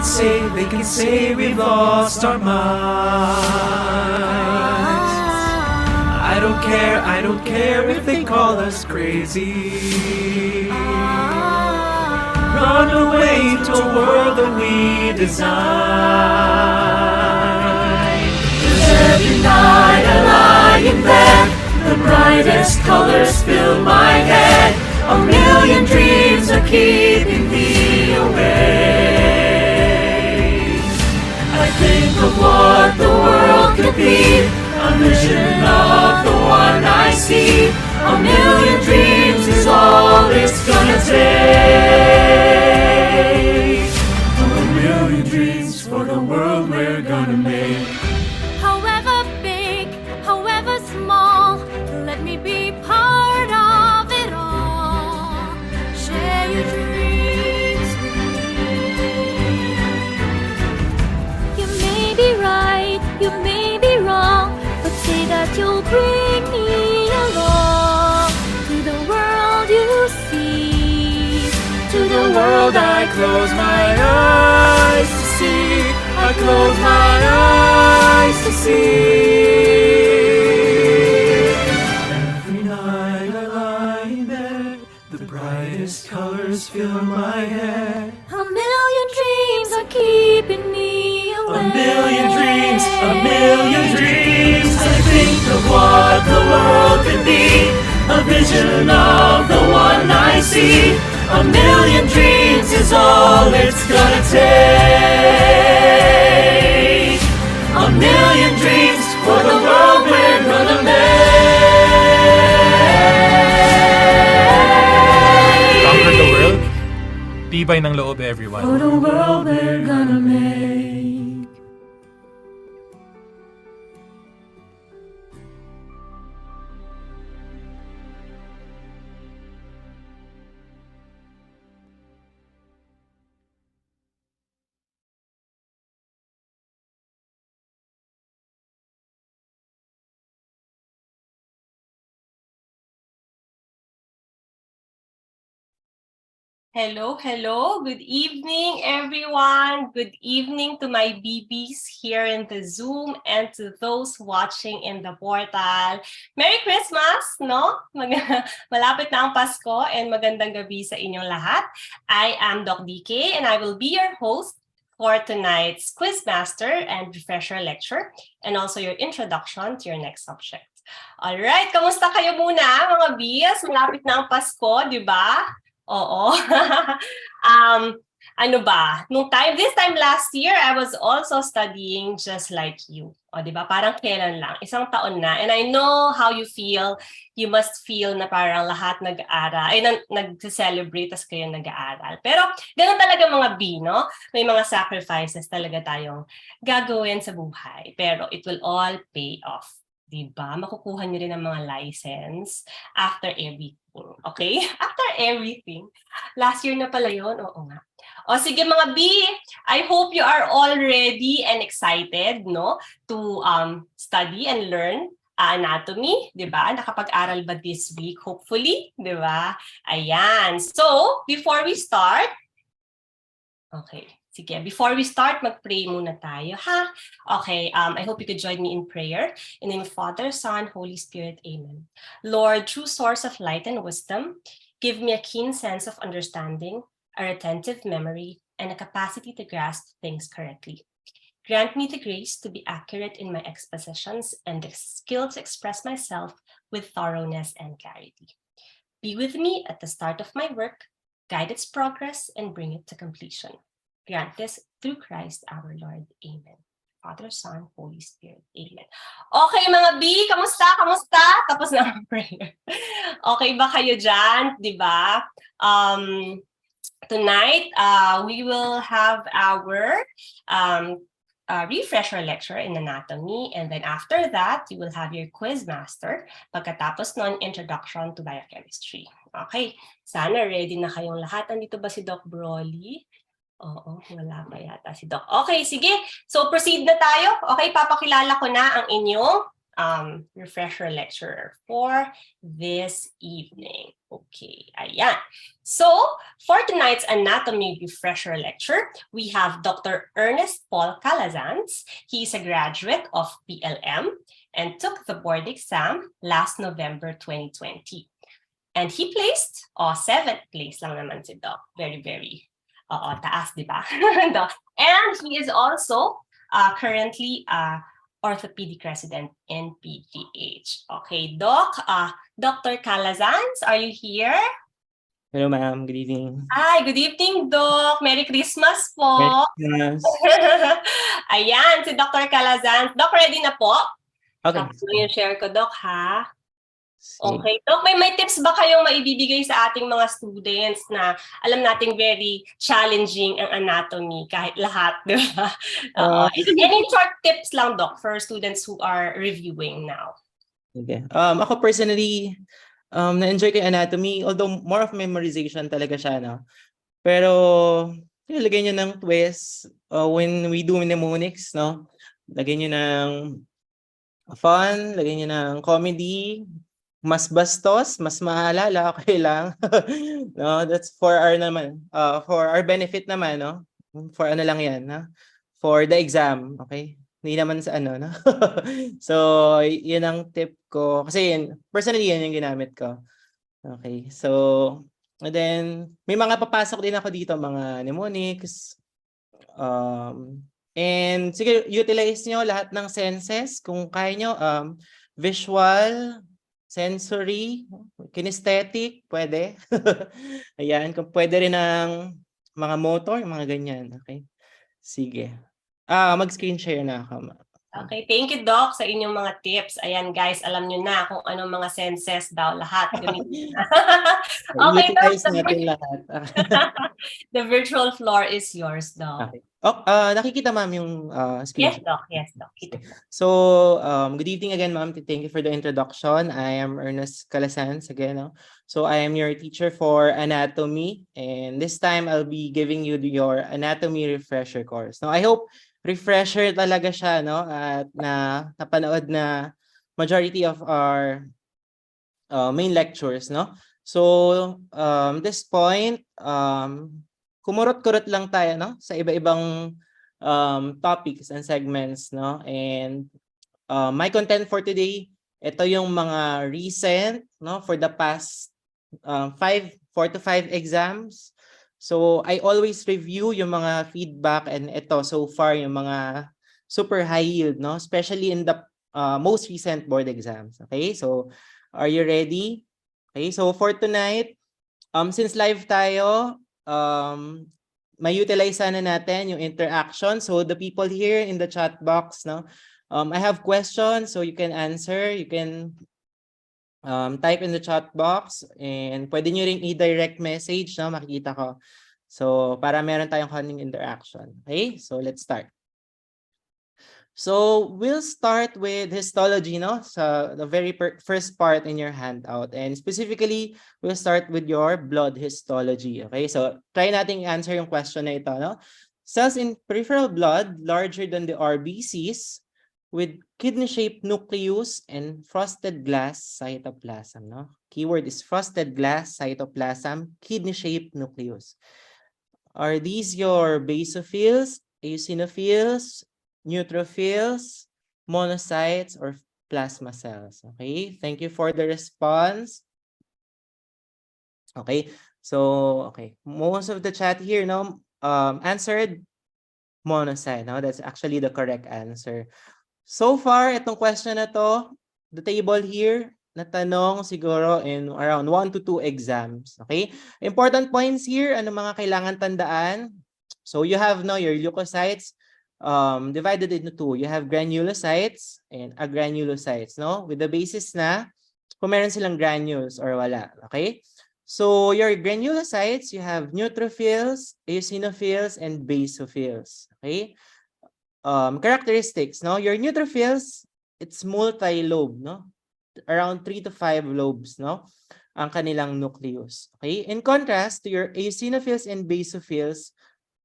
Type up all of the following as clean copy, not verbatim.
can say we've lost our minds. I don't care if they call us crazy. Run away to a world that we design. 'Cause every night I lie in bed, the brightest colors fill my head. A million dreams are keeping me awake. I think of what the world could be, a vision of the one I see. A million dreams is all it's gonna take. A million dreams for the world we're gonna make. However big, however small, let me be part of it all. Share your dreams with me. You may be right, you may be wrong, but say that you'll bring me along to the world you see, to the world I close my eyes to see. I close my eyes to see. Every night I lie in bed, the brightest colors fill my head. A million dreams are keeping me awake. A million dreams, a million dreams. I think of what the world could be, a vision of the one I see. A million dreams is all it's gonna take. A million dreams for the world we're gonna make. Conquer the world. Tibay ng loob, everyone. For the world we're gonna make. Hello, hello. Good evening, everyone. Good evening to my BBs here in the Zoom and to those watching in the portal. Merry Christmas, no? Malapit na ang Pasko and magandang gabi sa inyong lahat. I am Doc DK and I will be your host for tonight's Quizmaster and Refresher Lecture and also your introduction to your next subject. Alright, kamusta kayo muna mga Bs? Malapit na ang Pasko, di ba? Oo. Ano ba? This time last year, I was also studying just like you. O, di ba? Parang kailan lang. Isang taon na. And I know how you feel. You must feel na parang lahat nag-aaral. Ay, nag-celebrate tas kayo nag-aaral. Pero, ganun talaga mga B, no? May mga sacrifices talaga tayong gagawin sa buhay. Pero, it will all pay off. Diba? Makukuha nyo rin ang mga license after everything. Okay? After everything. Last year na pala yun? Oo nga. O sige mga B, I hope you are all ready and excited, no? To study and learn anatomy, di ba? Nakapag-aral ba this week? Hopefully, di ba? Ayan. So, before we start, okay. Sige, before we start, mag-pray muna tayo, ha? Okay, I hope you could join me in prayer. In the name of Father, Son, Holy Spirit, Amen. Lord, true source of light and wisdom, give me a keen sense of understanding, a retentive memory, and a capacity to grasp things correctly. Grant me the grace to be accurate in my expositions and the skill to express myself with thoroughness and clarity. Be with me at the start of my work, guide its progress, and bring it to completion. Grant this through Christ our Lord. Amen. Father, Son, Holy Spirit. Amen. Okay mga B, kamusta? Kamusta? Tapos na ang prayer. Okay ba kayo dyan? Diba? Tonight, we will have our refresher lecture in anatomy. And then after that, you will have your quiz master. Pagkatapos nun, introduction to biochemistry. Okay. Sana ready na kayong lahat. Andito ba si Doc Broly? Oo, wala pa yata si Doc. Okay, sige. So proceed na tayo. Okay, papakilala ko na ang inyong refresher lecturer for this evening. Okay, ayan. So, for tonight's anatomy refresher lecture, we have Dr. Ernest Paul Calazans. He's a graduate of PLM and took the board exam last November 2020. And he placed, 7th place lang naman si Doc. Very, very taas, di ba? And he is also currently orthopedic resident in PGH. Okay, Doc, Dr. Calazans, are you here? Hello, ma'am. Good evening. Hi, good evening, Doc. Merry Christmas po. Merry Christmas. Ayan, si Dr. Calazans. Doc, ready na po? Okay. Tapos yung share ko, Doc, ha? Sige. Okay. Doc, may tips ba kayong maibibigay sa ating mga students na alam nating very challenging ang anatomy kahit lahat, di ba? Any short tips lang, Doc, for students who are reviewing now? Okay. Ako personally, na-enjoy ko yung anatomy, although more of memorization talaga siya, no? Pero, lagyan nyo ng twist when we do mnemonics, no? Lagyan nyo ng fun, lagyan nyo ng comedy, mas bastos, mas maalala, okay lang. No, that's for our naman, for our benefit naman, no? For ano lang yan, no? For the exam, okay? Hindi naman sa ano, no? So, yun ang tip ko. Kasi personally, yan yung ginamit ko. Okay, so, and then, may mga papasok din ako dito, mga mnemonics. And sige, utilize nyo lahat ng senses. Kung kaya nyo, visual, sensory, kinesthetic, pwede. Ayan, kung pwede rin ng mga motor, mga ganyan. Okay, sige. Mag-screen share na ako. Okay, thank you, Doc, sa inyong mga tips. Ayan, guys, alam nyo na kung anong mga senses daw lahat. Gamitin na. Okay, Doc, Utilize natin lahat. the virtual floor is yours, Doc. Okay. Nakikita ma'am yung screen Yes, share? Doc. Yes, Doc. So, good evening again, ma'am. Thank you for the introduction. I am Ernest Calazans again. No? So, I am your teacher for anatomy. And this time, I'll be giving you your anatomy refresher course. Now, I hope refresher talaga siya, no? At napanood na majority of our main lectures, no? So, this point, kumurot-kurot lang tayo, no? Sa iba-ibang topics and segments, no? And my content for today, ito yung mga recent, no? For the past 4 to 5 exams. So, I always review yung mga feedback and ito, so far, yung mga super high yield, no? Especially in the most recent board exams. Okay, so, are you ready? Okay, so for tonight, since live tayo, may utilize sana natin yung interaction. So the people here in the chat box, no, I have questions, so you can answer. You can type in the chat box, and pwede nyo ring i-direct message, no, makikita ko. So para meron tayong konting interaction. Okay, so let's start. So we'll start with histology, no? So the very first part in your handout, and specifically, we'll start with your blood histology. Okay, so try nating answer yung question na ito, no? Cells in peripheral blood larger than the RBCs with kidney-shaped nucleus and frosted glass cytoplasm, no? Keyword is frosted glass cytoplasm, kidney-shaped nucleus. Are these your basophils, eosinophils, neutrophils, monocytes, or plasma cells? Okay, thank you for the response. Okay, so most of the chat here, no, answered monocyte. No, that's actually the correct answer. So far, itong question na to, the table here, natanong siguro in around 1 to 2 exams. Okay, important points here, ano mga kailangan tandaan? So you have now your leukocytes, divided into 2. You have granulocytes and agranulocytes, no? With the basis na kung meron silang granules or wala, okay? So your granulocytes, you have neutrophils, eosinophils, and basophils, okay? Characteristics, no? Your neutrophils, it's multi-lobe, no? Around 3 to 5 lobes, no? Ang kanilang nucleus, okay? In contrast to your eosinophils and basophils,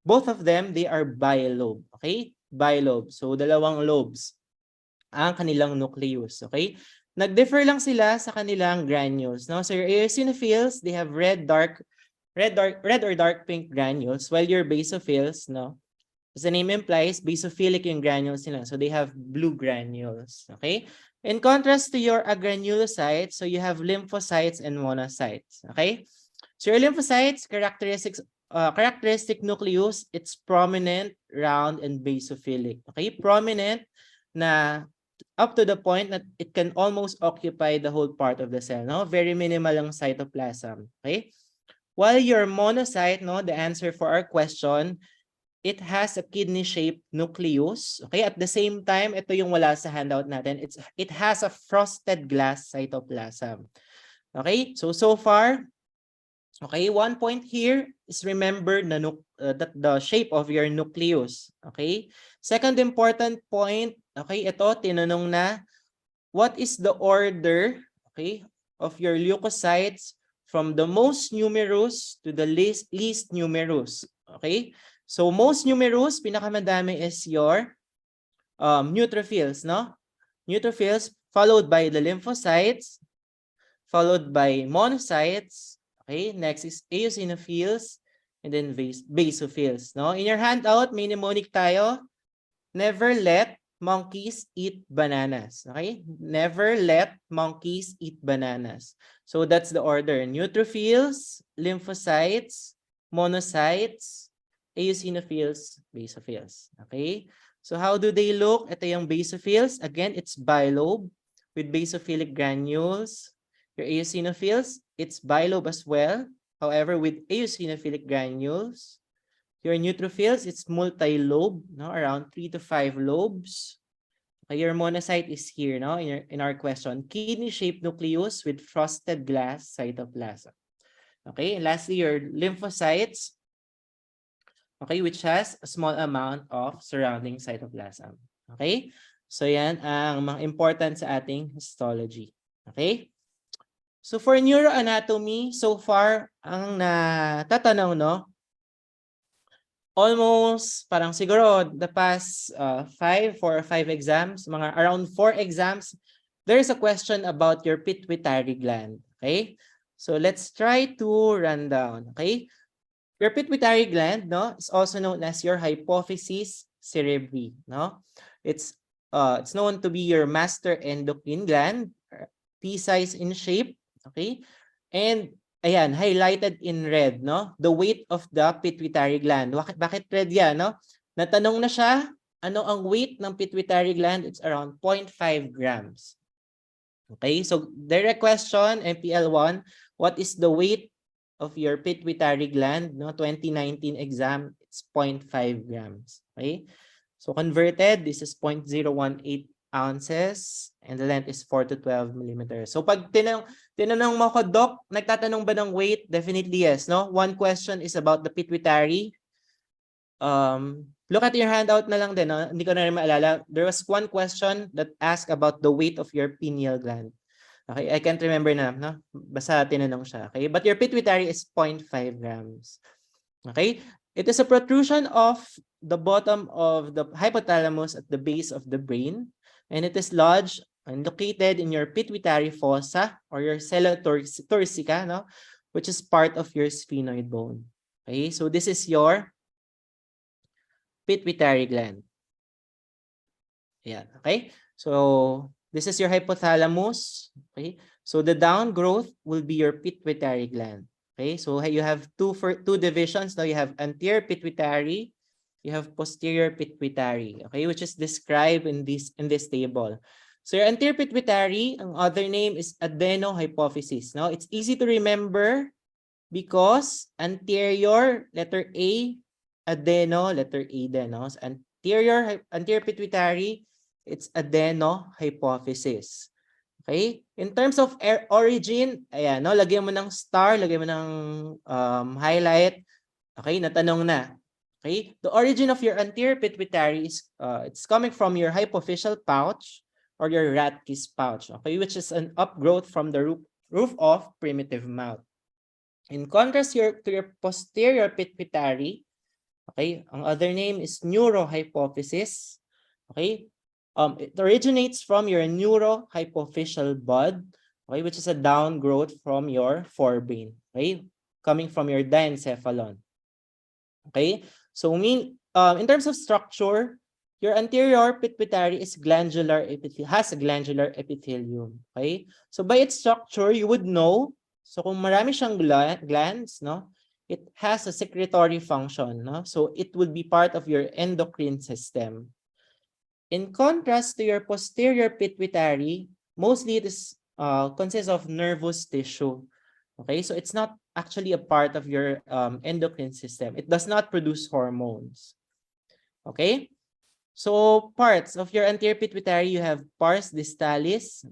both of them, they are bilobe. Okay? Bilobe. So, dalawang lobes. ang kanilang nucleus. Okay? Nag-differ lang sila sa kanilang granules. No? So your eosinophils, they have red or dark pink granules, while your basophils, no, as the name implies, basophilic yung granules nila. So they have blue granules. Okay? In contrast to your agranulocytes, so you have lymphocytes and monocytes. Okay? So your lymphocytes, characteristic nucleus, it's prominent, round, and basophilic. Okay? Prominent na up to the point that it can almost occupy the whole part of the cell. No? Very minimal ang cytoplasm. Okay? While your monocyte, no, the answer for our question, it has a kidney-shaped nucleus. Okay, at the same time, ito yung wala sa handout natin. It has a frosted glass cytoplasm. Okay, so far, okay, 1 point here is remember that the shape of your nucleus. Okay, second important point, okay, ito tinanong na, what is the order, okay, of your leukocytes from the most numerous to the least numerous? Okay. So most numerous, pinakamadami is your neutrophils, no? Neutrophils followed by the lymphocytes, followed by monocytes. Okay, next is eosinophils, and then basophils, no? In your handout, may mnemonic tayo. Never let monkeys eat bananas. Okay? Never let monkeys eat bananas. So that's the order. Neutrophils, lymphocytes, monocytes, eosinophils, basophils. Okay? So how do they look? Ito yung basophils. Again, it's bilobe with basophilic granules. Your eosinophils, it's bilobe as well. However, with eosinophilic granules. Your neutrophils, it's multi-lobe, no? Around 3 to 5 lobes. Okay, your monocyte is here, no? In our question, kidney-shaped nucleus with frosted glass cytoplasm. Okay, and lastly, your lymphocytes, okay, which has a small amount of surrounding cytoplasm. Okay, so yan ang mga important sa ating histology. Okay, so for neuroanatomy, so far, ang natatanong, no? Almost parang siguro the past 4 or 5 exams, mga around 4 exams, there is a question about your pituitary gland. Okay, so let's try to run down. Okay, your pituitary gland, no, is also known as your hypophysis cerebri. No, it's known to be your master endocrine gland, pea-size in shape. Okay, and ayan, highlighted in red, no? The weight of the pituitary gland. Bakit red yan, no? Natanong na siya, ano ang weight ng pituitary gland? It's around 0.5 grams. Okay, so direct question, MPL1, what is the weight of your pituitary gland? No, 2019 exam, it's 0.5 grams. Okay, so converted, this is 0.018 ounces and the length is 4 to 12 millimeters. So pag tinanong mo ko, Doc, nagtatanong ba ng weight? Definitely yes, no? One question is about the pituitary. Look at your handout na lang din, no? Hindi ko na rin maalala. There was one question that asked about the weight of your pineal gland. Okay, I can't remember na, no? Basta tinanong siya. Okay, but your pituitary is 0.5 grams. Okay, it is a protrusion of the bottom of the hypothalamus at the base of the brain, and it is lodged and located in your pituitary fossa or your sella turcica, no? Which is part of your sphenoid bone. Okay, so this is your pituitary gland. Yeah, okay. So this is your hypothalamus. Okay, so the down growth will be your pituitary gland. Okay, so you have two divisions. Now you have anterior pituitary, you have posterior pituitary. Okay, which is described in this table. So your anterior pituitary, ang other name is adenohypophysis. Now it's easy to remember because anterior, letter A, adeno, letter A din, no? So anterior pituitary, it's adenohypophysis. Okay? In terms of origin, ayan, no? Lagyan mo ng star, lagyan mo ng highlight. Okay, natanong na. Okay? The origin of your anterior pituitary is it's coming from your hypophyseal pouch or your Ratkes pouch, okay, which is an upgrowth from the roof of primitive mouth. In contrast to your posterior pituitary, okay, ang other name is neurohypophysis. Okay, It originates from your neurohypophyseal bud, okay, which is a downgrowth from your forebrain, okay, coming from your diencephalon. Okay, so in terms of structure, your anterior pituitary is has a glandular epithelium. Okay, so by its structure, you would know. So kung marami siyang glands, no, it has a secretory function, no, so it would be part of your endocrine system. In contrast to your posterior pituitary, mostly it is consists of nervous tissue. Okay, so it's not actually a part of your endocrine system. It does not produce hormones. Okay, so parts of your anterior pituitary, you have pars distalis,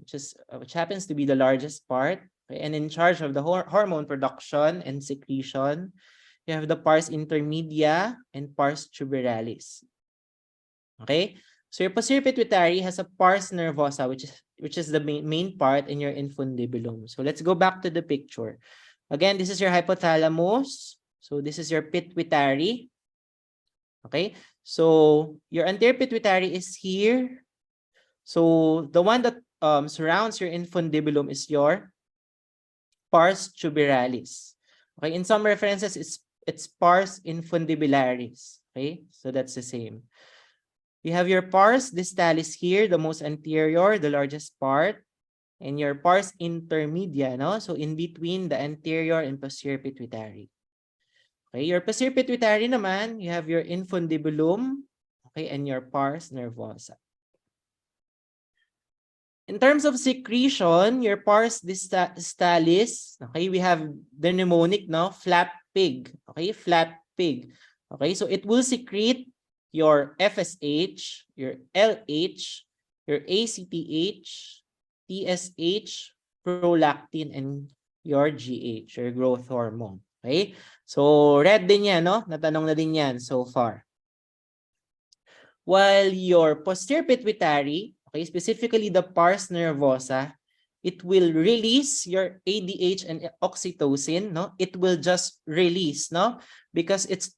which happens to be the largest part, okay, and in charge of the hormone production and secretion. You have the pars intermedia and pars tuberalis. Okay, so your posterior pituitary has a pars nervosa, which is the main part in your infundibulum. So let's go back to the picture. Again, this is your hypothalamus. So this is your pituitary. Okay, so your anterior pituitary is here. So the one that surrounds your infundibulum is your pars tuberalis. Okay, in some references, it's pars infundibularis. Okay, so that's the same. You have your pars distalis here, the most anterior, the largest part, and your pars intermedia, no? So in between the anterior and posterior pituitary. Okay, your posterior pituitary naman, you have your infundibulum, okay, and your pars nervosa. In terms of secretion, your pars distalis, okay, we have the mnemonic, no? Flap pig, okay, flat pig. Okay, so it will secrete your FSH, your LH, your ACTH, TSH, prolactin, and your GH, your growth hormone. Okay? So, red din yan, no? Natanong na din yan so far. While your posterior pituitary, okay, specifically the pars nervosa, it will release your ADH and oxytocin, no? It will just release, no? Because it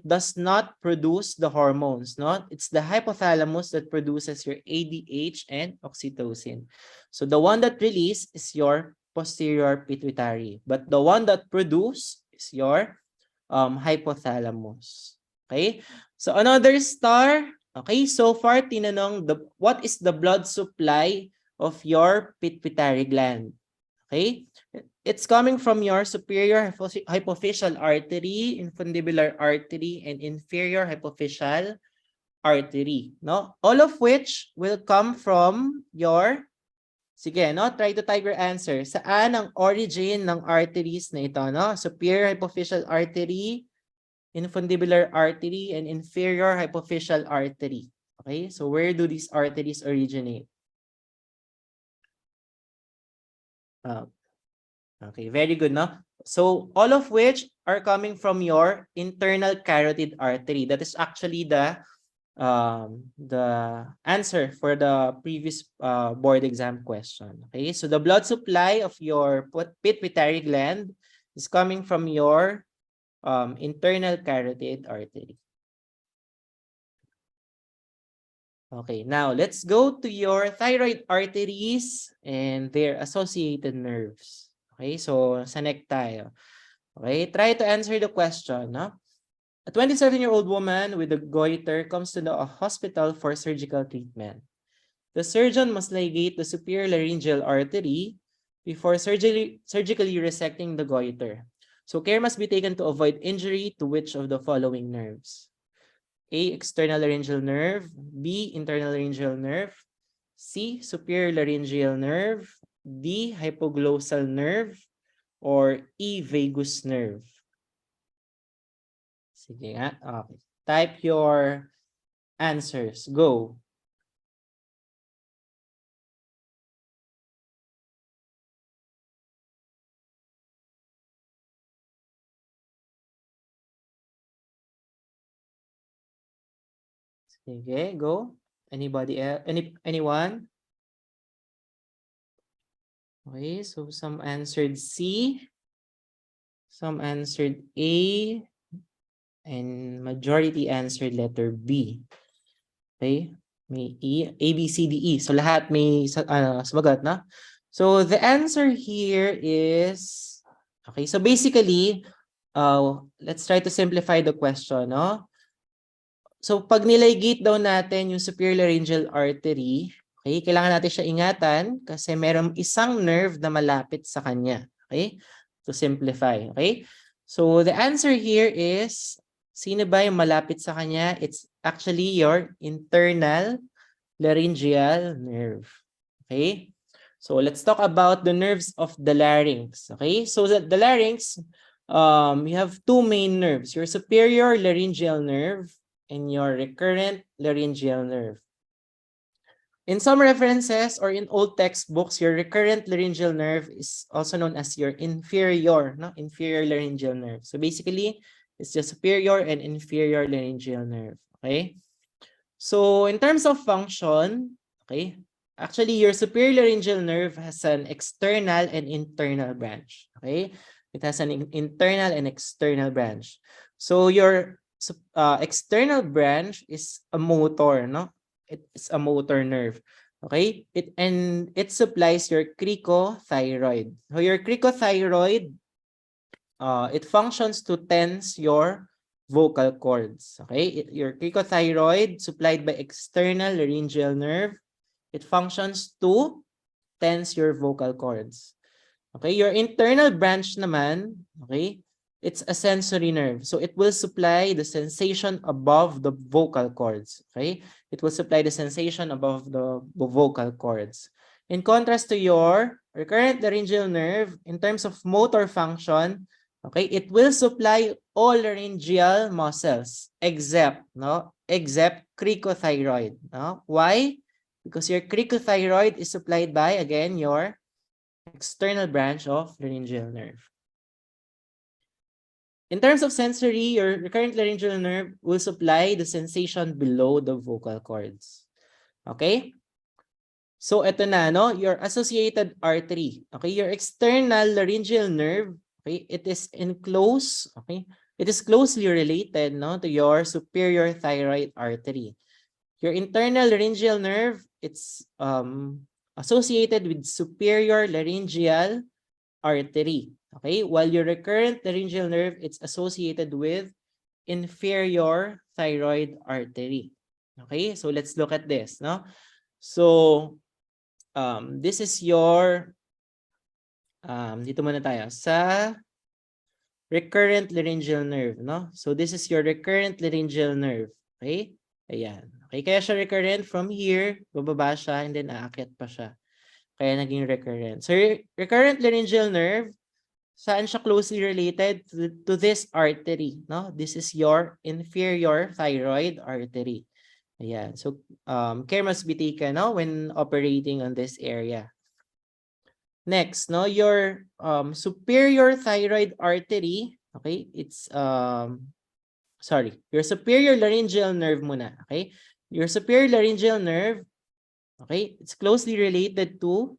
does not produce the hormones, no? It's the hypothalamus that produces your ADH and oxytocin. So the one that release is your posterior pituitary, but the one that produce is your hypothalamus. Okay? So another star, okay, so far tinanong what is the blood supply of your pituitary gland? Okay? It's coming from your superior hypophyseal artery, infundibular artery, and inferior hypophyseal artery, no? All of which will come from your, sige, no? Try to type your answer. Saan ang origin ng arteries na ito, no? Superior hypophyseal artery, infundibular artery, and inferior hypophyseal artery. Okay? So where do these arteries originate? Okay, very good, no? So all of which are coming from your internal carotid artery. That is actually the answer for the previous board exam question. Okay, so the blood supply of your pituitary gland is coming from your internal carotid artery. Okay, now let's go to your thyroid arteries and their associated nerves. Okay, so sa neck tayo. Okay, try to answer the question. No? A 27-year-old woman with a goiter comes to the hospital for surgical treatment. The surgeon must ligate the superior laryngeal artery before surgically resecting the goiter. So care must be taken to avoid injury to which of the following nerves? A, external laryngeal nerve. B, internal laryngeal nerve. C, superior laryngeal nerve. D, hypoglossal nerve. Or E, vagus nerve. Sige nga. Okay. Type your answers. Go. Sige, go. Anybody else? Anyone? Okay, so some answered C, some answered A, and majority answered letter B. Okay, May E, A, B, C, D, E. So lahat may sumagot, no? So the answer here is, okay, so basically, let's try to simplify the question, no? So pag niligate daw natin yung superior laryngeal artery, okay, kailangan natin siya ingatan kasi merong isang nerve na malapit sa kanya. Okay? To simplify, okay? So the answer here is, sino ba yung malapit sa kanya? It's actually your internal laryngeal nerve. Okay? So let's talk about the nerves of the larynx. Okay? So the larynx, you have two main nerves, your superior laryngeal nerve and your recurrent laryngeal nerve. In some references or in old textbooks, your recurrent laryngeal nerve is also known as your inferior laryngeal nerve. So basically, it's just superior and inferior laryngeal nerve. Okay? So in terms of function, okay, actually your superior laryngeal nerve has an external and internal branch. Okay? It has an internal and external branch. So your external branch is a motor, no? It's a motor nerve. Okay? It supplies your cricothyroid. So your cricothyroid, it functions to tense your vocal cords. Okay? Your cricothyroid, supplied by external laryngeal nerve, it functions to tense your vocal cords. Okay? Your internal branch naman, okay, it's a sensory nerve. So it will supply the sensation above the vocal cords. Okay? It will supply the sensation above the vocal cords. In contrast to your recurrent laryngeal nerve, in terms of motor function, okay, it will supply all laryngeal muscles except cricothyroid. No? Why? Because your cricothyroid is supplied by, again, your external branch of laryngeal nerve. In terms of sensory, your recurrent laryngeal nerve will supply the sensation below the vocal cords. Okay? So ito na, no? Your associated artery. Okay? Your external laryngeal nerve, okay? It is enclosed, okay? It is closely related, no, to your superior thyroid artery. Your internal laryngeal nerve, it's associated with superior laryngeal artery. Okay, while your recurrent laryngeal nerve, it's associated with inferior thyroid artery. Okay, so let's look at this, no? So, this is your, dito muna tayo, sa recurrent laryngeal nerve, no? So, this is your recurrent laryngeal nerve. Okay, ayan. Okay, kaya siya recurrent from here, bababa siya, and then aakyat pa siya. Kaya naging recurrent. So, recurrent laryngeal nerve, saan siya closely related? To this artery, no? This is your inferior thyroid artery. Ayan. So, care must be taken, no, when operating on this area. Next, no, your superior thyroid artery, okay? It's your superior laryngeal nerve muna, okay? Your superior laryngeal nerve, okay? It's closely related to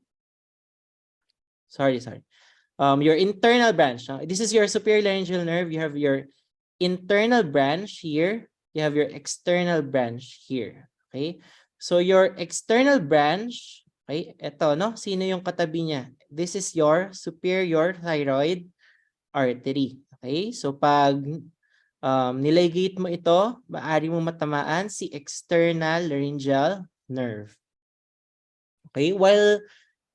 your internal branch. This is your superior laryngeal nerve. You have your internal branch here. You have your external branch here. Okay? So your external branch, okay, ito, no? Sino yung katabi niya? This is your superior thyroid artery. Okay? So pag niligate mo ito, maaari mo matamaan si external laryngeal nerve. Okay? While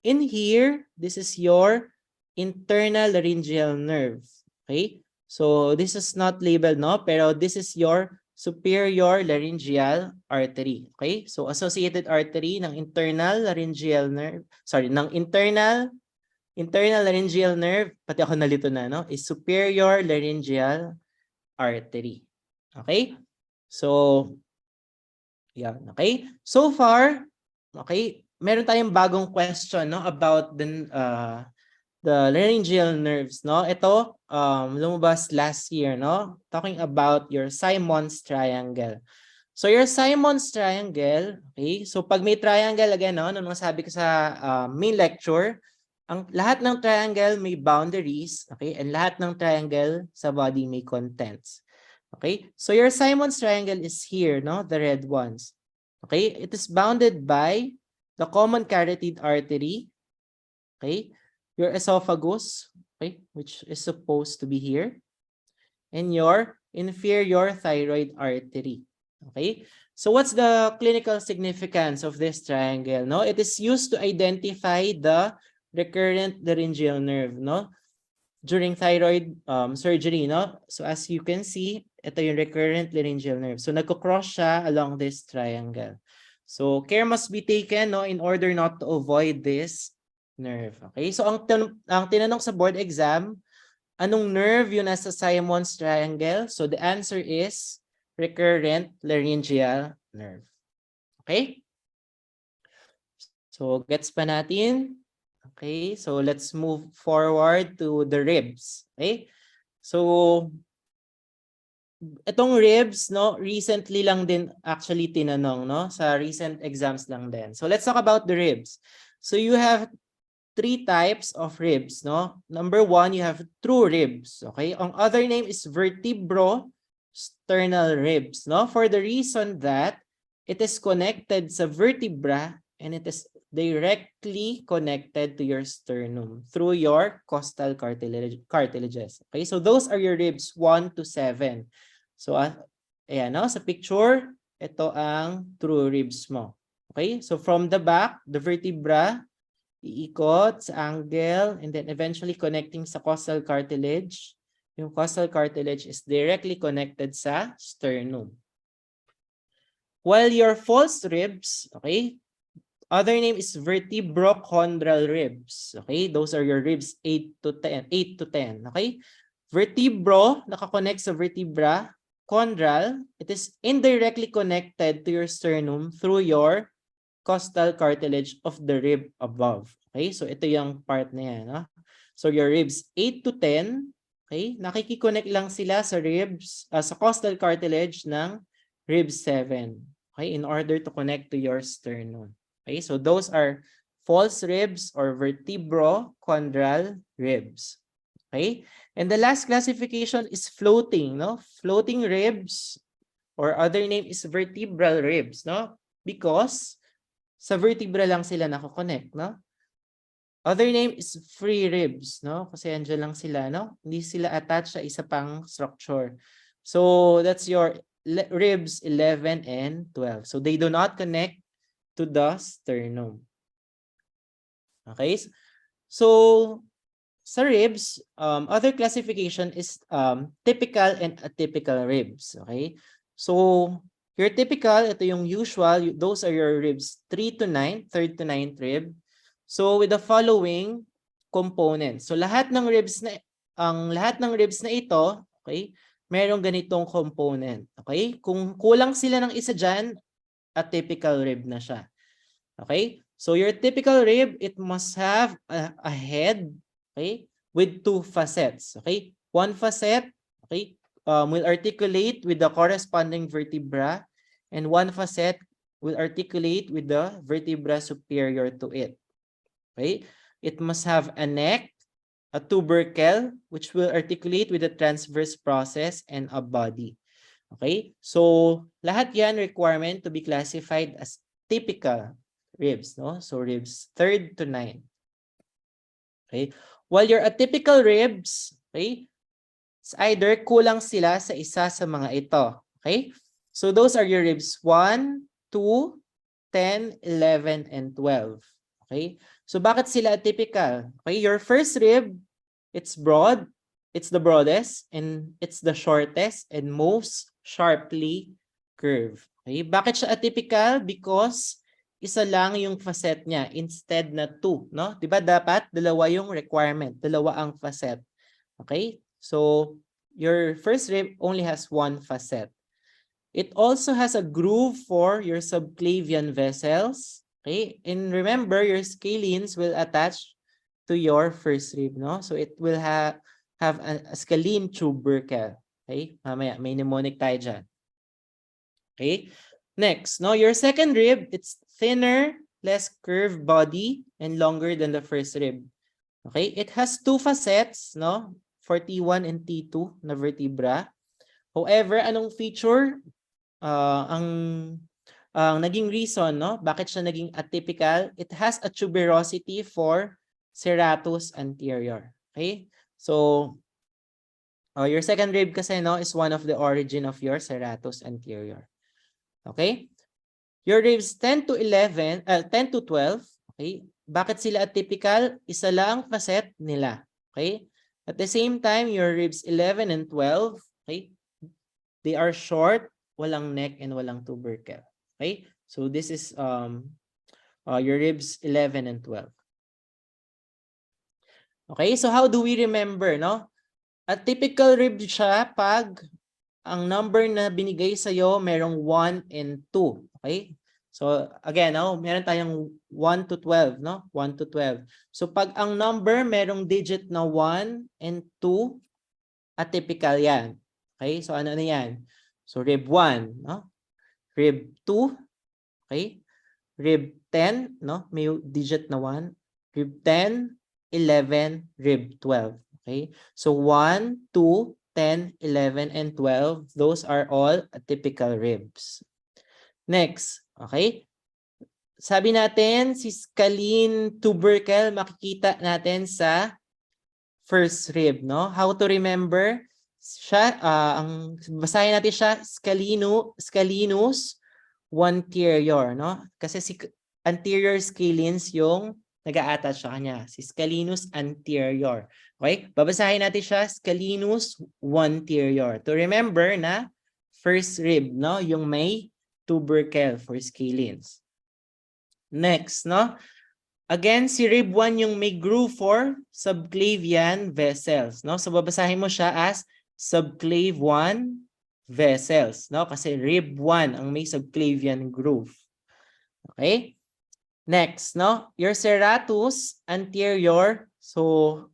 in here, this is your internal laryngeal nerve. Okay? So this is not labeled, no? Pero this is your superior laryngeal artery. Okay? So associated artery ng internal laryngeal nerve, ng internal laryngeal nerve, pati ako nalito na, no? Is superior laryngeal artery. Okay? So, yan. Okay? So far, okay, meron tayong bagong question, no, about the laryngeal nerves, no? Ito, lumabas last year, no? Talking about your Simon's triangle. So your Simon's triangle, okay? So pag may triangle, again, no, nung sabi ko sa main lecture, lahat ng triangle may boundaries, okay? And lahat ng triangle sa body may contents. Okay? So your Simon's triangle is here, no? The red ones. Okay, it is bounded by the common carotid artery, okay, your esophagus, okay, which is supposed to be here, and your inferior thyroid artery. Okay, so what's the clinical significance of this triangle? No, it is used to identify the recurrent laryngeal nerve, no, during thyroid surgery, no. So as you can see, ito yung recurrent laryngeal nerve. So nagko-cross siya along this triangle. So care must be taken, no, in order not to avoid this nerve. Okay, so ang tinanong sa board exam, anong nerve yung nasa Simon's triangle? So the answer is recurrent laryngeal nerve. Okay? So gets pa natin? Okay, so let's move forward to the ribs. Okay? So itong ribs, no, recently lang din actually tinanong, no, sa recent exams lang din. So let's talk about the ribs. So you have three types of ribs, no? Number one, you have true ribs, okay? Ang other name is vertebrosternal ribs, no? For the reason that it is connected sa vertebra and it is directly connected to your sternum through your costal cartilages. Okay, so those are your ribs 1 to 7. So, ayan, no? Sa picture, ito ang true ribs mo. Okay, so from the back, the vertebra, iikot sa angle and then eventually connecting sa costal cartilage. Yung costal cartilage is directly connected sa sternum. While your false ribs, okay, other name is vertebrochondral ribs. Okay, those are your ribs 8 to 10, 8 to 10, okay? Vertebro, nakakonect sa vertebra. Chondral, it is indirectly connected to your sternum through your costal cartilage of the rib above. Okay, so ito yung part na yan. No? So your ribs 8 to 10, okay, nakikiconnect lang sila sa ribs, sa costal cartilage ng rib 7. Okay, in order to connect to your sternum. Okay, so those are false ribs or vertebrochondral ribs. Okay, and the last classification is floating, no? Floating ribs or other name is vertebral ribs, no? Because sa vertebra lang sila nakakonect, no? Other name is free ribs, no? Kasi andyan lang sila, no? Hindi sila attached sa isa pang structure. So that's your ribs 11 and 12. So they do not connect to the sternum. Okay? So sa ribs, other classification is typical and atypical ribs. Okay? So your typical, ito yung usual, those are your ribs 3 to 9, 3rd to 9th rib. So with the following components. So lahat ng ribs na ito, okay, merong ganitong component. Okay? Kung kulang sila ng isa diyan, atypical rib na siya. Okay? So your typical rib, it must have a head, okay, with 2 facets. Okay? One facet, okay, will articulate with the corresponding vertebra, and one facet will articulate with the vertebra superior to it. Okay? It must have a neck, a tubercle, which will articulate with the transverse process, and a body. Okay? So, lahat yan requirement to be classified as typical ribs, no? So, ribs 3rd to 9. Okay? While your atypical ribs, okay, it's either kulang sila sa isa sa mga ito. Okay? So those are your ribs 1, 2, 10, 11, and 12. Okay? So bakit sila atypical? Okay, your first rib, it's broad, it's the broadest, and it's the shortest and most sharply curved. Okay? Bakit siya atypical? Because isa lang yung facet niya instead na 2, no? 'Di ba dapat dalawa yung requirement, dalawa ang facet. Okay? So your first rib only has 1 facet. It also has a groove for your subclavian vessels. Okay? And remember, your scalenes will attach to your first rib, no? So it will have a scalene tubercle. Okay? Mamaya, may mnemonic tayo dyan. Okay? Next, no? Your second rib, it's thinner, less curved body, and longer than the first rib. Okay? It has 2 facets, no? For T1 and T2 na vertebra. However, anong feature? Ang ang naging reason, no? Bakit siya naging atypical? It has a tuberosity for serratus anterior. Okay? So, your second rib kasi, no, is one of the origin of your serratus anterior. Okay? Your ribs 10 to 11, 10 to 12, okay? Bakit sila atypical? Isa lang facet nila. Okay? At the same time, your ribs 11 and 12, okay? They are short, walang neck, and walang tubercle. Okay? So this is your ribs 11 and 12. Okay? So how do we remember, no? A typical rib siya pag ang number na binigay sa'yo merong 1 and 2. Okay? So again, no, meron tayong 1 to 12, no? 1 to 12. So pag ang number merong digit na 1 and 2, atypical yan. Okay? So ano na yan? So rib 1, no? Rib 2, okay? Rib 10, no? May digit na 1. Rib 10, 11, rib 12. Okay? So 1, 2, 10, 11, and 12, those are all atypical ribs. Next, okay? Sabi natin, si scalene tubercle, makikita natin sa first rib, no? How to remember? Siya, basahin natin siya, scalenus anterior, no? Kasi si anterior scalenes yung nag-a-attach sa kanya, si scalenus anterior. Okay? Babasahin natin siya, scalenus anterior. To remember na first rib, no? Yung may tubercle for scalenes. Next, no? Again, si rib 1 yung may groove for subclavian vessels, no? So babasahin mo siya as subclave 1 vessels, no? Kasi rib 1 ang may subclavian groove. Okay? Next, no? Your serratus anterior, so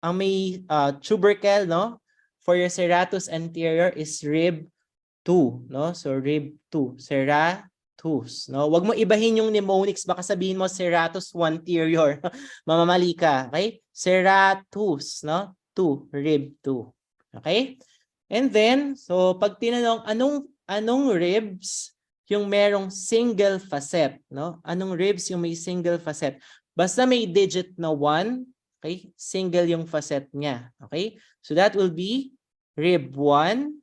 ang may tubercle, no? For your serratus anterior is rib 2, no? So rib 2, serratus, no? Wag mo ibahin yung mnemonics, baka sabihin mo serratus anterior. Mamamali ka, okay? Serratus, no? 2, rib 2. Okay? And then, so pag tinanong anong ribs yung merong single facet, no? Anong ribs yung may single facet? Basta may digit na 1, okay? Single yung facet niya, okay? So that will be rib 1,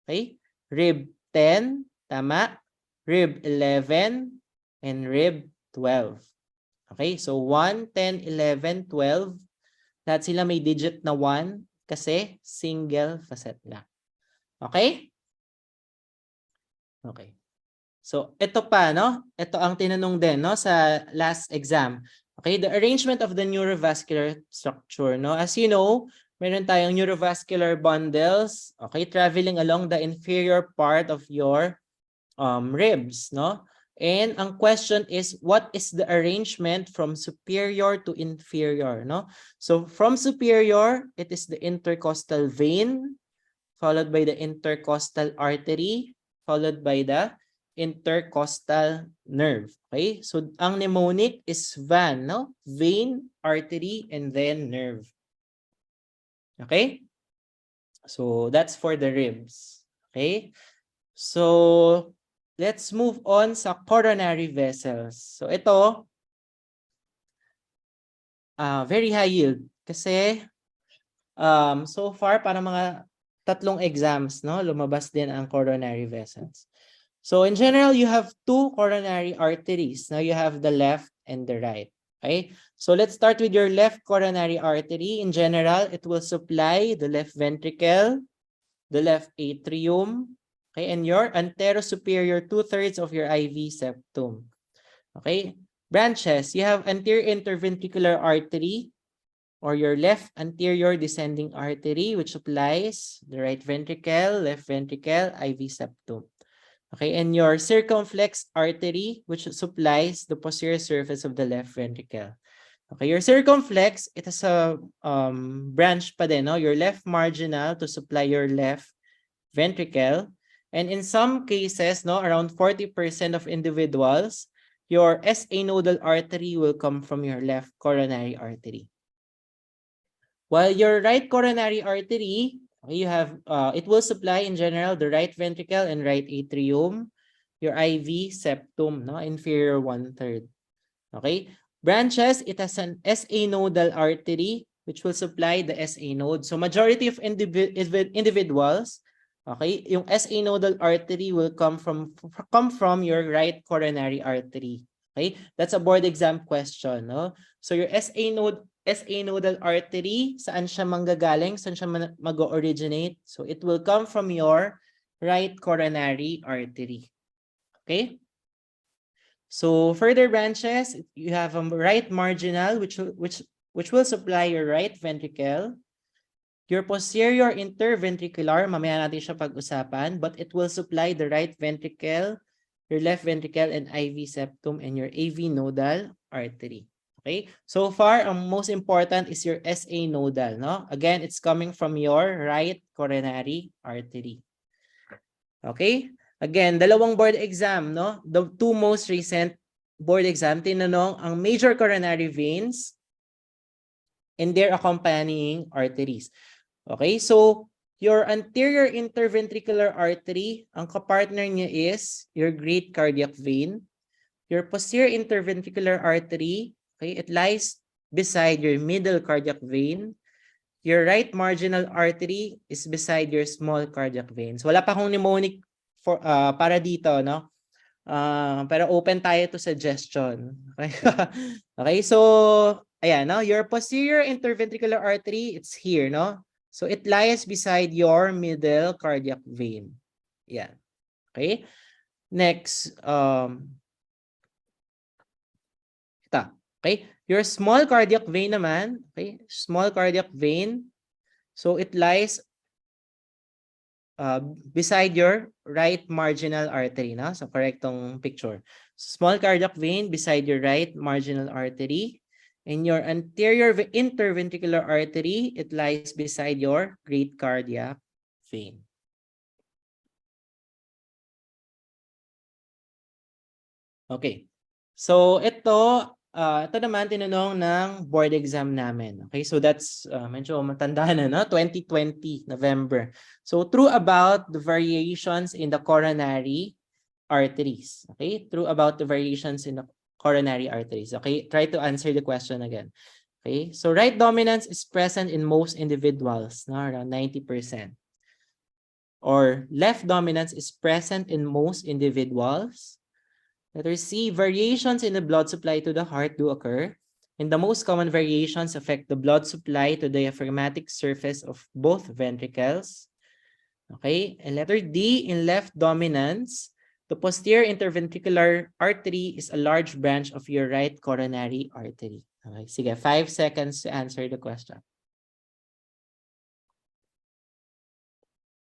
okay? Rib 10, tama? Rib 11 and rib 12. Okay? So 1, 10, 11, 12. Lahat sila may digit na 1 kasi single facet na. Okay? Okay. So, ito pa, no? Ito ang tinanong din, no, sa last exam. Okay, the arrangement of the neurovascular structure, no? As you know, meron tayong neurovascular bundles, okay, traveling along the inferior part of your ribs, no? And ang question is, what is the arrangement from superior to inferior, no? So, from superior, it is the intercostal vein, followed by the intercostal artery, followed by the intercostal nerve. Okay? So, ang mnemonic is VAN, no? Vein, artery, and then nerve. Okay? So, that's for the ribs. Okay? So, let's move on sa coronary vessels. So, ito, very high yield. Kasi, so far, para mga 3 exams, no? Lumabas din ang coronary vessels. So in general, you have 2 coronary arteries. Now you have the left and the right. Okay? So let's start with your left coronary artery. In general, it will supply the left ventricle, the left atrium, okay, and your anterosuperior 2/3 of your IV septum. Okay? Branches, you have anterior interventricular artery, or your left anterior descending artery, which supplies the right ventricle, left ventricle, IV septum. Okay, and your circumflex artery, which supplies the posterior surface of the left ventricle. Okay, your circumflex, it has a branch pa din, no? Your left marginal to supply your left ventricle. And in some cases, no, around 40% of individuals, your SA nodal artery will come from your left coronary artery. While your right coronary artery, you have it will supply in general the right ventricle and right atrium. your IV septum, no? Inferior 1/3. Okay? Branches, it has an SA nodal artery which will supply the SA node. So majority of individuals, okay, yung SA nodal artery will come from your right coronary artery. Okay? That's a board exam question, no? So your SA nodal artery, saan siya manggagaling? Saan siya mag-originate? So it will come from your right coronary artery. Okay? So further branches, you have a right marginal which will supply your right ventricle. Your posterior interventricular, mamaya natin siya pag-usapan, but it will supply the right ventricle, your left ventricle, and IV septum, and your AV nodal artery. Okay? So far, ang most important is your SA nodal, no? Again, it's coming from your right coronary artery. Okay? Again, dalawang board exam, no? The two most recent board exam, tinanong ang major coronary veins and their accompanying arteries. Okay? So, your anterior interventricular artery, ang kapartner niya is your great cardiac vein. Your posterior interventricular artery, okay, it lies beside your middle cardiac vein. Your right marginal artery is beside your small cardiac veins. Wala pa akong mnemonic para dito, no? Pero open tayo to suggestion. Okay? Okay, so ayan, no? Your posterior interventricular artery, it's here, no? So it lies beside your middle cardiac vein. Yeah. Okay? Next, ito. Okay? Your small cardiac vein naman, okay? Small cardiac vein. So it lies beside your right marginal artery, no? So correct tong picture. Small cardiac vein beside your right marginal artery. And your anterior interventricular artery, it lies beside your great cardiac vein. Okay. So ito naman tinanong ng board exam namin. Okay, so that's medyo matanda na, no? 2020, November. So true about the variations in the coronary arteries. Okay, true about the variations in the coronary arteries. Okay, try to answer the question again. Okay, so right dominance is present in most individuals, no? Around 90%. Or left dominance is present in most individuals. Letter C, variations in the blood supply to the heart do occur. And the most common variations affect the blood supply to the diaphragmatic surface of both ventricles. Okay, and letter D, in left dominance, the posterior interventricular artery is a large branch of your right coronary artery. Okay, sige, 5 seconds to answer the question.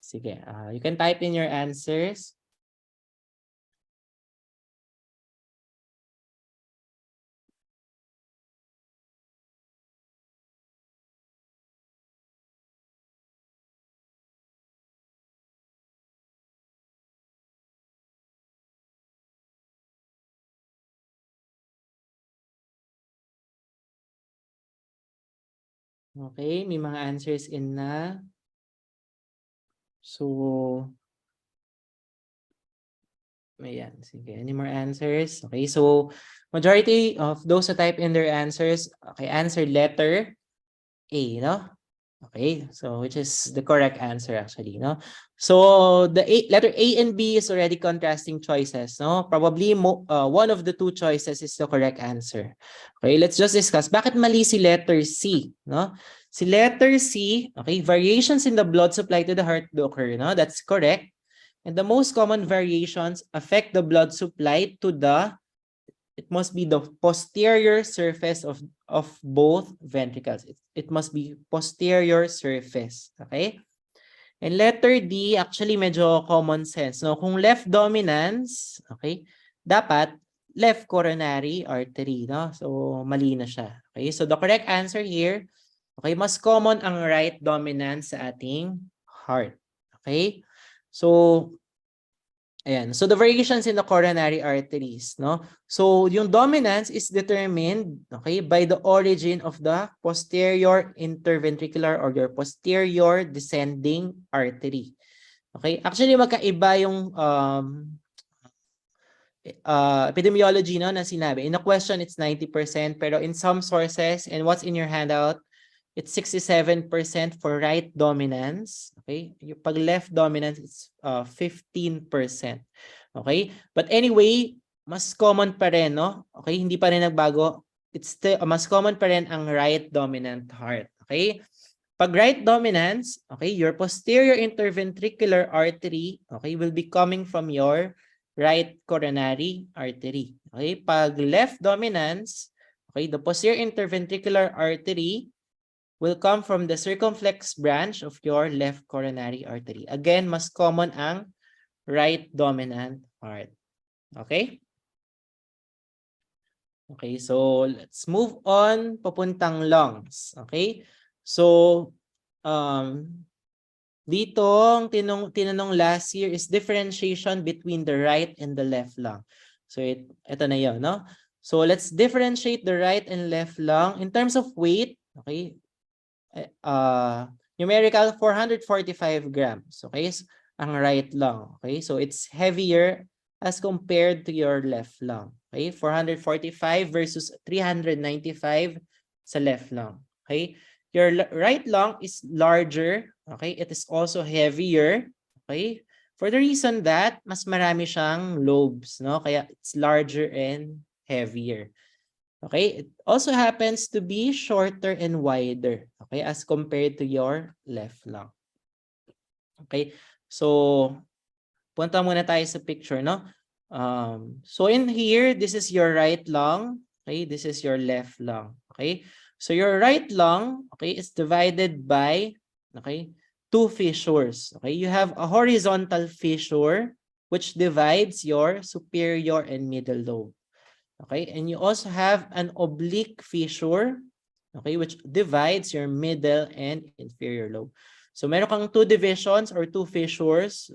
Sige, you can type in your answers. Okay, may mga answers in na. So, ayan, sige. Any more answers? Okay, so majority of those who type in their answers, okay, answer letter A, no? Okay, so which is the correct answer actually, no? So the letter A and B is already contrasting choices, no? Probably one of the two choices is the correct answer. Okay, let's just discuss. Bakit mali si letter C, no? Si letter C, okay, variations in the blood supply to the heart do occur, no? That's correct. And the most common variations affect the blood supply to it must be the posterior surface of both ventricles. It must be posterior surface. Okay? And letter D, actually medyo common sense. No? Kung left dominance, okay, dapat left coronary artery. No? So, mali na siya. Okay? So, the correct answer here, okay, mas common ang right dominance sa ating heart. Okay? So, ayan. So the variations in the coronary arteries, no? So yung dominance is determined, okay, by the origin of the posterior interventricular or your posterior descending artery. Okay? Actually magkaiba yung epidemiology, no, na sinabi. In a question, it's 90%, pero in some sources, and what's in your handout, it's 67% for right dominance. Okay? Yung pag left dominance, it's 15%. Okay? But anyway, mas common pa rin, no? Okay? Hindi pa rin nagbago. It's still, mas common pa rin ang right dominant heart. Okay? Pag right dominance, okay, your posterior interventricular artery, okay, will be coming from your right coronary artery. Okay? Pag left dominance, okay, the posterior interventricular artery will come from the circumflex branch of your left coronary artery. Again, mas common ang right dominant heart. Okay? Okay, so let's move on papuntang lungs. Okay? So, dito, ang tinanong last year is differentiation between the right and the left lung. So, ito na yun, no? So, let's differentiate the right and left lung. In terms of weight, okay, numerical 445 grams, okay, ang right lung, okay, so it's heavier as compared to your left lung, okay, 445 versus 395 sa left lung, okay, your right lung is larger, okay, it is also heavier, okay, for the reason that mas marami siyang lobes, no, kaya it's larger and heavier. Okay, it also happens to be shorter and wider, okay, as compared to your left lung. Okay, so punta muna tayo sa picture, no? So in here, this is your right lung, okay, this is your left lung, okay? So your right lung, okay, is divided by, okay, two fissures, okay? You have a horizontal fissure which divides your superior and middle lobe. Okay, and you also have an oblique fissure, okay, which divides your middle and inferior lobe. So meron kang two divisions or two fissures.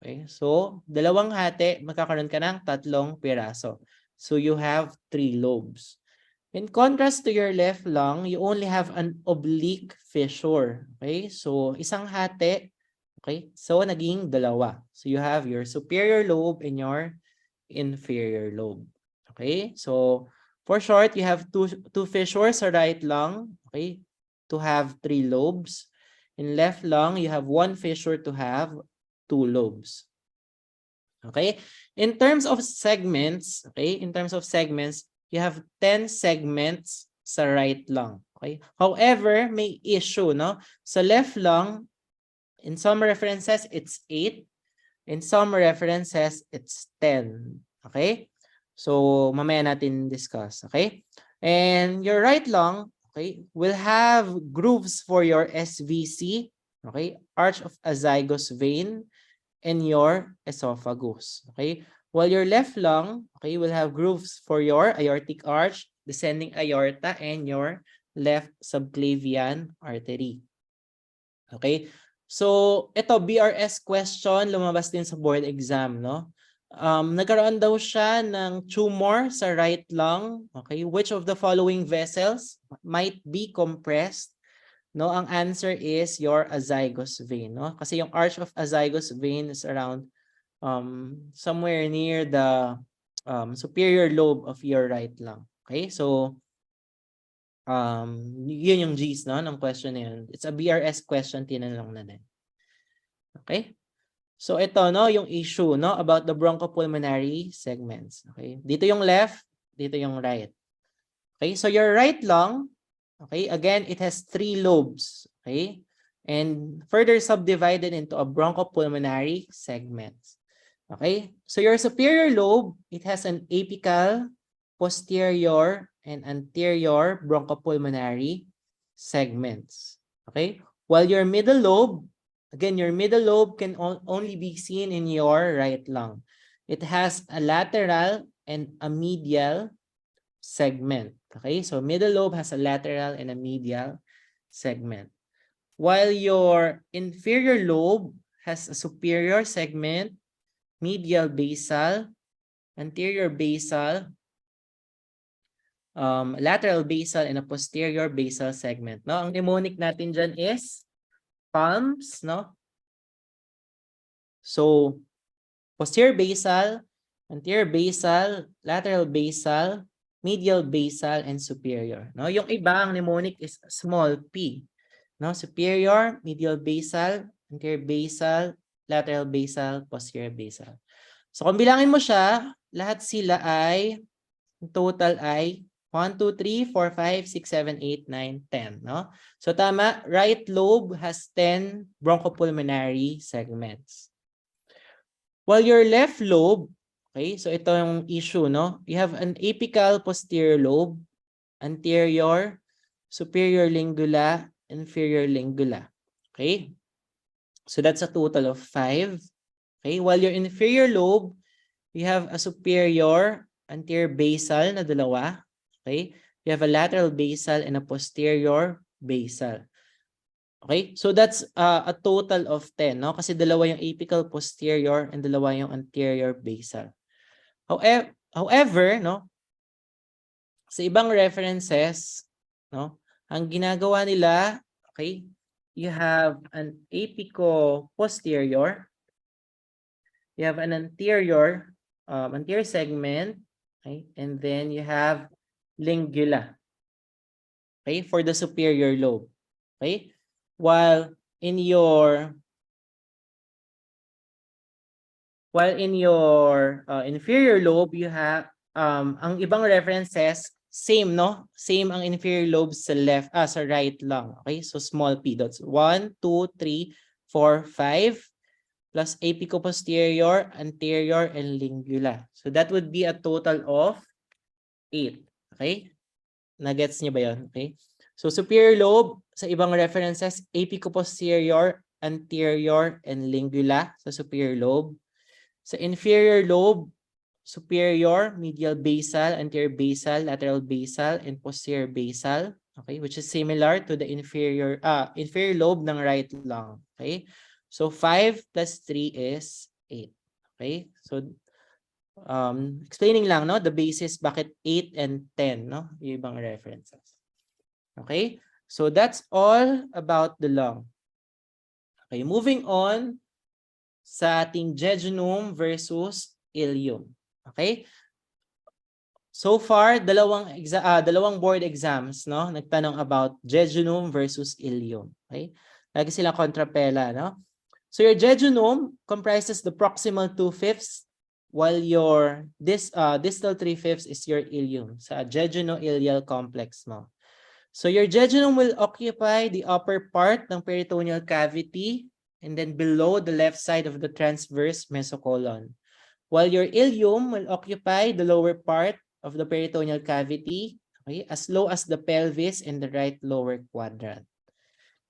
Okay, so dalawang hati, magkakaroon ka ng tatlong piraso. So you have 3 lobes. In contrast to your left lung, you only have an oblique fissure. Okay, so isang hati, okay, so naging dalawa. So you have your superior lobe and your inferior lobe. Okay, so for short, you have two fissures sa right lung, okay, to have 3 lobes. In left lung, you have 1 fissure to have 2 lobes. Okay, in terms of segments, okay, in terms of segments, you have 10 segments sa right lung. Okay, however, may issue, no? Sa left lung, in some references, it's 8. In some references, it's 10. Okay. So, mamaya natin discuss, okay? And your right lung, okay, will have grooves for your SVC, okay, arch of azygos vein, and your esophagus, okay? While your left lung, okay, will have grooves for your aortic arch, descending aorta, and your left subclavian artery. Okay? So, ito, BRS question, lumabas din sa board exam, no? Nagkaroon daw siya ng tumor sa right lung. Okay, which of the following vessels might be compressed? No, ang answer is your azygos vein, no? Kasi yung arch of azygos vein is around somewhere near the superior lobe of your right lung. Okay, so yun yung G's, no, ng question na yun. It's a BRS question, tinanong na din. Okay? So ito, no, yung issue, no, about the bronchopulmonary segments. Okay? Dito yung left, dito yung right. Okay? So your right lung, okay, again, it has 3 lobes, okay? And further subdivided into a bronchopulmonary segments. Okay? So your superior lobe, it has an apical, posterior, and anterior bronchopulmonary segments. Okay? While your middle lobe, again, your middle lobe can only be seen in your right lung. It has a lateral and a medial segment. Okay, so middle lobe has a lateral and a medial segment. While your inferior lobe has a superior segment, medial basal, anterior basal, lateral basal, and a posterior basal segment. No, ang mnemonic natin dyan is palms, no? So, posterior basal, anterior basal, lateral basal, medial basal, and superior. No, yung iba ang mnemonic is small p. No, superior, medial basal, anterior basal, lateral basal, posterior basal. So kung bilangin mo siya, lahat sila ay total ay 1, 2, 3, 4, 5, 6, 7, 8, 9, 10. No? So tama, right lobe has 10 bronchopulmonary segments. While your left lobe, okay, so ito yung issue, no? You have an apical posterior lobe, anterior, superior lingula, inferior lingula. Okay? So that's a total of 5. Okay? While your inferior lobe, you have a superior, anterior basal na dalawa. Okay? You have a lateral basal and a posterior basal. Okay? So that's a total of 10, no? Kasi dalawa yung apical posterior and dalawa yung anterior basal. However, no, sa ibang references, no, ang ginagawa nila, okay, you have an apico-posterior, you have an anterior segment, okay, and then you have lingula, okay, for the superior lobe, okay, while in your inferior lobe, you have ang ibang references, same, no? Same ang inferior lobe sa left, sa right lang. Okay? So small p dots. 1, 2, 3, 4, 5 plus apico-posterior, anterior, and lingula. So that would be a total of 8. Okay? Nagets niyo ba yun? Okay? So superior lobe, sa ibang references, apico-posterior, anterior, and lingula sa superior lobe. Sa inferior lobe, superior, medial basal, anterior basal, lateral basal, and posterior basal. Okay, which is similar to the inferior lobe ng right lung. Okay, so 5 plus 3 is 8. Okay, so explaining lang, no, the basis bakit 8 and 10, no, yung ibang references. Okay, so that's all about the lung. Okay, moving on sa ating jejunum versus ileum. Okay? So far, dalawang board exams, no, nagtanong about jejunum versus ileum. Okay? Lagi sila kontrapela, no? So your jejunum comprises the proximal 2/5, while your distal 3/5 is your ileum sa jejuno-ileal complex mo. So your jejunum will occupy the upper part ng peritoneal cavity and then below the left side of the transverse mesocolon, while your ileum will occupy the lower part of the peritoneal cavity, okay, as low as the pelvis and the right lower quadrant.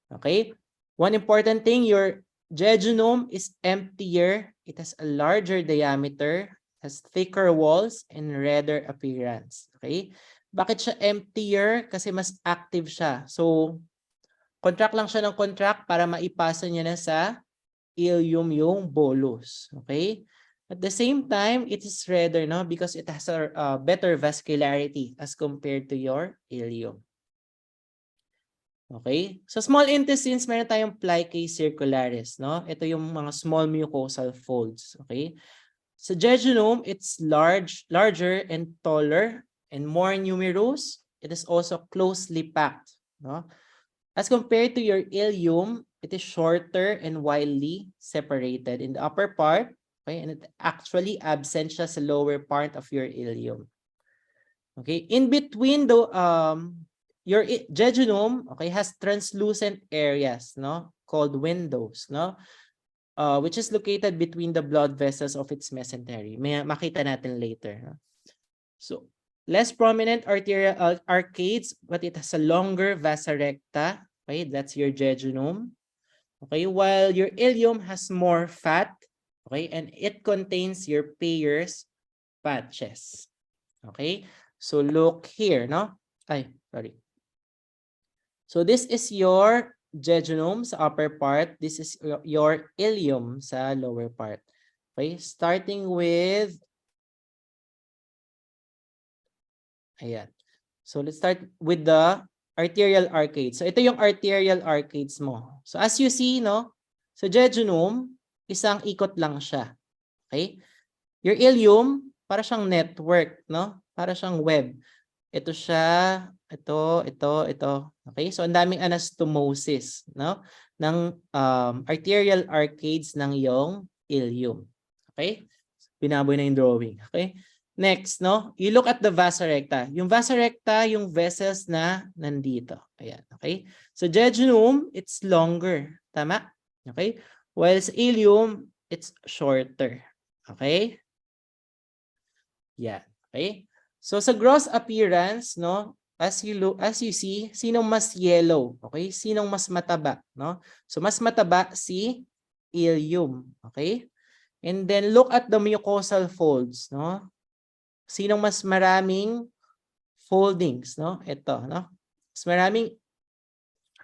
Okay, one important thing, your jejunum is emptier, it has a larger diameter, has thicker walls, and redder appearance. Okay, bakit siya emptier? Kasi mas active siya. So contract lang siya ng contract para maipasa niya na sa ileum yung bolus. Okay? At the same time, it is redder, no? Because it has a better vascularity as compared to your ileum. Okay? So small intestines, meron tayong plicae circularis, no? Ito yung mga small mucosal folds. Okay? Sa jejunum, it's larger and taller and more numerous. It is also closely packed, no? As compared to your ileum, it is shorter and widely separated in the upper part, okay, and it actually absent siya sa lower part of your ileum. Okay, in between the your jejunum, okay, has translucent areas, no, called windows, no, which is located between the blood vessels of its mesentery. May makita natin later. No? So less prominent arterial arcades, but it has a longer vasa recta. Okay, that's your jejunum. Okay, while your ileum has more fat, okay, and it contains your Peyer's patches. Okay, so look here, no? Sorry. So this is your jejunum sa upper part. This is your ileum sa lower part. Okay, starting with, ayan. So let's start with the arterial arcades. So ito yung arterial arcades mo. So as you see, no, sa jejunum, isang ikot lang siya. Okay? Your ileum, para siyang network, no? Para siyang web. Ito siya, ito. Okay? So ang daming anastomosis, no? Ng arterial arcades ng iyong ileum. Okay? Binaboy na yung drawing. Okay? Next, no? You look at the vasa recta. Yung vasa recta, yung vessels na nandito. Ayan, okay? So jejunum, it's longer. Tama? Okay? While sa ileum, it's shorter. Okay? Yeah. Okay? So sa gross appearance, no? As you see, sinong mas yellow? Okay? Sinong mas mataba, no? So mas mataba si ileum. Okay? And then look at the mucosal folds, no? Sinong mas maraming foldings, no? Ito, no? Mas maraming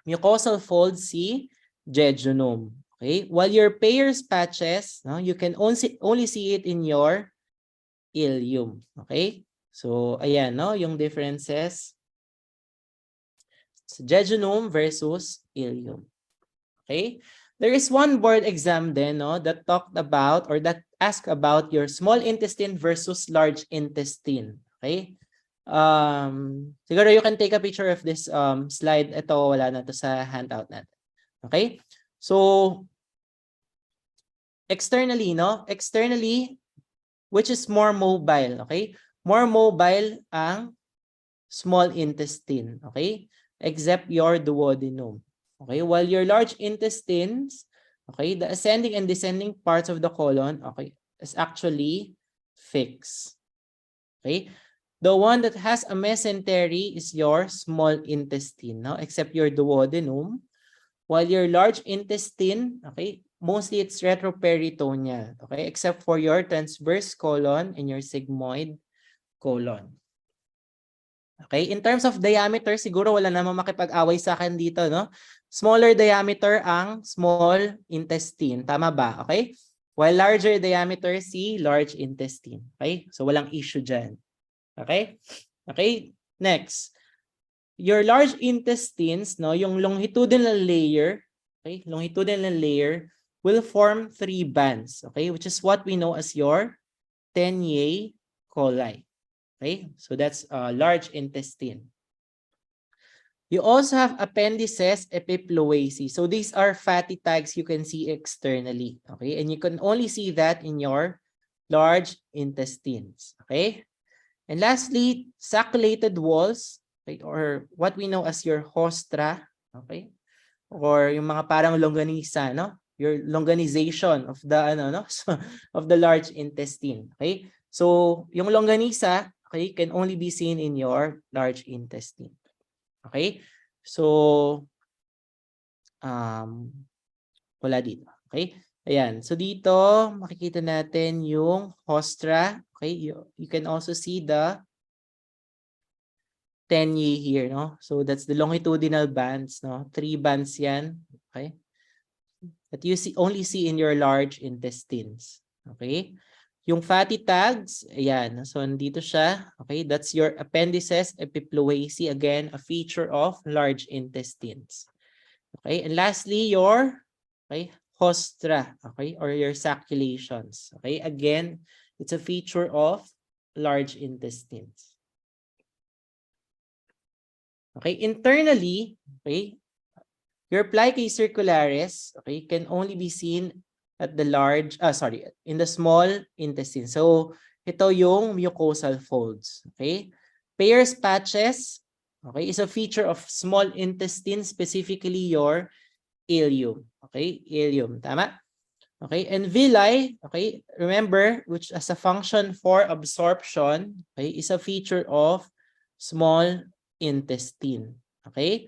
mucosal folds si jejunum. Okay? While your Peyer's patches, no, you can only see it in your ileum. Okay? So, ayan, no? Yung differences sa jejunum versus ileum. Okay? There is one board exam then, no, that talked about or that asked about your small intestine versus large intestine. Okay? Siguro you can take a picture of this slide. Ito, wala na to sa handout natin. Okay? So, externally, no? Externally, which is more mobile, okay? More mobile ang small intestine, okay? Except your duodenum. Okay, while your large intestines, okay, the ascending and descending parts of the colon, okay, is actually fixed. Okay, the one that has a mesentery is your small intestine, no? Except your duodenum, while your large intestine, okay, mostly it's retroperitoneal, okay, except for your transverse colon and your sigmoid colon. Okay, in terms of diameter, siguro wala namang makipag-away sa akin dito, no? Smaller diameter ang small intestine. Tama ba? Okay? While larger diameter si large intestine. Okay? So walang issue dyan. Okay? Okay? Next. Your large intestines, no, yung longitudinal layer, okay? Longitudinal layer will form 3 bands, okay? Which is what we know as your Tenye coli. Okay, so that's large intestine. You also have appendices, epiploaceae. So these are fatty tags you can see externally. Okay, and you can only see that in your large intestines. Okay, and lastly, sacculated walls, okay, or what we know as your hostra. Okay, or yung mga parang longganisa, no? Your longanization of the of the large intestine. Okay, so yung longganisa, okay, can only be seen in your large intestine. Okay? So, wala dito. Okay? Ayan. So, dito, makikita natin yung hostra. Okay? You can also see the tenye here, no? So, that's the longitudinal bands, no? 3 bands yan. Okay? That you only see in your large intestines. Okay? Yung fatty tags, ayan. So, nandito siya. Okay, that's your appendices, epiploaceae. Again, a feature of large intestines. Okay, and lastly, your hostra. Okay, or your sacculations. Okay, again, it's a feature of large intestines. Okay, internally, okay, your plicae circularis, okay, can only be seen at the in the small intestine. So, ito yung mucosal folds. Okay? Peyer's patches, okay, is a feature of small intestine, specifically your ileum. Okay? Ileum. Tama? Okay? And villi, okay, remember, which as a function for absorption, okay, is a feature of small intestine. Okay?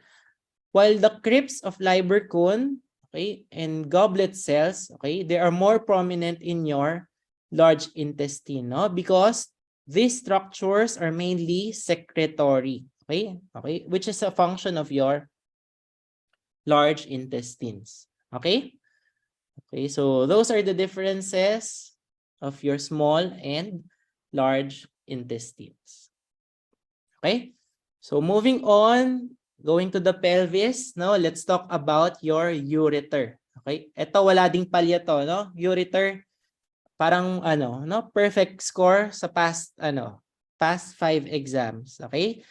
While the crypts of Lieberkühn, okay, and goblet cells, okay, they are more prominent in your large intestine, no? Because these structures are mainly secretory, okay, which is a function of your large intestines, okay? Okay, so those are the differences of your small and large intestines. Okay, so moving on, going to the pelvis, no? Let's talk about your ureter. Okay? Ito wala ding palya to, no? Ureter. parang no, perfect score sa past 5 exams, okay?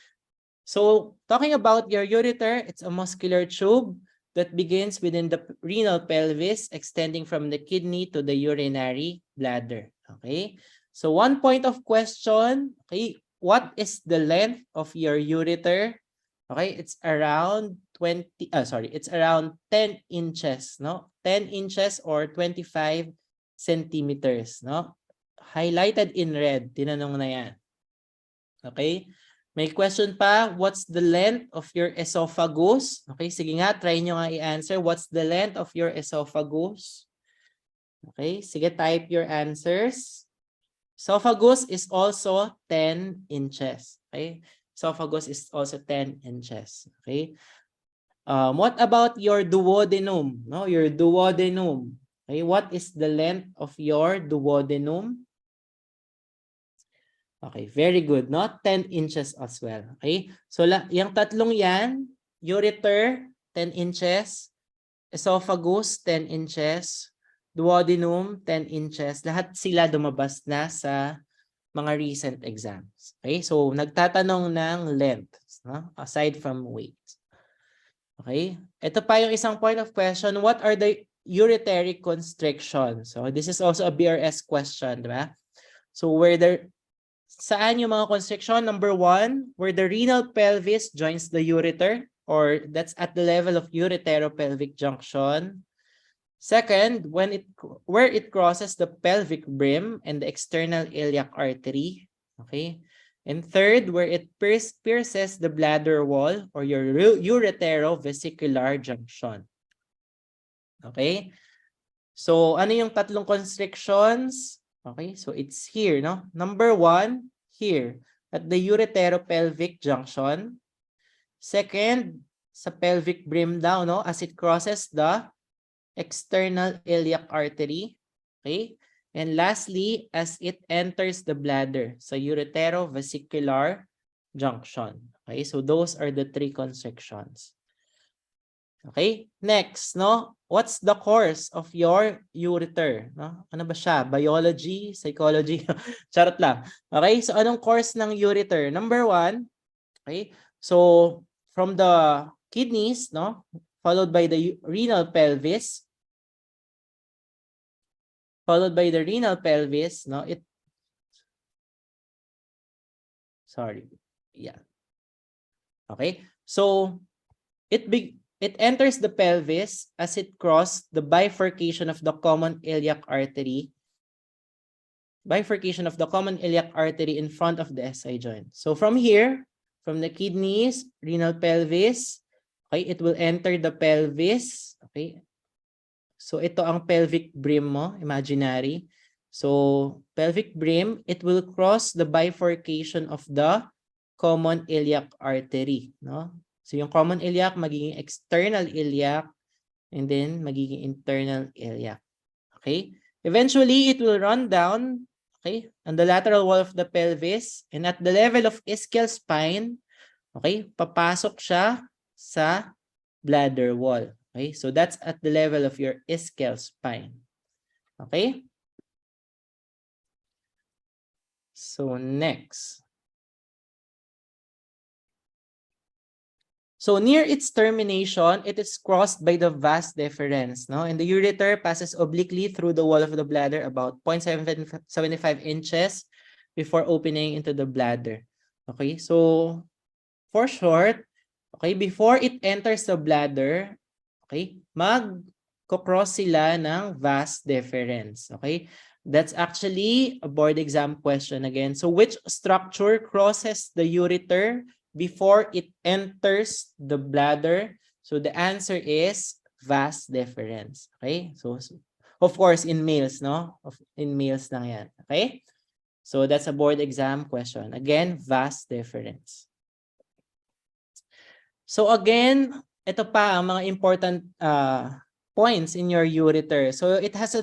So, talking about your ureter, it's a muscular tube that begins within the renal pelvis, extending from the kidney to the urinary bladder. Okay? So, one point of question, okay, what is the length of your ureter? Okay, it's around it's around 10 inches, no? 10 inches or 25 centimeters, no? Highlighted in red, tinanong na yan. Okay? May question pa, what's the length of your esophagus? Okay, sige nga, try nyo nga i-answer. What's the length of your esophagus? Okay, sige, type your answers. Esophagus is also 10 inches. Okay, esophagus is also 10 inches. Okay, what about your duodenum? No, your duodenum. Okay, what is the length of your duodenum? Okay, very good, no? 10 inches as well. Okay, so yung tatlong yan, ureter, 10 inches, esophagus, 10 inches, duodenum, 10 inches. Lahat sila dumabas na sa mga recent exams. Okay, so nagtatanong ng length, no? Aside from weight. Okay, ito pa yung isang point of question. What are the uretary constrictions? So this is also a BRS question, di ba? So saan yung mga constriction? Number 1, where the renal pelvis joins the ureter, or that's at the level of uretero-pelvic junction. Second, where it crosses the pelvic brim and the external iliac artery. Okay. And third, where it pierces the bladder wall or your uretero-vesicular junction. Okay. So, ano yung tatlong constrictions? Okay, so it's here, no? Number 1, here, at the uretero-pelvic junction. Second, sa pelvic brim down, no? As it crosses the external iliac artery. Okay? And lastly, as it enters the bladder, sa uretero-vesicular junction. Okay, so those are the 3 constrictions. Okay, next, no? What's the course of your ureter? No? Ano ba siya? Biology, psychology? Charot lang. Okay, so anong course ng ureter? Number 1, okay, so from the kidneys, no? Followed by the renal pelvis. Followed by the renal pelvis, no? Okay, so it enters the pelvis as it crosses the bifurcation of the common iliac artery. Bifurcation of the common iliac artery in front of the SI joint. So from here, from the kidneys, renal pelvis, okay, it will enter the pelvis. Okay. So ito ang pelvic brim mo, imaginary. So pelvic brim, it will cross the bifurcation of the common iliac artery, no? So yung common iliac magiging external iliac and then magiging internal iliac. Okay? Eventually, it will run down, okay, on the lateral wall of the pelvis, and at the level of ischial spine, okay, papasok siya sa bladder wall. Okay? So that's at the level of your ischial spine. Okay? So next. So near its termination, it is crossed by the vas deferens, no? And the ureter passes obliquely through the wall of the bladder about 0.75 inches before opening into the bladder. Okay, so for short, okay, before it enters the bladder, okay, mag-cross sila ng vas deferens. Okay, that's actually a board exam question again. So which structure crosses the ureter before it enters the bladder? So the answer is vas deferens. Okay? So of course in males, no? In males lang yan. Okay? So that's a board exam question. Again, vas deferens. So again, ito pa ang mga important points in your ureter. So it has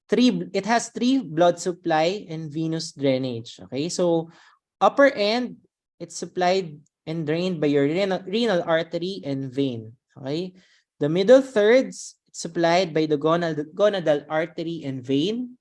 three blood supply and venous drainage. Okay? So upper end, it's supplied and drained by your renal artery and vein. Okay. The middle thirds, it's supplied by the gonadal artery and vein.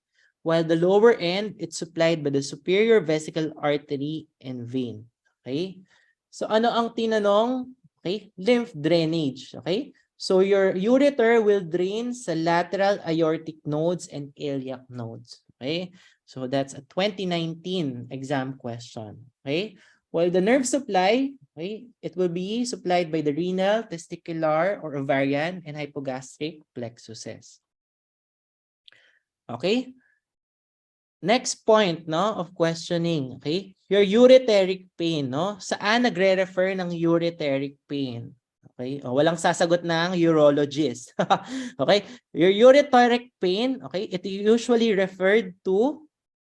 while the lower end, it's supplied by the superior vesical artery and vein. Okay? So ano ang tinanong? Okay? Lymph drainage. Okay? So your ureter will drain sa lateral aortic nodes and iliac nodes. Okay? So that's a 2019 exam question. Okay? While the nerve supply, okay, it will be supplied by the renal, testicular, or ovarian and hypogastric plexuses. Okay? Next point, no, of questioning, okay? Your ureteric pain, no? Saan nagre-refer ng ureteric pain? Okay? O, walang sasagot ng urologist. Okay? Your ureteric pain, okay? It usually referred to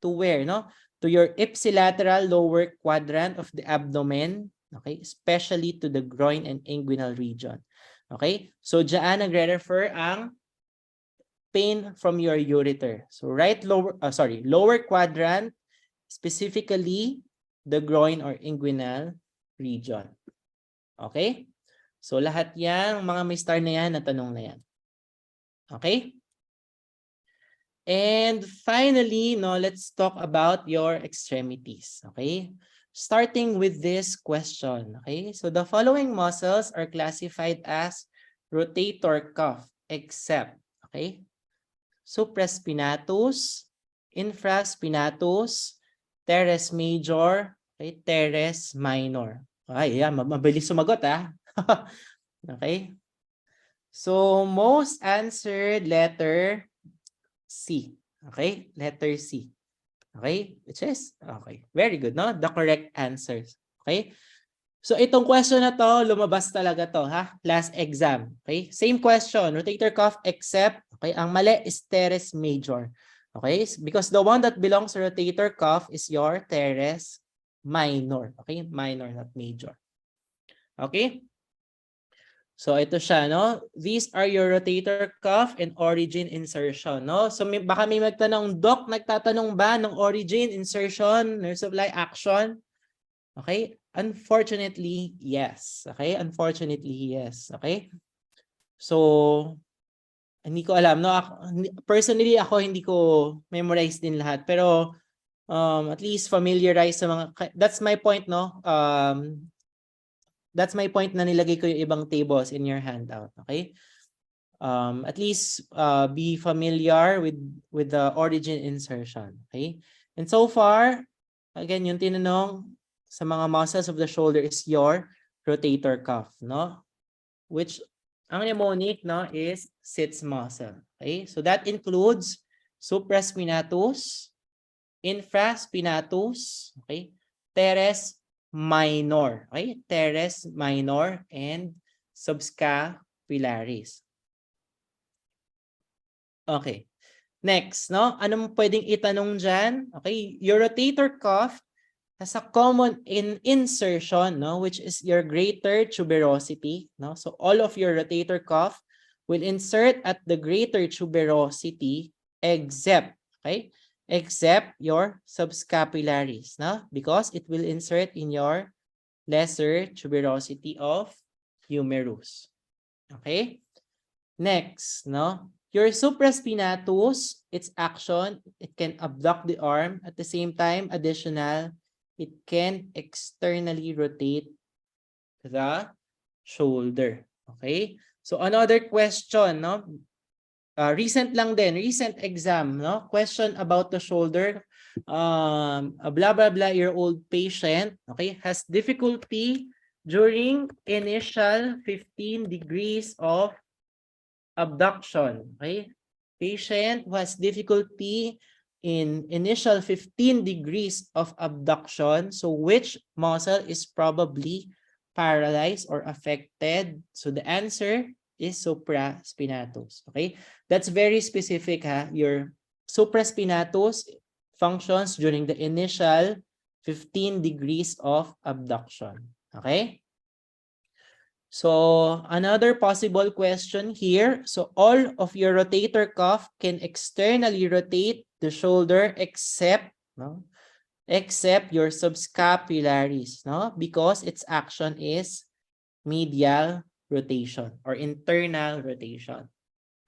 where, no? To your ipsilateral lower quadrant of the abdomen, okay? Especially to the groin and inguinal region. Okay? So, diyan nagre-refer ang pain from your ureter. So lower quadrant, specifically the groin or inguinal region. Okay? So lahat yan, mga may star na yan, natanong na yan. Okay? And finally, no, let's talk about your extremities. Okay? Starting with this question. Okay? So the following muscles are classified as rotator cuff, except, okay, supraspinatus, infraspinatus, teres major, okay, teres minor. Ay, yeah, mabilis sumagot, ah. Okay? So, most answered letter C. Okay? Letter C. Okay? Which is, okay. Very good, no? The correct answers. Okay? So, itong question na to, lumabas talaga to, ha? Last exam. Okay? Same question, rotator cuff except, okay, ang mali is teres major. Okay? Because the one that belongs to rotator cuff is your teres minor. Okay? Minor, not major. Okay? So, ito siya, no? These are your rotator cuff and origin insertion, no? So, baka may magtanong, Doc, nagtatanong ba ng origin, insertion, nerve supply, action? Okay? Unfortunately, yes. Okay? Unfortunately, yes. Okay? So, hindi ko alam. No? Personally, ako hindi ko memorize din lahat. Pero, at least familiarize sa mga... That's my point, no? That's my point na nilagay ko yung ibang tables in your handout. Okay? At least be familiar with the origin insertion. Okay? And so far, again, yung tinanong, sa mga muscles of the shoulder is your rotator cuff, no? Which, ang mnemonic, no, is sits muscle. Okay? So that includes supraspinatus, infraspinatus, okay? Teres minor, okay? Teres minor and subscapularis. Okay. Next, no? Anong pwedeng itanong dyan? Okay, your rotator cuff has a common insertion, no, which is your greater tuberosity, no? So all of your rotator cuff will insert at the greater tuberosity except, okay, except your subscapularis, no? Because it will insert in your lesser tuberosity of humerus. Okay? Next, no? Your supraspinatus, its action, it can abduct the arm. At the same time, additional, it can externally rotate the shoulder. Okay? So another question, no? Recent lang din, recent exam, no? Question about the shoulder. A blah blah blah year old patient, okay, has difficulty during initial 15 degrees of abduction. Okay? Patient who has difficulty in initial 15 degrees of abduction. So which muscle is probably paralyzed or affected? So the answer is supraspinatus. Okay? That's very specific, ha? Your supraspinatus functions during the initial 15 degrees of abduction. Okay? So another possible question here. So all of your rotator cuff can externally rotate the shoulder except, no, except your subscapularis, no, because its action is medial rotation or internal rotation.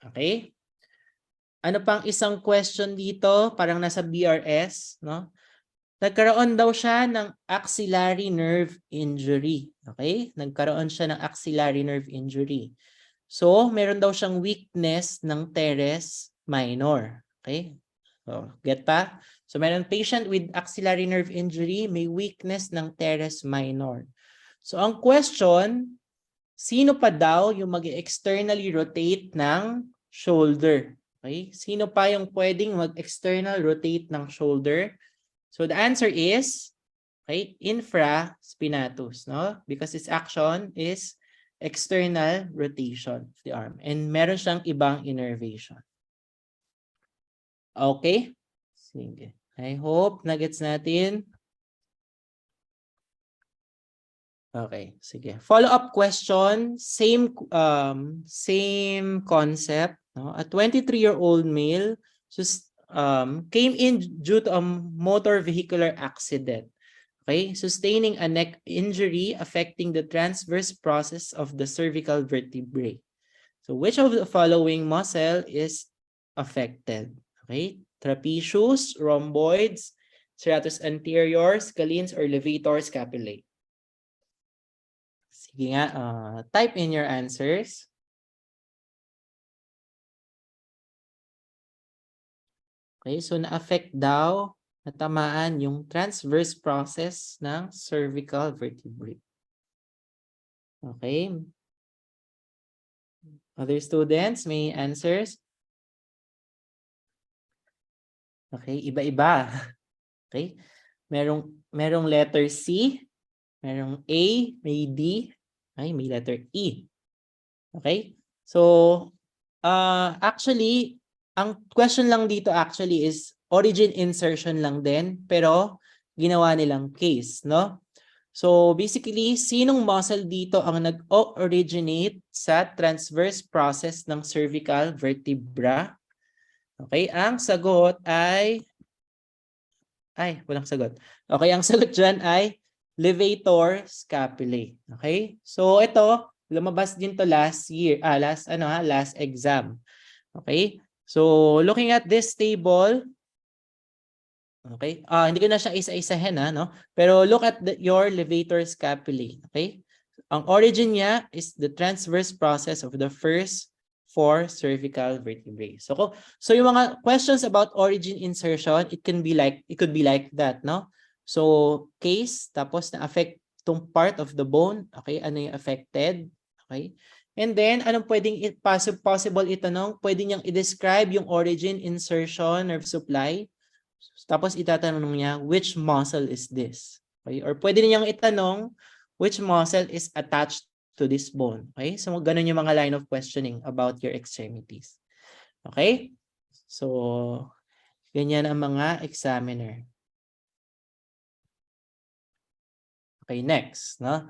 Okay? Ano pang isang question dito, parang nasa BRS, no? Nagkaroon daw siya ng axillary nerve injury. Okay? Nagkaroon siya ng axillary nerve injury. So, meron daw siyang weakness ng teres minor. Okay? So, get pa? So, meron patient with axillary nerve injury, may weakness ng teres minor. So, ang question, sino pa daw yung mag-externally rotate ng shoulder? Okay? Sino pa yung pwedeng mag-external rotate ng shoulder? So, the answer is, okay, infraspinatus, no? Because its action is external rotation of the arm. And meron siyang ibang innervation. Okay? Sige. I hope na-gets natin. Okay, sige. Follow-up question, same concept, no? A 23-year-old male came in due to a motor vehicular accident. Okay, sustaining a neck injury affecting the transverse process of the cervical vertebrae. So which of the following muscle is affected? Okay, trapezius, rhomboids, serratus anterior, scalene, or levator scapulae. Sige nga, type in your answers. Okay, so na-affect daw, natamaan yung transverse process ng cervical vertebrae. Okay. Other students, may answers? Okay, iba-iba. Okay. Merong letter C, merong A, may D, okay, may letter E. Okay? So, actually, ang question lang dito actually is origin insertion lang din, pero ginawa nilang case, no? So, basically, sinong muscle dito ang nag-originate sa transverse process ng cervical vertebra? Okay, ang sagot ay walang sagot. Okay, ang sagot dyan ay levator scapulae. Okay? So ito, lumabas din to last exam. Okay? So looking at this table, okay? Hindi ko na siya isa-isahin no? Pero look at your levator scapulae. Okay? Ang origin niya is the transverse process of the first 4 cervical vertebrae. So yung mga questions about origin insertion, it could be like that, no? So case, tapos na-affect tong part of the bone, okay? Ano yung affected? Okay? And then anong pwedeng possible itanong? Pwede niyang i-describe yung origin insertion nerve supply. Tapos itatanong niya, which muscle is this? Okay? Or pwede niyang itanong, which muscle is attached to this bone. Okay? So, ganun yung mga line of questioning about your extremities. Okay? So, ganyan ang mga examiner. Okay, next. No?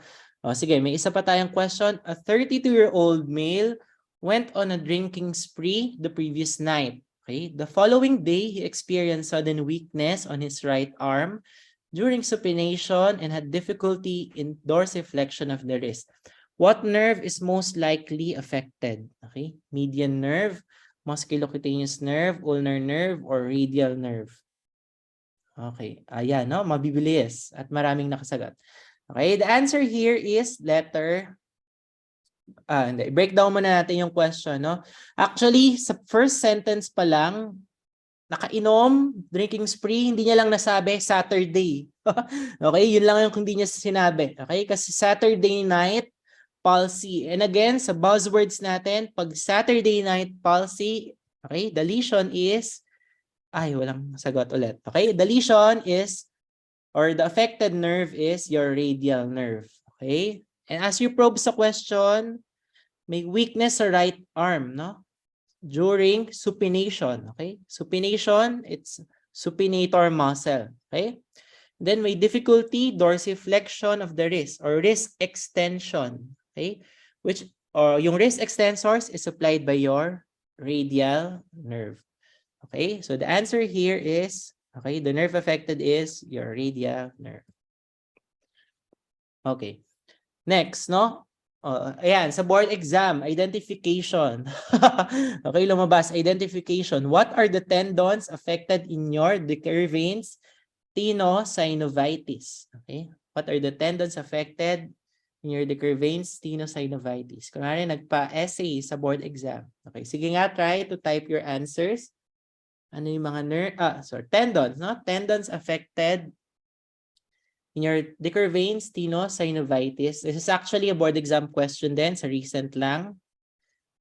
Sige, may isa pa tayong question. A 32-year-old male went on a drinking spree the previous night. Okay? The following day, he experienced sudden weakness on his right arm during supination and had difficulty in dorsiflexion of the wrist. What nerve is most likely affected? Okay, median nerve, musculocutaneous nerve, ulnar nerve, or radial nerve? Okay, ayan, no? Mabibilis at maraming nakasagot. Okay, the answer here is letter hindi. Breakdown muna natin yung question, no? Actually, sa first sentence pa lang, nakainom, drinking spree, hindi niya lang nasabi Saturday. Okay, yun lang yung hindi niya sinabi. Okay, kasi Saturday night, palsy. And again, sa buzzwords natin, pag Saturday night palsy, okay, the lesion is, walang sagot ulit. Okay, the lesion is, or the affected nerve is your radial nerve. Okay, and as you probe sa question, may weakness sa right arm, no? During supination, okay? Supination, it's supinator muscle, okay? Then may difficulty dorsiflexion of the wrist or wrist extension. Okay, yung wrist extensors is supplied by your radial nerve. Okay, so the answer here is, okay, the nerve affected is your radial nerve. Okay, next, no? Ayan, sa board exam, identification. Okay, lumabas, identification. What are the tendons affected in your decurvens tenosynovitis? Okay, what are the tendons affected in your decurvens tenosynovitis? Kunwari, nagpa-essay sa board exam. Okay, sige nga, try to type your answers. Ano yung mga tendons, no? Tendons affected in your decurvens tenosynovitis. This is actually a board exam question din, sa recent lang.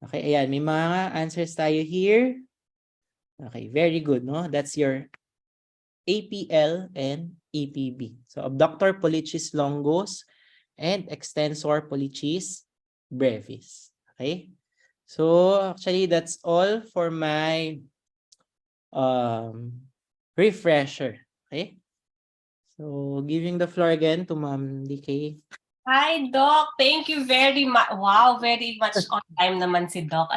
Okay, ayan, may mga answers tayo here. Okay, very good, no? That's your APL and EPB. So, abductor pollicis longus and extensor pollicis brevis. Okay? So, actually, that's all for my refresher. Okay? So, giving the floor again to Ma'am DK. Hi, Doc. Thank you very much. Wow, very much on time naman si Doc.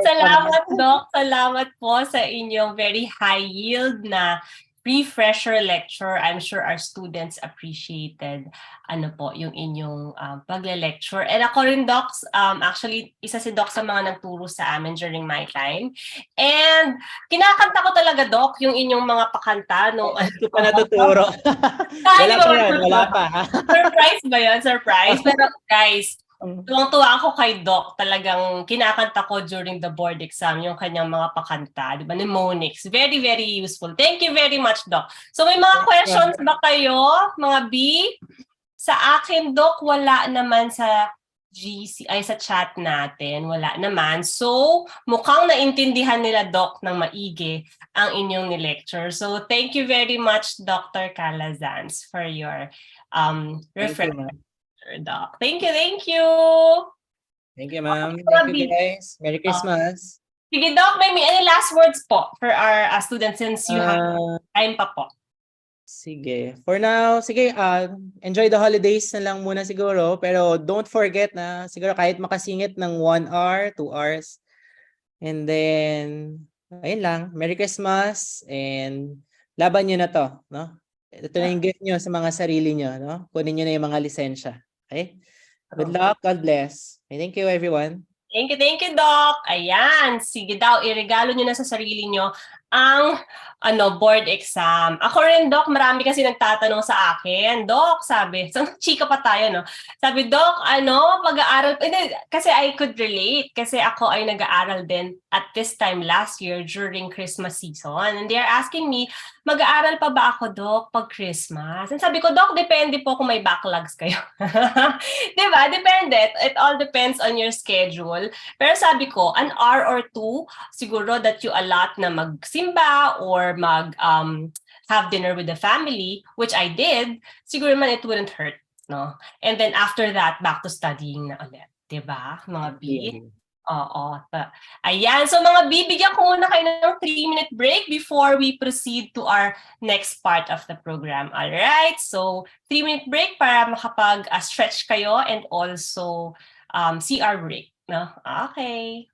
Salamat, Doc. Salamat po sa inyong very high yield na refresher lecture. I'm sure our students appreciated yung inyong pagle-lecture. And ako rin, Doc, actually, isa si Doc sa mga nagturo sa amin during my time. And kinakanta ko talaga, Doc, yung inyong mga pakanta. Hindi pa natuturo. Wala pa. Surprise ba yun? Surprise? Pero guys, tuwang-tuwa ako kay Doc. Talagang kinakanta ko during the board exam yung kanyang mga pakanta, di ba, mnemonics. Very, very useful. Thank you very much, Doc. So may mga questions ba kayo, mga B? Sa akin, Doc, wala naman sa sa chat natin. Wala naman. So, mukhang naintindihan nila, Doc, ng maigi ang inyong ni-lecture. So, thank you very much, Dr. Calazans, for your reference. Doc. Thank you, thank you. Thank you, ma'am. Thank you, guys. Merry Christmas. Sige, Doc, may any last words po for our students since you have time pa po? Sige. For now, sige, enjoy the holidays na lang muna siguro. Pero don't forget na siguro kahit makasingit ng 1 hour, 2 hours. And then, ayun lang. Merry Christmas and laban nyo na to, no? Ito na yung gift nyo sa mga sarili nyo, no? Kunin nyo na yung mga lisensya. Okay? Good luck. God bless. Okay, thank you, everyone. Thank you, Doc. Ayan, sige daw, iregalo nyo na sa sarili nyo ang board exam. Ako rin, Doc, marami kasi nagtatanong sa akin. Doc, sabi, so chika pa tayo, no? Sabi, Doc, pag-aaral, kasi I could relate kasi ako ay nag-aaral din at this time last year during Christmas season. And they are asking me, mag-aaral pa ba ako, Doc, pag Christmas? And sabi ko, Doc, depende po kung may backlogs kayo. Diba? Depende. It all depends on your schedule. Pero sabi ko, an hour or two, siguro that you allot na magsimba or have dinner with the family, which I did, siguro man it wouldn't hurt, no? And then after that, back to studying na ulit. Diba, mga B? Oo. Ayan. So mga B, bigyan ko muna kayo ng 3-minute break before we proceed to our next part of the program. Alright? So 3-minute break para makapag-stretch kayo and also see our break. No? Okay.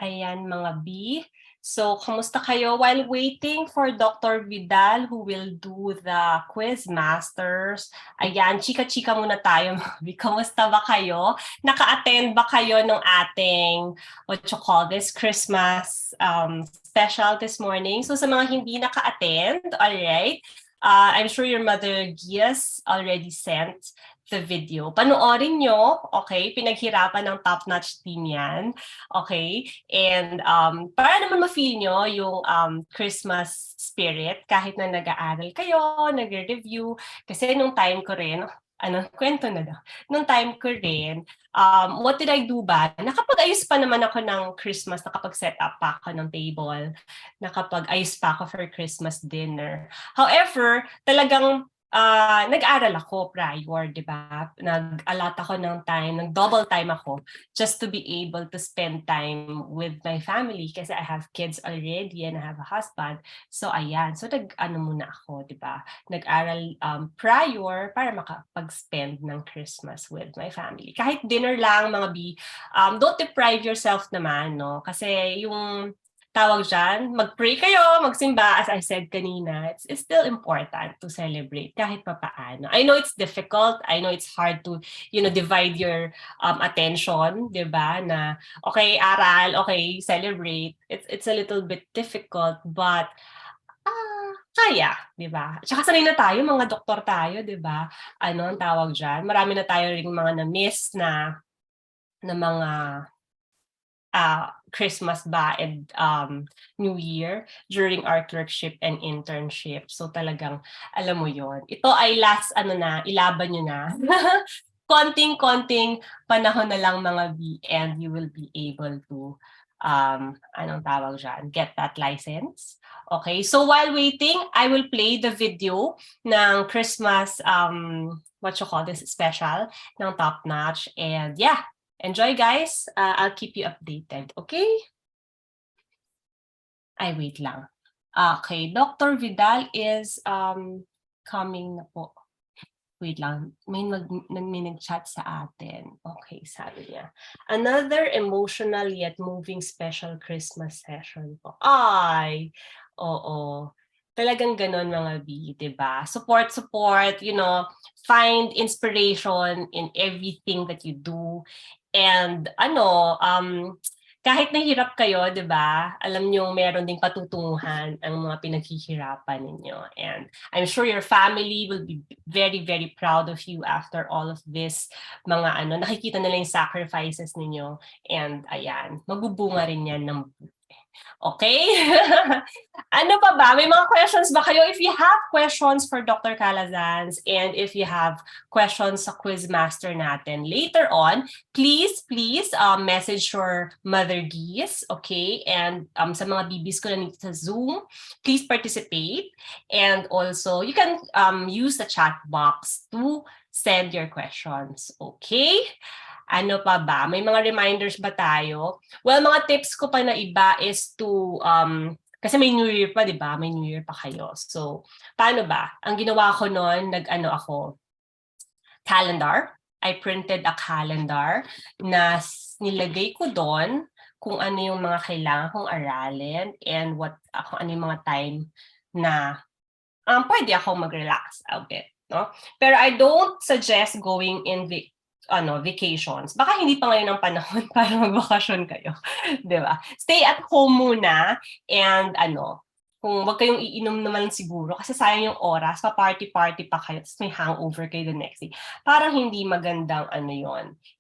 Ayan mga B. So, kamusta kayo while waiting for Dr. Vidal who will do the quiz masters? Ayan, chika-chika muna tayo mga B. Kamusta ba kayo? Naka-attend ba kayo ng ating, what you call this, Christmas special this morning? So, sa mga hindi naka-attend, alright, I'm sure your mother Gias already sent the video. Panoorin nyo, okay? Pinaghirapan ng top-notch team yan. Okay? And para naman ma-feel nyo yung Christmas spirit kahit na nag-aaral kayo, nagre-review. Kasi nung time ko rin, kwento na daw. Nung time ko rin, what did I do ba? Nakapag-ayos pa naman ako ng Christmas, nakapag-set up pa ako ng table, nakapag-ayos pa ako for Christmas dinner. However, talagang nag-aral ako prior, di ba? Nag-allot ako ng time, nag-double time ako just to be able to spend time with my family kasi I have kids already and I have a husband. So, ayan. So, muna ako, di ba? Nag-aral prior para makapag-spend ng Christmas with my family. Kahit dinner lang, mga B, don't deprive yourself naman, no? Kasi yung tawag dyan, mag-pray kayo, magsimba, as I said kanina, it's still important to celebrate kahit papaano. I know it's difficult, I know it's hard to, divide your attention, di ba, na okay, aral, okay, celebrate. It's a little bit difficult, but kaya, di ba? Tsaka sanay na tayo, mga doktor tayo, di ba? Ano ang tawag dyan? Marami na tayo ring mga na-miss na mga Christmas ba and New Year during our clerkship and internship. So talagang alam mo yon. Ito ay last ilaban nyo na. Konting-konting panahon na lang mga B and you will be able to get that license. Okay, so while waiting, I will play the video ng Christmas special ng Top Notch, and yeah, enjoy, guys. I'll keep you updated, okay? Ay, wait lang. Okay, Dr. Vidal is coming na po. Wait lang, may nag-chat sa atin. Okay, sabi niya. Another emotional yet moving special Christmas session po. Ay, oo. Talagang ganon mga B, diba? Support, find inspiration in everything that you do. And kahit nahirap kayo, di ba? Alam niyo meron ding patutunguhan ang mga pinaghihirapan ninyo. And I'm sure your family will be very, very proud of you after all of this. Nakikita nila yung sacrifices ninyo. And ayan, magbubunga rin yan ng okay? Ano pa ba? May mga questions ba kayo? If you have questions for Dr. Calazans and if you have questions sa Quizmaster natin later on, please message your Mother Geese, okay? And sa mga BBs ko na nito sa Zoom, please participate. And also, you can use the chat box to send your questions, okay? Ano pa ba? May mga reminders ba tayo? Well, mga tips ko pa na iba is to, kasi may New Year pa, di ba? May New Year pa kayo. So, paano ba? Ang ginawa ko noon, calendar. I printed a calendar na nilagay ko doon kung ano yung mga kailangan kong aralin and kung ano yung mga time na pwede akong mag-relax a bit. No? Pero I don't suggest going in vacations. Baka hindi pa ngayon ang panahon para magbakasyon kayo. Di ba? Stay at home muna and kung wag kayong iinom naman siguro kasi sayang yung oras, pa-party-party pa kayo tapos may hangover kayo the next day. Parang hindi magandang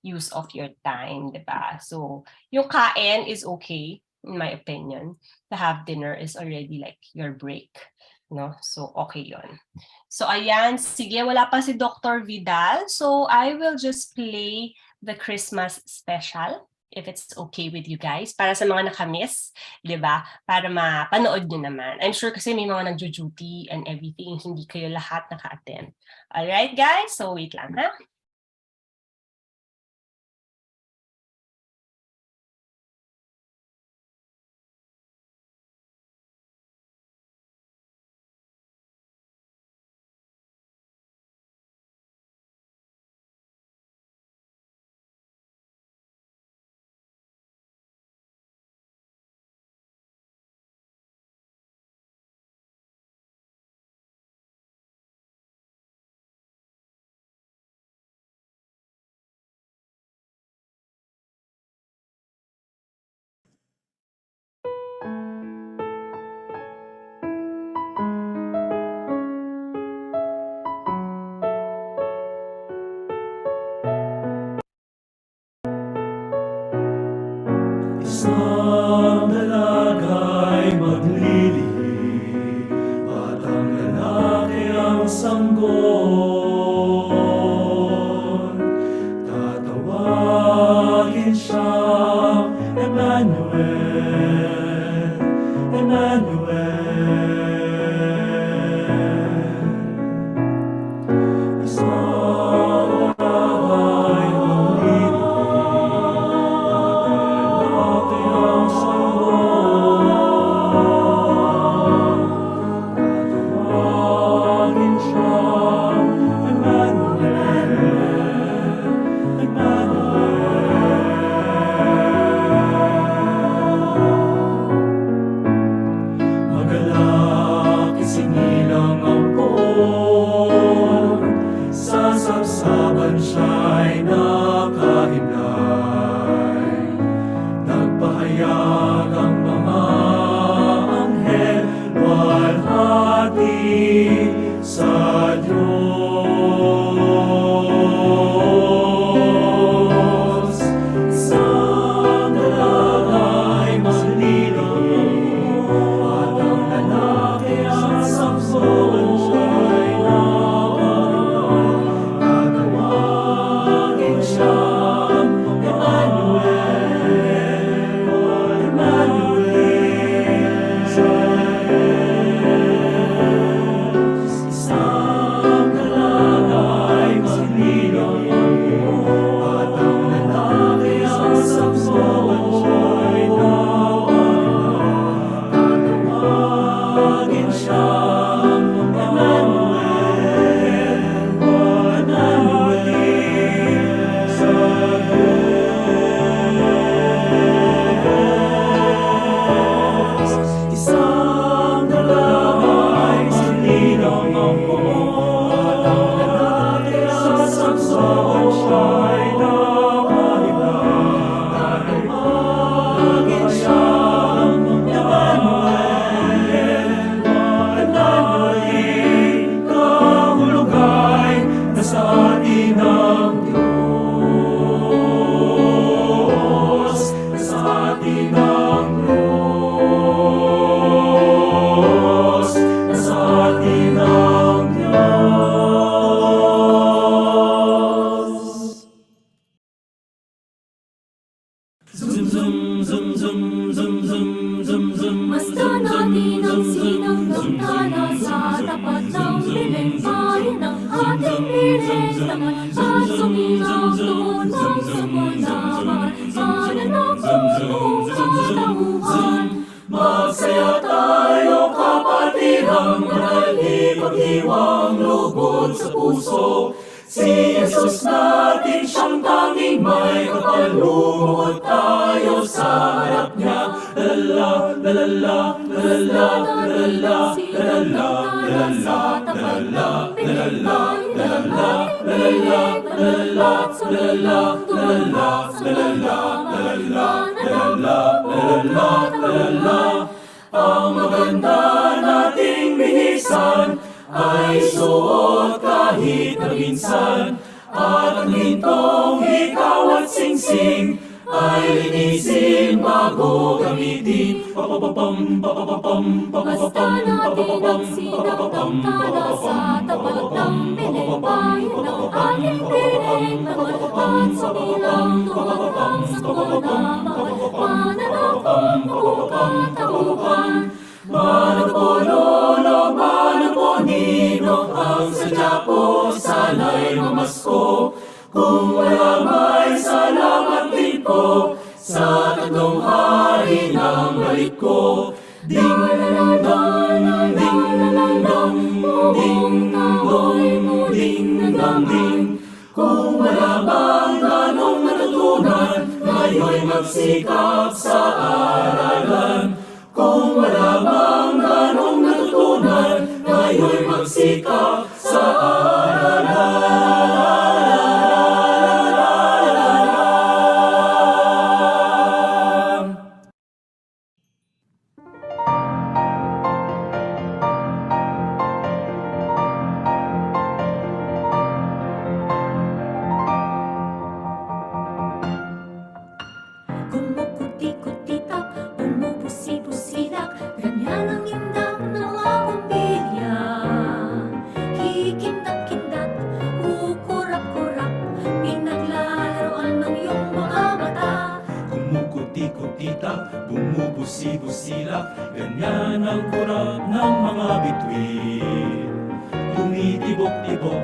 use of your time, di ba? So, yung kain is okay, in my opinion. To have dinner is already like your break. No? So, okay yon. So, ayan. Sige, wala pa si Dr. Vidal. So, I will just play the Christmas special, if it's okay with you guys, para sa mga nakamiss, di ba? Para mapanood nyo naman. I'm sure kasi may mga nagjo-duty and everything, hindi kayo lahat naka-attend. Alright, guys? So, wait lang, ha? Isang dalaga'y maglilihim at ang lalaki ang sanggol. Tatawagin siyang Emmanuel, Emmanuel. Isang dalaga'y maglilihim at ang lalaki ang sanggol. Tatawagin siyang Emmanuel, magalak isinilang ang pon, sasabsaban siya'y nakahimlay. Nagpahayag ang mga anghel, walhati sa Diyos. Isang dalaga'y maglilihim at ang lalaki ang sanggol. Siya'y nakahimlay. Tatawagin siyang Emmanuel, Emmanuel sa Diyos. Isang dalaga'y maglilihim at ang lalaki ang sanggol. Siya'y nakahimlay. Tatawagin siyang Emmanuel, Emmanuel sa Diyos. Isang dalaga'y maglilihim at ang lalaki ang sanggol. Siya'y nakahimlay. Tatawagin siyang Emmanuel, Emmanuel. Kahulugay nasa atin ang Diyos, nasa atin ang Diyos, nasa atin ang Diyos. Zum zum zum zum zum zum zum zum. Basta natin ang sinanggang tala sa tapat ng piling, bayan ng ating piling naman at sumigaw doon ang sabon naman. Mananap ang buong katauhan. Magsaya tayo kapatidang manali pag-iwang lubod sa puso. Si Jesus natin siyang tanging may kapal, lumuhod tayo sa harap niya. Lalala, lalala, lalala, lalala, lalala, lalala, lalala, lalala, lalala, lalala, lalala, lalala, lalala, lalala, lalala, lalala, lalala, lalala. Ang maganda nating binisan ay suot kahit na minsan, at ang gintong ikaw at singsing ay linisin bago gamitin. Papapapam, papapapam, Basta papapapam, natin papapapam, ang sinanggang tala sa tapat ng piling, bayan ng ating piling naman at sumigaw doon ang sabon naman. Mananap ang buong katauhan. Manapololo, manaponino, ang sadya po sana'y mamasko. Kung wala may salamat din po sa tatlong hari ng balik ko. Ding dong, ding dong, ding dong, ding dong, ding. Kung wala bang ganong natutunan, ngayon'y magsikap sa aralan. Kung wala bang ganong natutunan, ngayon'y magsikap sa aralan. Kumukuti-kuti ng kurap ng mga bituin. Tumitibok-tibok,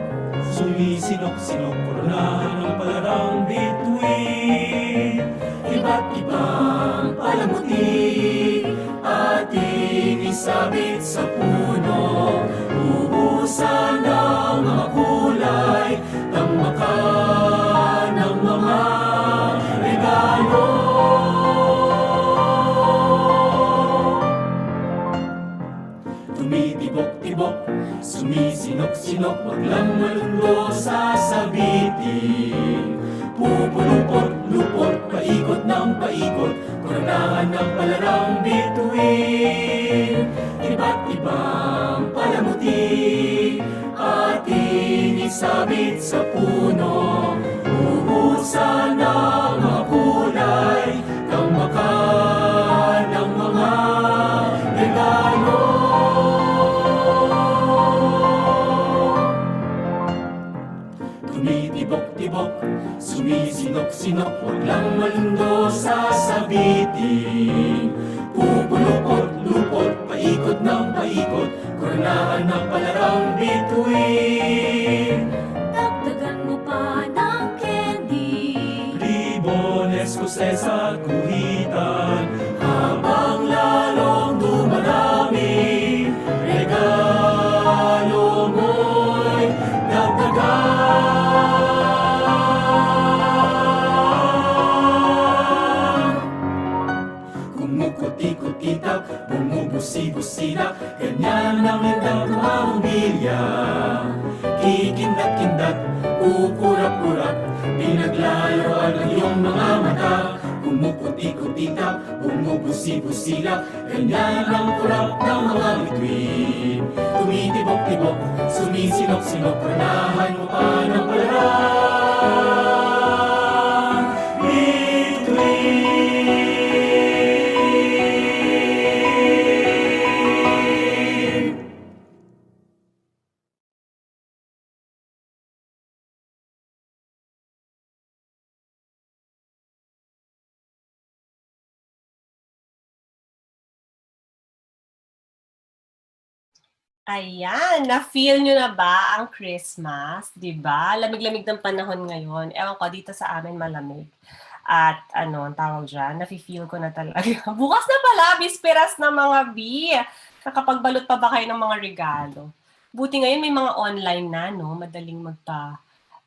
sumisinok-sinok, koronahan ng palarang bituin. Iba't ibang palamuti ating isabit sa puno. Ubusan ng mga kulay, tambakan ng mga regalo. Tumitibok-tibok, sumisinok-sinok, wag lang malundo sasabitin. Pupulupot-lupot, paikot ng paikot, koronahan ng palarang bituin. Iba't ibang palamuti ating isabit sa puno. Ubusan ng mga kulay, tambakan ng mga regalo. Tumitibok-tibok, sumisinok-sinok, wag lang malundo sasabitin. Pupulupot-lupot, paikot ng paikot, koronahan ng palarang bituin. Dagdagan mo pa ng candy. Ribones, koses at guhitan, habang lalong dumarami, regalo mo'y dagdagan. Kumukuti-kutitap, bumubusi-busina, ganyan ang lindang pamilya. Kikindat-kindat, kukurap-kurap, pinaglalaroan ang iyong mga mata. Kumukuti-kutitap, bumubusi-busila, ganyan ang kurap ng mga bituin. Tumitibok-tibok, sumisinok-sinok, koronahan mo pa ng palarang bituin. Ayan, na-feel nyo na ba ang Christmas? 'Di ba? Lamig-lamig ng panahon ngayon. Ewan ko, dito sa amin malamig. At ano, ang tawag dyan, nafe-feel ko na talaga. Bukas na pala, bisperas na mga B. Nakapagbalot pa ba kayo ng mga regalo? Buti ngayon may mga online na, no? Madaling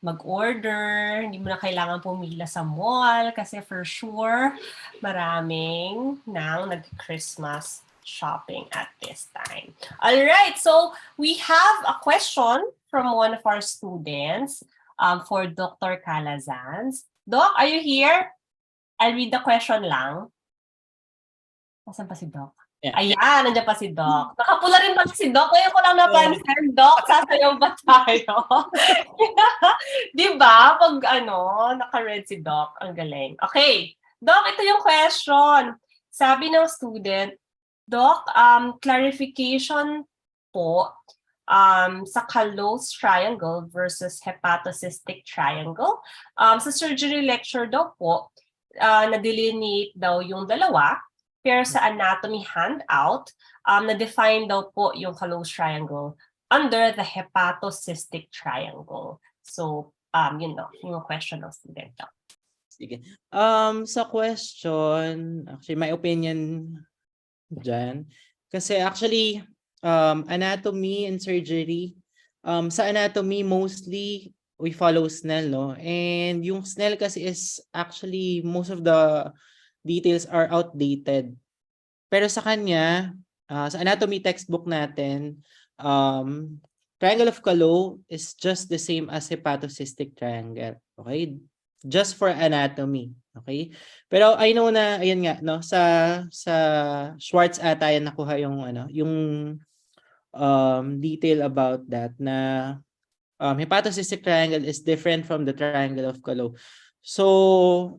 mag-order, hindi mo na kailangan pumila sa mall kasi for sure maraming nang nag-Christmas shopping at this time. All right, so we have a question from one of our students for Dr. Calazans. Doc, are you here? I'll read the question lang. Nasaan pa si Doc? Yeah. Ayan, nandiyan pa si Doc. Nakapula rin pa si Doc. Ngayon ko lang napansin, Doc, sasayaw ba tayo? Di ba? Pag naka-red si Doc, ang galing. Okay, Doc, ito yung question. Sabi ng student, Doc, clarification po sa callose triangle versus hepatocystic triangle. Sa surgery lecture daw po, na-delineate daw yung dalawa. Pero sa anatomy handout, na-define daw po yung callose triangle under the hepatocystic triangle. So, yun know, yung question ng student. Sige. Sa question, actually, my opinion dyan. Kasi actually, anatomy and surgery, sa anatomy, mostly, we follow Snell, no? And yung Snell kasi is actually, most of the details are outdated. Pero sa kanya, sa anatomy textbook natin, triangle of Callot is just the same as hepatocystic triangle. Okay? Just for anatomy. Okay? Pero I know na, ayun nga, no, sa Schwartz ata yan nakuha yung, yung detail about that na hepatocystic triangle is different from the triangle of Callot. So,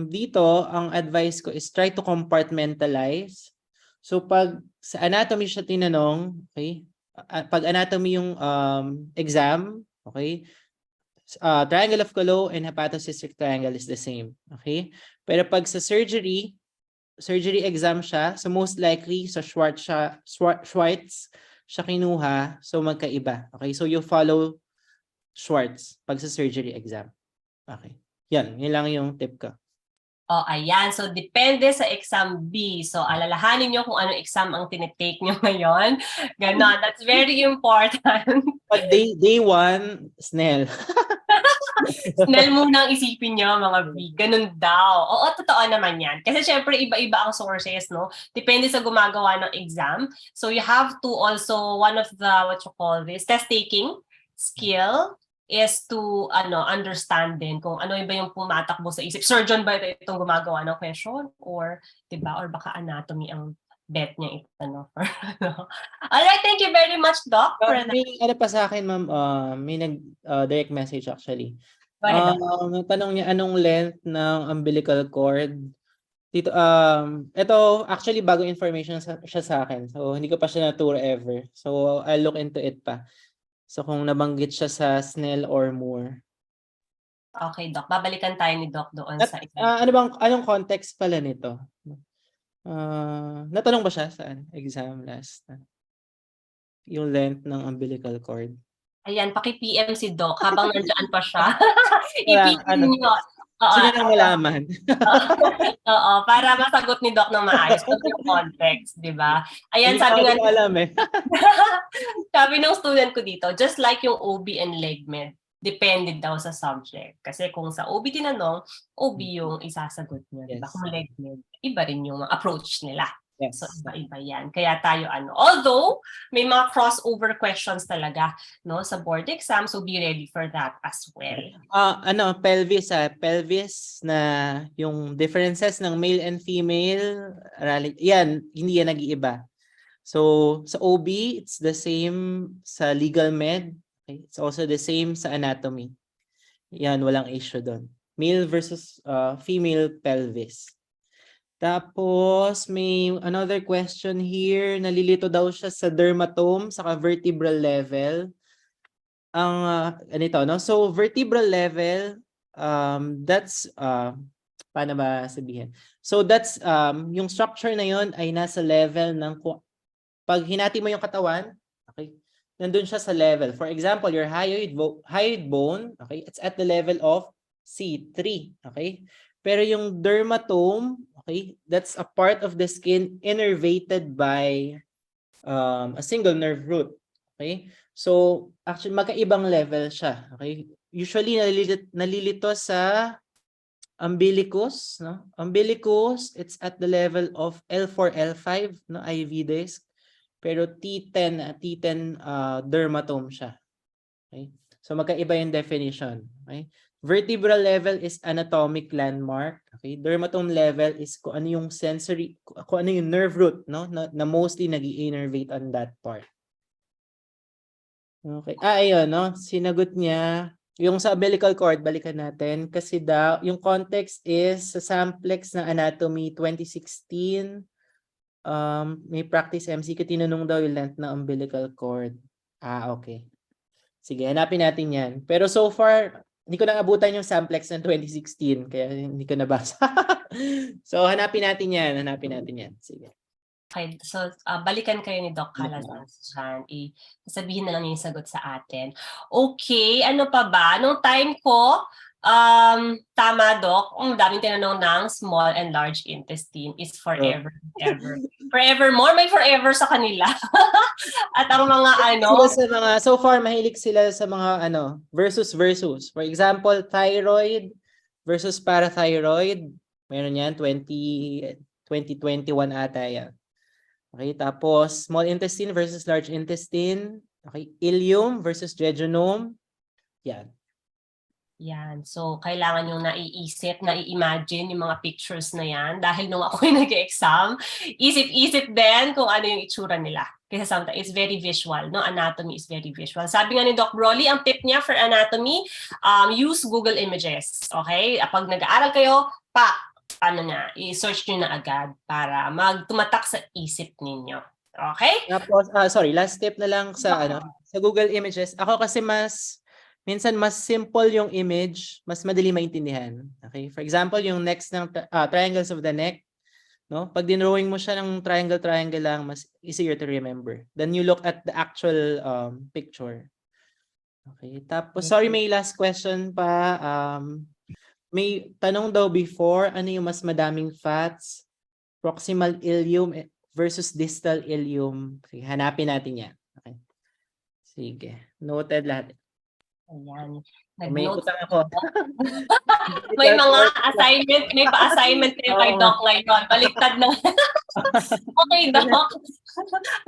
dito, ang advice ko is try to compartmentalize. So, pag sa anatomy siya tinanong, okay, pag anatomy yung exam, okay, triangle of Callot and hepatocystic triangle is the same. Okay? Pero pag sa surgery, surgery exam siya. So most likely sa Schwartz siya kinuha. So magkaiba. Okay? So you follow Schwartz pag sa surgery exam. Okay. Yan lang yung tip ko. Oh, ayan. So, depende sa exam B. So, alalahanin nyo kung anong exam ang tinitake nyo ngayon. Ganon. That's very important. But day 1, Snell. Snell muna ang isipin nyo, mga B. Ganun daw. Oo, totoo naman yan. Kasi syempre, iba-iba ang sources, no? Depende sa gumagawa ng exam. So, you have to also, one of the, what you call this, test-taking skill is to understand din kung ano ba yung pumatakbo sa isip. Surgeon ba itong gumagawa ng question? Or, diba? Or baka anatomy ang bet niya ito. Alright, thank you very much, Doc. May pa sa akin, ma'am, may direct message actually. Go ahead, Tanong niya anong length ng umbilical cord. Dito, ito actually bago information siya sa akin. So, hindi ko pa siya na-tour ever. So, I'll look into it pa. So, kung nabanggit siya sa Snell or Moore. Okay, Doc. Babalikan tayo ni Doc doon sa anong context pala nito? Natanong ba siya sa exam last? Yung length ng umbilical cord. Ayan, paki-PM si Doc habang nandiyan pa siya. I-PM nyo. Sige nang malaman. Oo, para masagot ni Doc ng maayos kung yung context, di ba? Ayan, sabi nga, alam eh. sabi ng student ko dito, just like yung OB and leg med, depende daw sa subject. Kasi kung sa OB tinanong, OB yung isasagot niya. Diba? Yes. Kung leg med, iba rin yung approach nila. Yes. So, iba-iba yan. Kaya tayo although, may mga crossover questions talaga no, sa board exam, so be ready for that as well. Pelvis na yung differences ng male and female, yan, hindi yan nag-iiba. So, sa OB, it's the same sa legal med. Okay? It's also the same sa anatomy. Yan, walang issue doon. Male versus female pelvis. Tapos, may another question here. Nalilito daw siya sa dermatome, saka vertebral level. Ganito, no? So, vertebral level, that's, paano ba sabihin? So, that's, yung structure na yon ay nasa level ng, pag hinati mo yung katawan, okay, nandun siya sa level. For example, your hyoid bone, okay, it's at the level of C3, okay? Pero yung dermatome, okay, that's a part of the skin innervated by a single nerve root. Okay? So, actually, magkaibang level siya. Okay? Usually, nalilito sa umbilicus. No? Umbilicus, it's at the level of L4, L5, no? IV disc. Pero T10 dermatome siya. Okay? So, magkaiba yung definition. Okay? Vertebral level is anatomic landmark. Okay, dermatome level is kung ano yung sensory, kung ano yung nerve root, no, na mostly nag-innervate on that part. Okay. Ayun, no, sinagot niya yung sa umbilical cord, balikan natin kasi daw yung context is sa Samplex ng Anatomy 2016. May practice MCQ tinanong daw yung length ng umbilical cord. Okay. Sige, hanapin natin 'yan. Pero so far hindi ko naabutan yung Samplex ng 2016 kaya hindi ko nabasa. So, hanapin natin yan. Sige. Okay, so balikan kayo ni Doc Calazan. Sabihin na lang yung sagot sa atin. Okay, ano pa ba? Nung time ko, tama, Doc, ang daming tinanong ng small and large intestine is forever, ever. Forevermore, may forever sa kanila. At ang mga so far mahilig sila sa mga versus. For example, thyroid versus parathyroid. Meron yan 2021 ata yan. Okay, tapos small intestine versus large intestine. Okay, ileum versus jejunum. Yan. Yan. So, kailangan yung naiisip, nai-imagine yung mga pictures na yan. Dahil nung ako'y nag-exam, isip-isip din kung ano yung itsura nila. Kasi sometimes it's very visual, no? Anatomy is very visual. Sabi nga ni Doc Broly, ang tip niya for anatomy, use Google Images. Okay? Pag nag-aaral kayo, i-search nyo na agad para tumatak sa isip ninyo. Okay? Tapos, last tip na lang sa Google Images. Ako kasi minsan mas simple yung image, mas madali maintindihan. Okay? For example, yung next ng triangles of the neck, no? Pag dinrawing mo siya ng triangle lang, mas easier to remember. Then you look at the actual picture. Okay, tapos sorry, may last question pa. May tanong daw before, ano yung mas madaming fats? Proximal ileum versus distal ileum. Sige, hanapin natin yan. Okay. Sige, noted lahat. Ayan. May Nag-notes utang ako. may mga assignment, may pa-assignment kayo kay Oo. Doc ngayon. Baliktad na. Okay, Doc.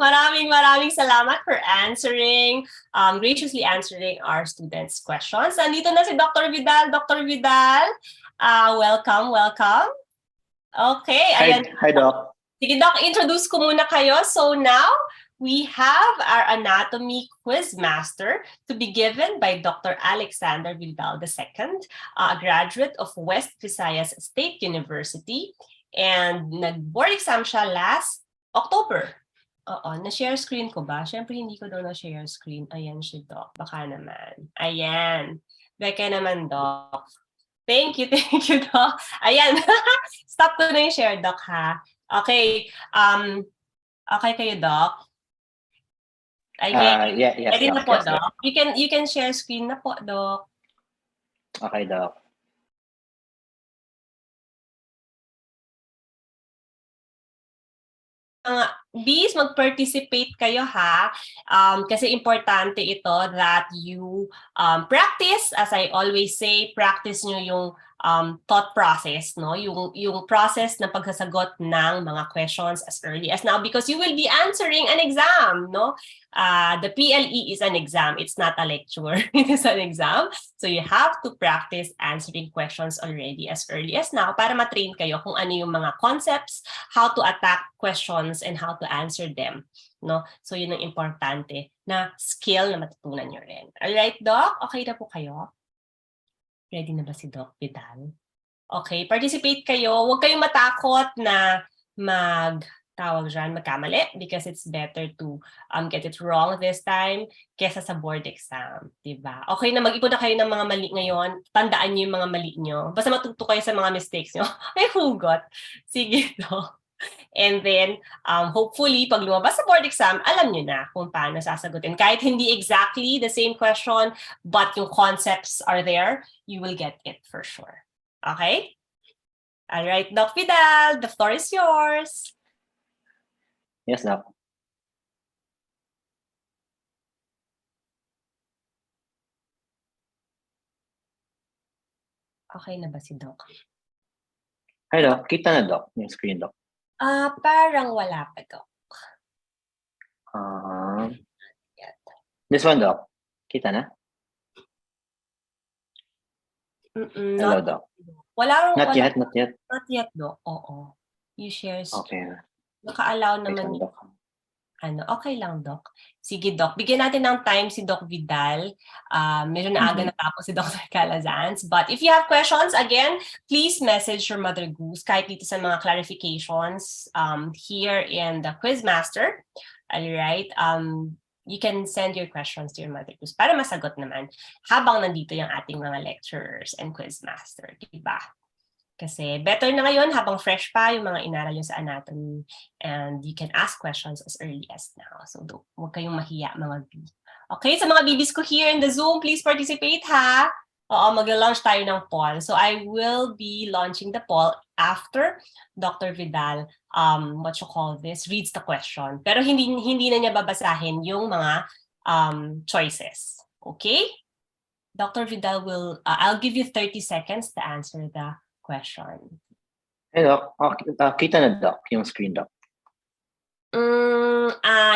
Maraming salamat for graciously answering our students' questions. Nandito na si Dr. Vidal. Dr. Vidal, welcome. Okay, ayan. Hi, Doc. Sige, Doc, introduce ko muna kayo. So now, we have our anatomy quiz master to be given by Dr. Alexander Vidal II, a graduate of West Visayas State University. And nag-board exam siya last October. Oo, na-share screen ko ba? Siyempre, hindi ko daw na-share screen. Ayan si Doc. Baka naman. Ayan. Beka naman, Doc. Thank you, Doc. Ayan. Stop ko na yung share, Doc, ha? Okay. Okay kayo, Doc? Yes, Ready na Doc. po, Yes, Doc? You can share screen na po, Doc. Okay, Doc. Please mag-participate kayo, ha? Kasi importante ito that you practice, as I always say, practice nyo yung thought process, no? Yung process ng pagsasagot ng mga questions as early as now because you will be answering an exam, no? The PLE is an exam. It's not a lecture. It is an exam. So you have to practice answering questions already as early as now para matrain kayo kung ano yung mga concepts, how to attack questions, and how to answer them, no? So yun ang importante na skill na matutunan nyo rin. Alright, Doc? Okay na po kayo? Ready na ba si Doc Vidal? Okay, participate kayo. Huwag kayong matakot na magkamali because it's better to get it wrong this time kesa sa board exam, diba? Okay na mag-ipon na kayo ng mga mali ngayon. Tandaan niyo yung mga mali nyo. Basta matuto kayo sa mga mistakes nyo. Ay, hugot. Sige, Doc. And then, hopefully, pag lumabas sa board exam, alam nyo na kung paano sasagutin. Kahit hindi exactly the same question, but yung concepts are there, you will get it for sure. Okay? All right, Doc Vidal, the floor is yours. Yes, Doc. Okay na ba si Doc? Hi, Doc. Kita na, Doc, yung screen, Doc. Parang wala pa, Doc. This one, Doc. Kita na? Hello, Doc. Not yet. Not yet, Doc. Oo. You share screen. Okay. Naka-allow Wait naman lang, Doc. Okay lang, Doc. Sige, Doc. Bigyan natin ng time si Doc Vidal. Medyo naaga natapos si Dr. Calazans. But if you have questions, again, please message your Mother Goose kahit dito sa mga clarifications here in the Quizmaster. Alright? You can send your questions to your Mother Goose para masagot naman habang nandito yung ating mga lecturers and Quizmaster. Diba? Kasi better na ngayon habang fresh pa yung mga inaral nyo sa anatomy and you can ask questions as early as now. So huwag kayong mahiya mga B. Okay, sa mga BBs ko here in the Zoom, please participate ha. Oo, mag-launch tayo ng poll. So I will be launching the poll after Dr. Vidal, reads the question. Pero hindi na niya babasahin yung mga choices. Okay? Dr. Vidal I'll give you 30 seconds to answer the question. Hey, Doc. Kita na, Doc, yung screen, Doc.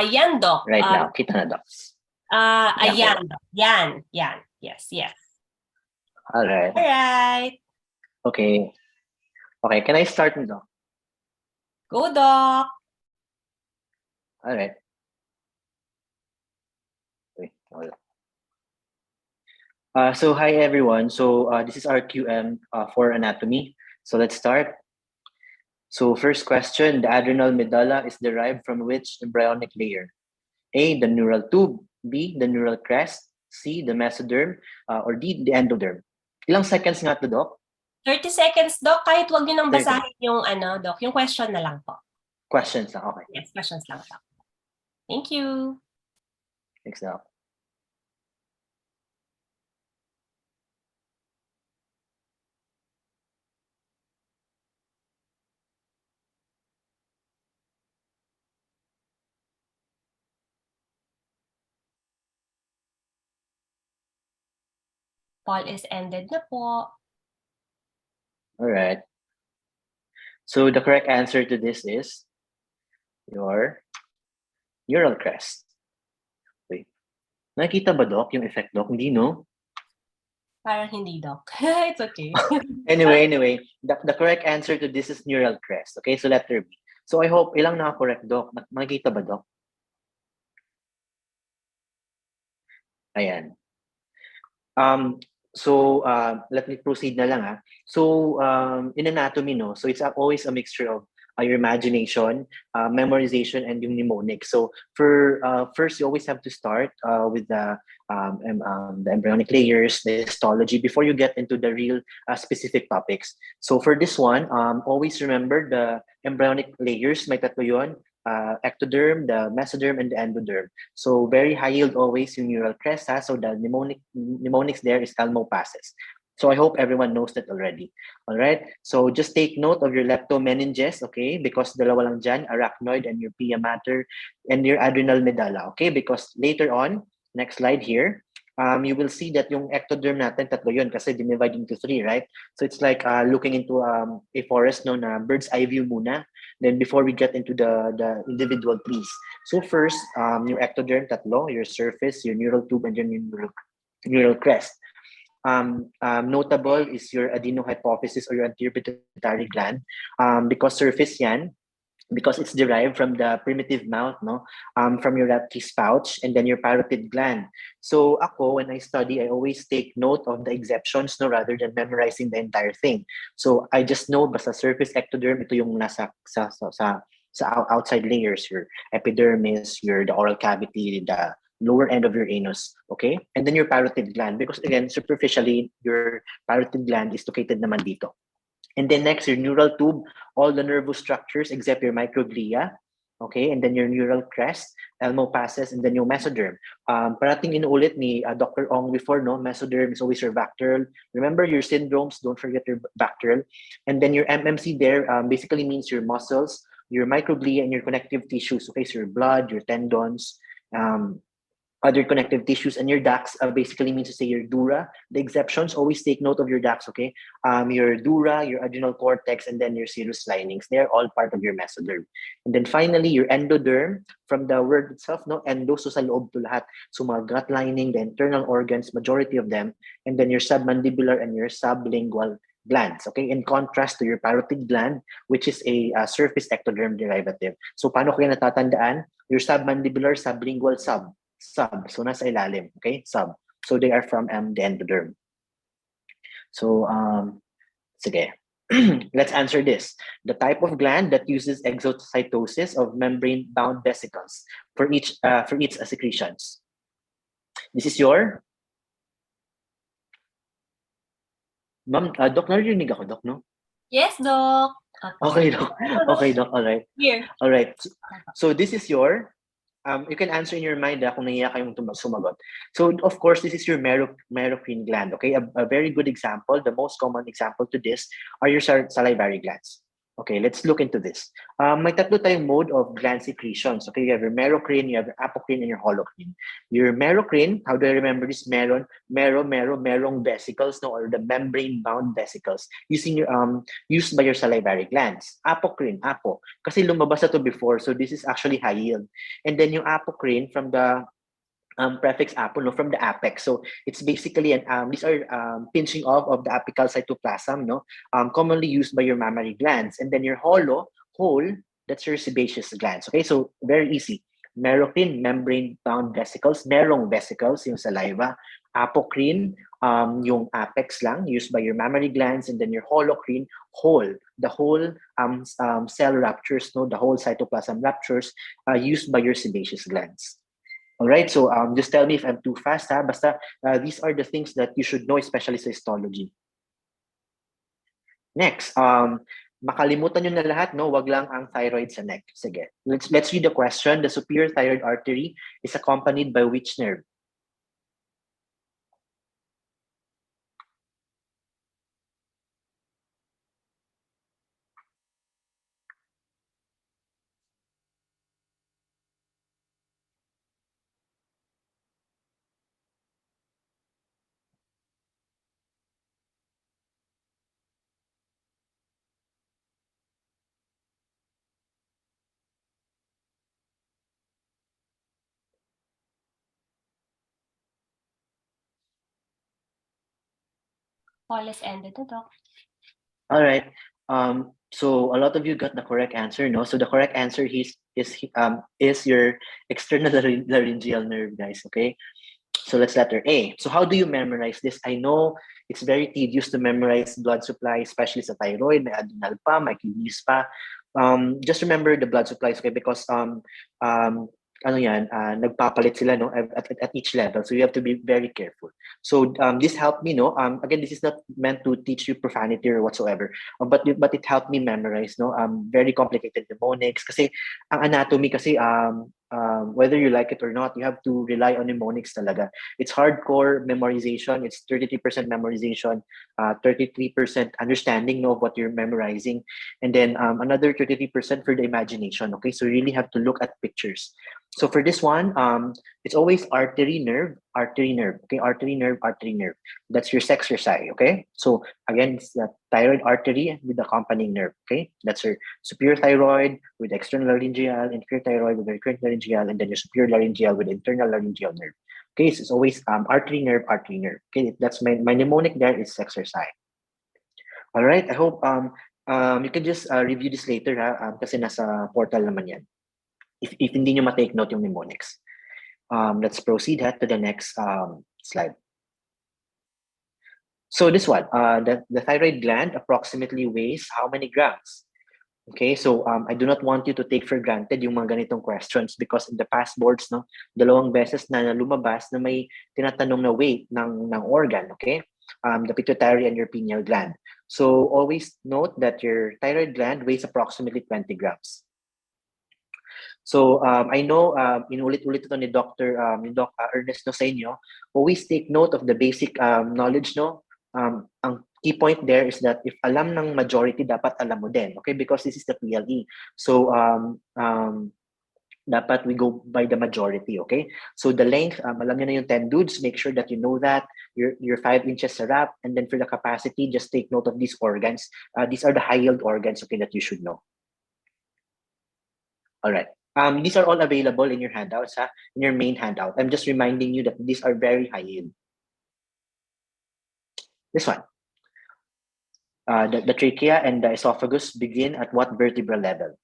Yan, Doc. Right now, kita na, Doc. Ayan, Doc. Yan. Yes. All right. Okay. Can I start, Doc? Go, Doc. All right. Wait, hold on. So hi everyone. So this is our QM for anatomy. So let's start. So first question, the adrenal medulla is derived from which embryonic layer? A, the neural tube, B, the neural crest, C, the mesoderm, or D, the endoderm. Ilang seconds nga to, Doc? 30 seconds, Doc. Kahit wag nyo nang 30. basahin yung Doc. Yung question na lang po. Questions lang, okay. Yes, questions lang, Doc. Thank you. Thanks, Doc. Poll is ended na po. All right. So the correct answer to this is your neural crest. Wait. Nakita ba, Doc, yung effect, Doc? Hindi, no? Parang hindi, Doc. It's okay. Anyway, the correct answer to this is neural crest. Okay, so letter B. So I hope ilang naka-correct, Doc. Makikita ba, Doc? Ayan. So let me proceed na lang. So in anatomy, no, so it's always a mixture of your imagination, memorization, and yung mnemonics. So for first, you always have to start with the embryonic layers, the histology, before you get into the real specific topics. So for this one, always remember the embryonic layers. May tatlo yun. Ectoderm, the mesoderm, and the endoderm. So very high yield always yung neural crest. So the mnemonics there is Elmo-passes. So I hope everyone knows that already. All right. So just take note of your leptomeninges, okay? Because dalawa lang dyan, arachnoid and your pia mater and your adrenal medulla, okay? Because later on, next slide here, you will see that yung ectoderm natin, tatlo yun kasi dinivide into 3, right? So it's like looking into a forest, no, na bird's eye view muna. Then before we get into the individual trees. So first, your ectoderm, tatlo, your surface, your neural tube, and your neural crest. Notable is your adenohypophysis or your anterior pituitary gland, because surface yan, because it's derived from the primitive mouth, no, from your leptis pouch, and then your parotid gland. So ako, when I study, I always take note of the exceptions, no, rather than memorizing the entire thing. So I just know basta surface ectoderm, ito yung nasa sa outside layers, your epidermis, the oral cavity, the lower end of your anus, okay? And then your parotid gland, because again, superficially, your parotid gland is located naman dito. And then next, your neural tube, all the nervous structures except your microglia, okay? And then your neural crest, Elmo-passes, and then your mesoderm. Parating inuulit ni Dr. Ong before, no? Mesoderm is always your bacterial. Remember your syndromes, don't forget your bacterial. And then your MMC there basically means your muscles, your microglia, and your connective tissues, okay? So your blood, your tendons, other connective tissues, and your DAX basically means to say your dura. The exceptions, always take note of your DAX, okay? Your dura, your adrenal cortex, and then your serous linings. They're all part of your mesoderm. And then finally, your endoderm, from the word itself, no? Endo, so sa loob to lahat. So mga gut lining, the internal organs, majority of them. And then your submandibular and your sublingual glands, okay? In contrast to your parotid gland, which is a surface ectoderm derivative. So paano kaya natatandaan? Your submandibular, sublingual, sub. So nasa ilalim, okay? Sub. So they are from the endoderm. So sige. Let's answer this. The type of gland that uses exocytosis of membrane-bound vesicles for each secretions. This is your Ma'am, Doc, narinig ako, Doc, no? Yes, Doc. Okay, Doc. Okay, Doc. All right. Here. All right. So this is your you can answer in your mind kung nahiya kayong sumagot. So, of course, this is your merocrine gland, okay? A very good example, the most common example to this are your salivary glands. Okay, let's look into this. May tatlo tayong mode of gland secretions. Okay, you have your merocrine, you have your apocrine, and your holocrine. Your merocrine, how do I remember this? Merong vesicles, no, or the membrane-bound vesicles using your used by your salivary glands. Apocrine, apo, kasi lumabas na to before, so this is actually high yield. And then yung apocrine from the prefix apo, no, from the apex. So it's basically these are pinching off of the apical cytoplasm, no, commonly used by your mammary glands. And then your whole, that's your sebaceous glands. Okay, so very easy. Merocrine, membrane-bound vesicles, merong vesicles, yung saliva. Apocrine, yung apex lang, used by your mammary glands. And then your holocrine, the whole cell ruptures, no, the whole cytoplasm ruptures, used by your sebaceous glands. All right, so just tell me if I'm too fast, ha? Basta these are the things that you should know, especially sa histology. Next, makalimutan nyo na lahat, no? Wag lang ang thyroid sa neck. Sige. Let's read the question. The superior thyroid artery is accompanied by which nerve? Call is ended na, Doc. All right. So a lot of you got the correct answer, no? So the correct answer is your external laryngeal nerve, guys. Okay. So let's letter A. So how do you memorize this? I know it's very tedious to memorize blood supply, especially sa thyroid, may adrenal pa, may kidneys pa. Just remember the blood supplies, okay? Because ano yan, nagpapalit sila, no, at each level. So you have to be very careful. So this helped me, no. Again, this is not meant to teach you profanity or whatsoever, but it helped me memorize, no. Very complicated mnemonics kasi ang anatomy kasi whether you like it or not, you have to rely on mnemonics talaga. It's hardcore memorization. It's 33% memorization, 33% understanding, no, of what you're memorizing, and then another 33% for the imagination. Okay, so you really have to look at pictures. So for this one, it's always artery, nerve, artery, nerve. Okay, artery, nerve, artery, nerve. That's your exercise. Okay, so again, it's the thyroid artery with the accompanying nerve. Okay, that's your superior thyroid with external laryngeal, inferior thyroid with recurrent laryngeal, and then your superior laryngeal with internal laryngeal nerve. Okay, so it's always artery, nerve, artery, nerve. Okay, that's my mnemonic there is exercise. All right, I hope you can just review this later ha, kasi nasa portal naman yan. If hindi nyo ma-take note yung mnemonics. Let's proceed to the next slide. So this one, the thyroid gland approximately weighs how many grams? Okay, so I do not want you to take for granted yung mga ganitong questions because in the past boards, no, dalawang beses na lumabas na may tinatanong na weight ng organ, okay? The pituitary and your pineal gland. So always note that your thyroid gland weighs approximately 20 grams. So I know inulit-ulit ito ni Dr. Doc Ernest no sa inyo. Always take note of the basic knowledge, no. Ang key point there is that if alam ng majority, dapat alam mo din, okay? Because this is the PLE. So dapat we go by the majority, okay? So the length, alam niyo na yung 10 dudes, make sure that you know that. Your 5 inches sa wrap, and then for the capacity, just take note of these organs. These are the high-yield organs, okay, that you should know. All right. These are all available in your handouts, in your main handout. I'm just reminding you that these are very high yield. This one. The trachea and the esophagus begin at what vertebral level?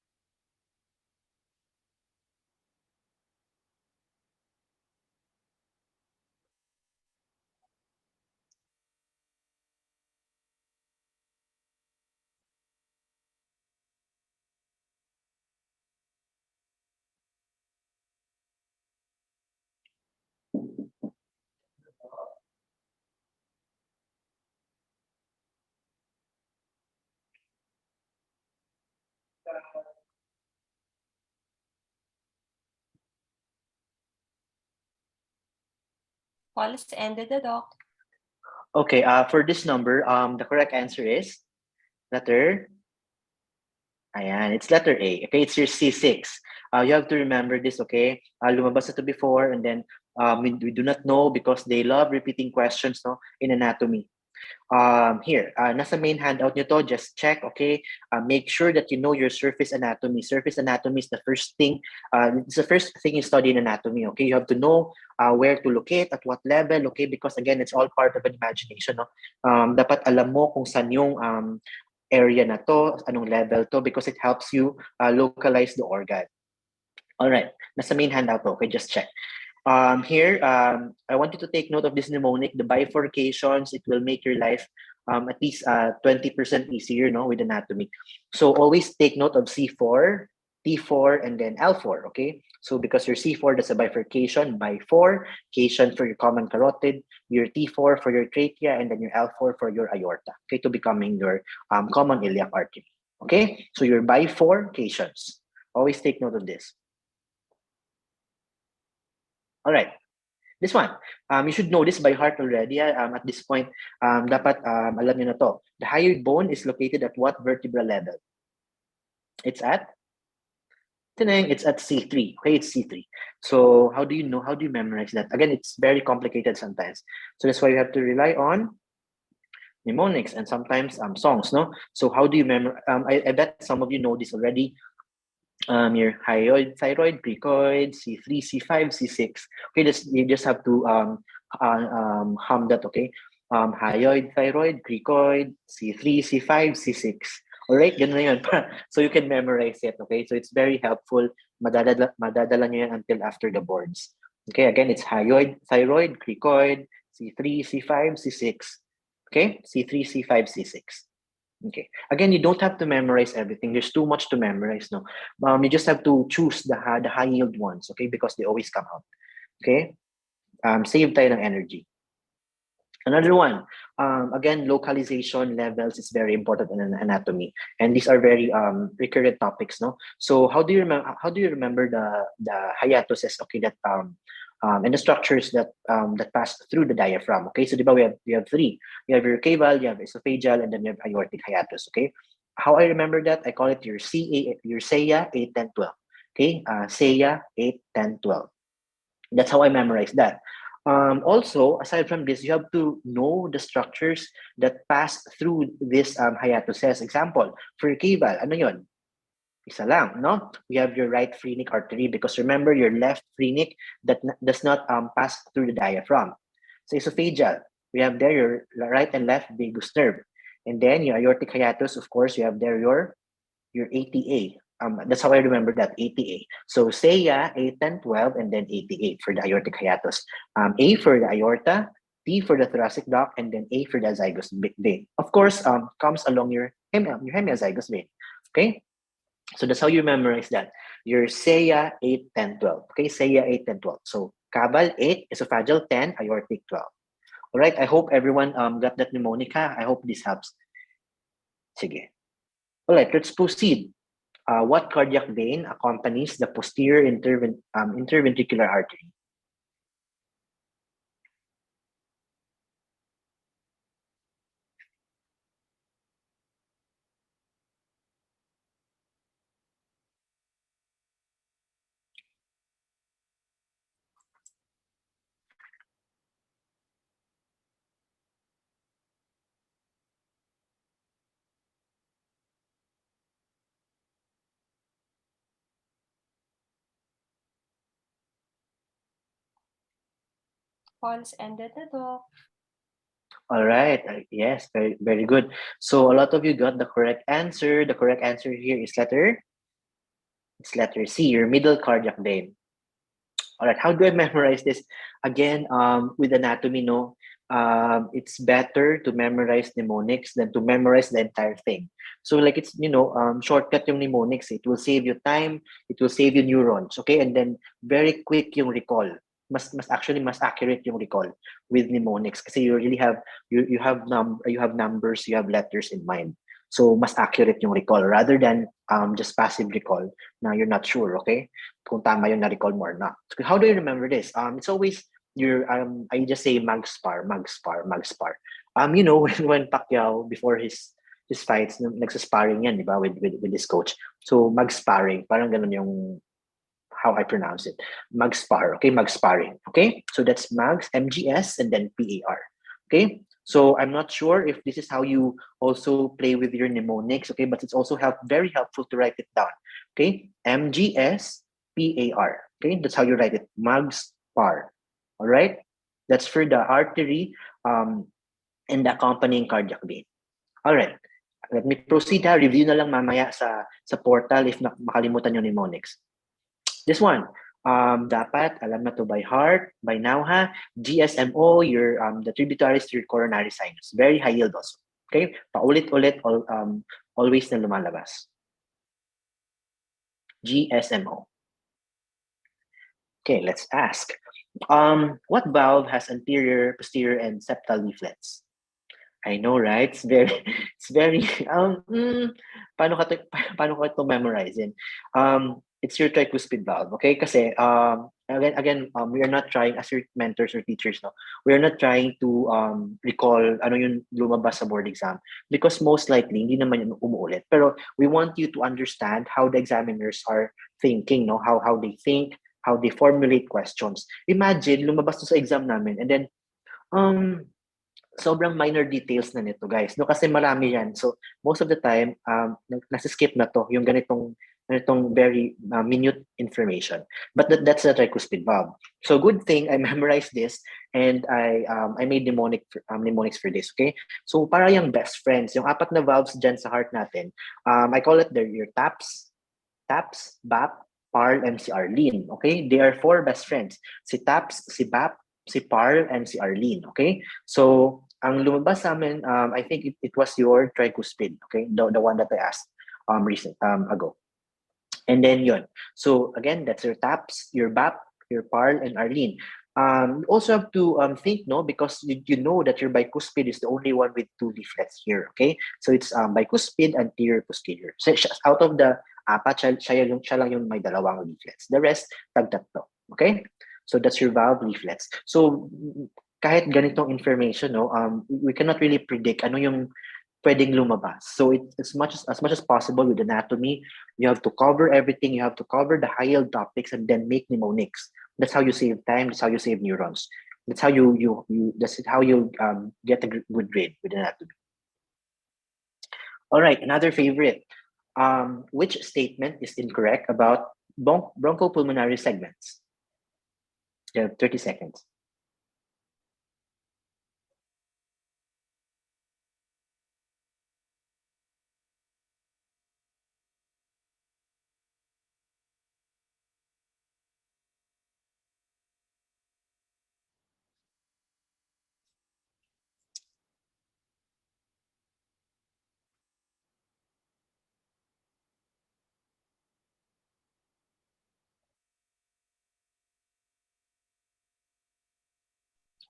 Call is ended na, Doc. Okay, for this number, the correct answer is letter. Ayan, it's letter A. Okay, it's your C6. You have to remember this, okay? Lumabas ito before, and then we do not know because they love repeating questions, no, in anatomy. Here, nasa main handout nyo to, just check, okay? Make sure that you know your surface anatomy. Surface anatomy is the first thing, it's the first thing you study in anatomy, okay? You have to know where to locate, at what level, okay? Because again, it's all part of an imagination, no? Dapat alam mo kung saan yung area na to, anong level to, because it helps you localize the organ. All right, nasa main handout to, okay? Just check. Here, I want you to take note of this mnemonic, the bifurcations. It will make your life at least 20% easier, no, with anatomy. So always take note of C4, T4, and then L4, okay? So because your C4, that's a bifurcation by 4, cation for your common carotid, your T4 for your trachea, and then your L4 for your aorta, okay, to becoming your common iliac artery, okay? So your bifurcations. Always take note of this. All right. This one, you should know this by heart already. At this point, dapat alam niyo na to. The hyoid bone is located at what vertebral level? It's at it's at C3. Okay, it's C3. So how do you know? How do you memorize that? Again, it's very complicated sometimes. So that's why you have to rely on mnemonics and sometimes songs. No. So how do you memorize? I bet some of you know this already. Your hyoid, thyroid, cricoid, C3, C5, C6. Okay, you just have to hum that. Okay, hyoid, thyroid, cricoid, C3, C5, C6. All right, ganun na yun. So you can memorize it. Okay, so it's very helpful. Madadala nyo yan until after the boards. Okay, again, it's hyoid, thyroid, cricoid, C3, C5, C6. Okay, C3, C5, C6. Okay. Again, you don't have to memorize everything. There's too much to memorize, no. You just have to choose the high yield ones, okay, because they always come out. Okay. Save tayo ng energy. Another one, again, localization levels is very important in anatomy, and these are very recurrent topics, no. So how do you remember? How do you remember the hiatuses? Okay, that and the structures that that pass through the diaphragm. Okay, so we have three. You have your caval, you have esophageal, and then you have aortic hiatus. Okay, how I remember that, I call it your SEA 8, 10, 12. Okay, SEA 8, 10, 12. That's how I memorize that. Also, aside from this, you have to know the structures that pass through this hiatuses. Example, for caval, ano yun? Isa lang, no? We have your right phrenic artery because remember your left phrenic that does not pass through the diaphragm. So esophageal, we have there your right and left vagus nerve. And then your aortic hiatus, of course, you have there your ATA. That's how I remember that, ATA. So SEA, 8, 10, 12, and then ATA for the aortic hiatus. A for the aorta, T for the thoracic duct, and then A for the azygos vein. Of course, comes along your hemiazygos vein. Okay? So that's how you memorize that. Your SEA 8, 10, 12. Okay, SEA 8, 10, 12. So caval 8, esophageal 10, aortic 12. All right, I hope everyone got that mnemonic. I hope this helps. Sige. All right, let's proceed. What cardiac vein accompanies the posterior interventricular artery? Pons ended na to. All right. Yes, very, very good. So a lot of you got the correct answer. The correct answer here is letter C, your middle cardiac vein. All right. How do I memorize this? Again, with anatomy, no, it's better to memorize mnemonics than to memorize the entire thing. So like it's, shortcut yung mnemonics. It will save you time. It will save you neurons. Okay. And then very quick yung recall. Mas accurate yung recall with mnemonics kasi you really have you have numbers, you have letters in mind. So mas accurate yung recall rather than just passive recall. Now you're not sure, okay? Kung tama yung na-recall mo or not. So how do you remember this? It's always your I just say magspar. When Pacquiao before his fights, nagsasparring yan, di ba, with his coach. So magsparring, parang ganun yung how I pronounce it. Magspar, okay? Magsparring, okay? So that's mags, MGS, and then PAR, okay? So I'm not sure if this is how you also play with your mnemonics, okay? But it's also very helpful to write it down, okay? MGS, PAR, okay? That's how you write it, magspar, all right? That's for the artery and the accompanying cardiac vein. All right, let me proceed. Review na lang mamaya sa portal if makalimutan yung mnemonics. This one, dapat alam na to by heart, by now ha. GSMO, the tributaries to your coronary sinus. Very high yield also. Okay? Paulit-ulit, always na lumalabas. GSMO. Okay, let's ask. What valve has anterior, posterior, and septal leaflets? I know, right? It's very, paano ka to, paano ko ito memorizing? It's your tricuspid valve, okay? Kasi, we are not trying, as your mentors or teachers, no? We are not trying to recall ano yung lumabas sa board exam because most likely, hindi naman yun umuulit. Pero we want you to understand how the examiners are thinking, no? How they think, how they formulate questions. Imagine, lumabas to sa exam namin and then, sobrang minor details na nito, guys. No, kasi marami yan. So, most of the time, nasa-skip na to, yung ganitong very minute information. But that's the tricuspid valve. So, good thing I memorized this and I made mnemonics for this, okay? So, para yung best friends, yung apat na valves dyan sa heart natin, I call it your TAPS, BAP, PARL, and si Arlene, okay? They are four best friends. Si TAPS, si BAP, si Parl, and si Arlene, okay? So, ang lumabas sa amin, I think it was your tricuspid, okay? The one that I asked ago. And then yun. So, again, that's your TAPS, your BAP, your Parl, and Arlene. You also have to think, no, because you know that your bicuspid is the only one with two leaflets here, okay? So, it's bicuspid, anterior, posterior. So, out of the apat, siya lang yung may dalawang leaflets. The rest, tag-tatlo, okay? So that's your valve leaflets. So kahit ganitong information, no, we cannot really predict ano yung pwedeng lumabas. So it's as much as possible with anatomy, you have to cover everything. You have to cover the high-yield topics and then make mnemonics. That's how you save time. That's how you save neurons. That's how you get a good grade with anatomy. All right, another favorite. Which statement is incorrect about bronchopulmonary segments? You have 30 seconds.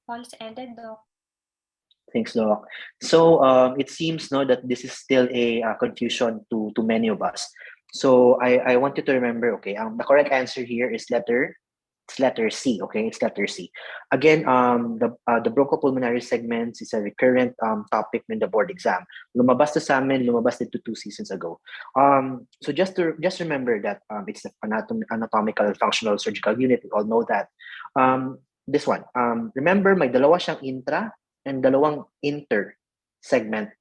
Pulse ended, Doc. Thanks, Doc. So it seems no that this is still a confusion to many of us. So I want you to remember, okay, the correct answer here is letter C, okay? It's letter C. Again, the bronchopulmonary segments is a recurrent topic in the board exam. Lumabas to sa amin, lumabas dito 2 seasons ago. So just remember that it's the anatomical functional surgical unit. We all know that. This one, remember may dalawa siyang intra and dalawang inter segment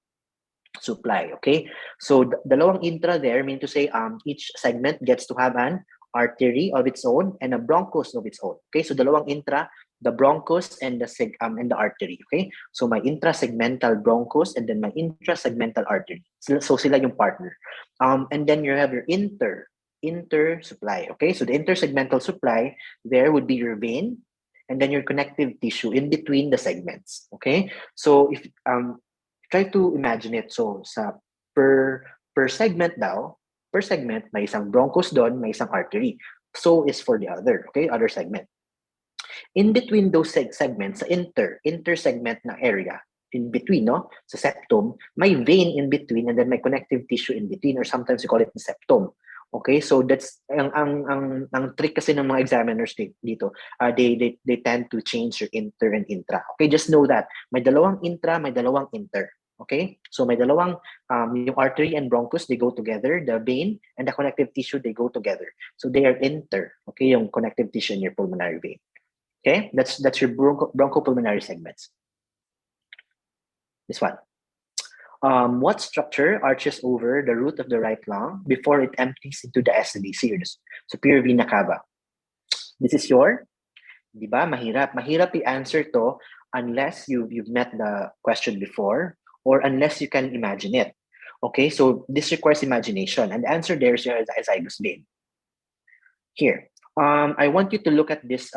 supply, okay? So dalawang intra there mean to say each segment gets to have an artery of its own and a bronchus of its own, okay? So dalawang intra, the bronchus and the artery, okay? So my intrasegmental bronchus and then my intrasegmental artery. So sila yung partner. And then you have your inter supply, okay? So the intersegmental supply there would be your vein and then your connective tissue in between the segments, okay? So if try to imagine it, so sa per segment daw, per segment may isang bronchus doon, may isang artery. So is for the other, okay? Other segment. In between those segments, sa intersegment na area, in between, no? Sa septum, may vein in between and then may connective tissue in between, or sometimes we call it the septum. Okay, so that's ang trick kasi ng mga examiners dito. They tend to change your inter and intra. Okay, just know that may dalawang intra, may dalawang inter. Okay, so may dalawang yung artery and bronchus, they go together. The vein and the connective tissue, they go together. So they are inter. Okay, yung connective tissue in your pulmonary vein. Okay, that's your bronchopulmonary segments. This one. What structure arches over the root of the right lung before it empties into the SVC, or the superior vena cava? This is your, di ba? Mahirap i-answer to unless you've met the question before or unless you can imagine it. Okay, so this requires imagination, and the answer there is your azygous vein. Here, I want you to look at these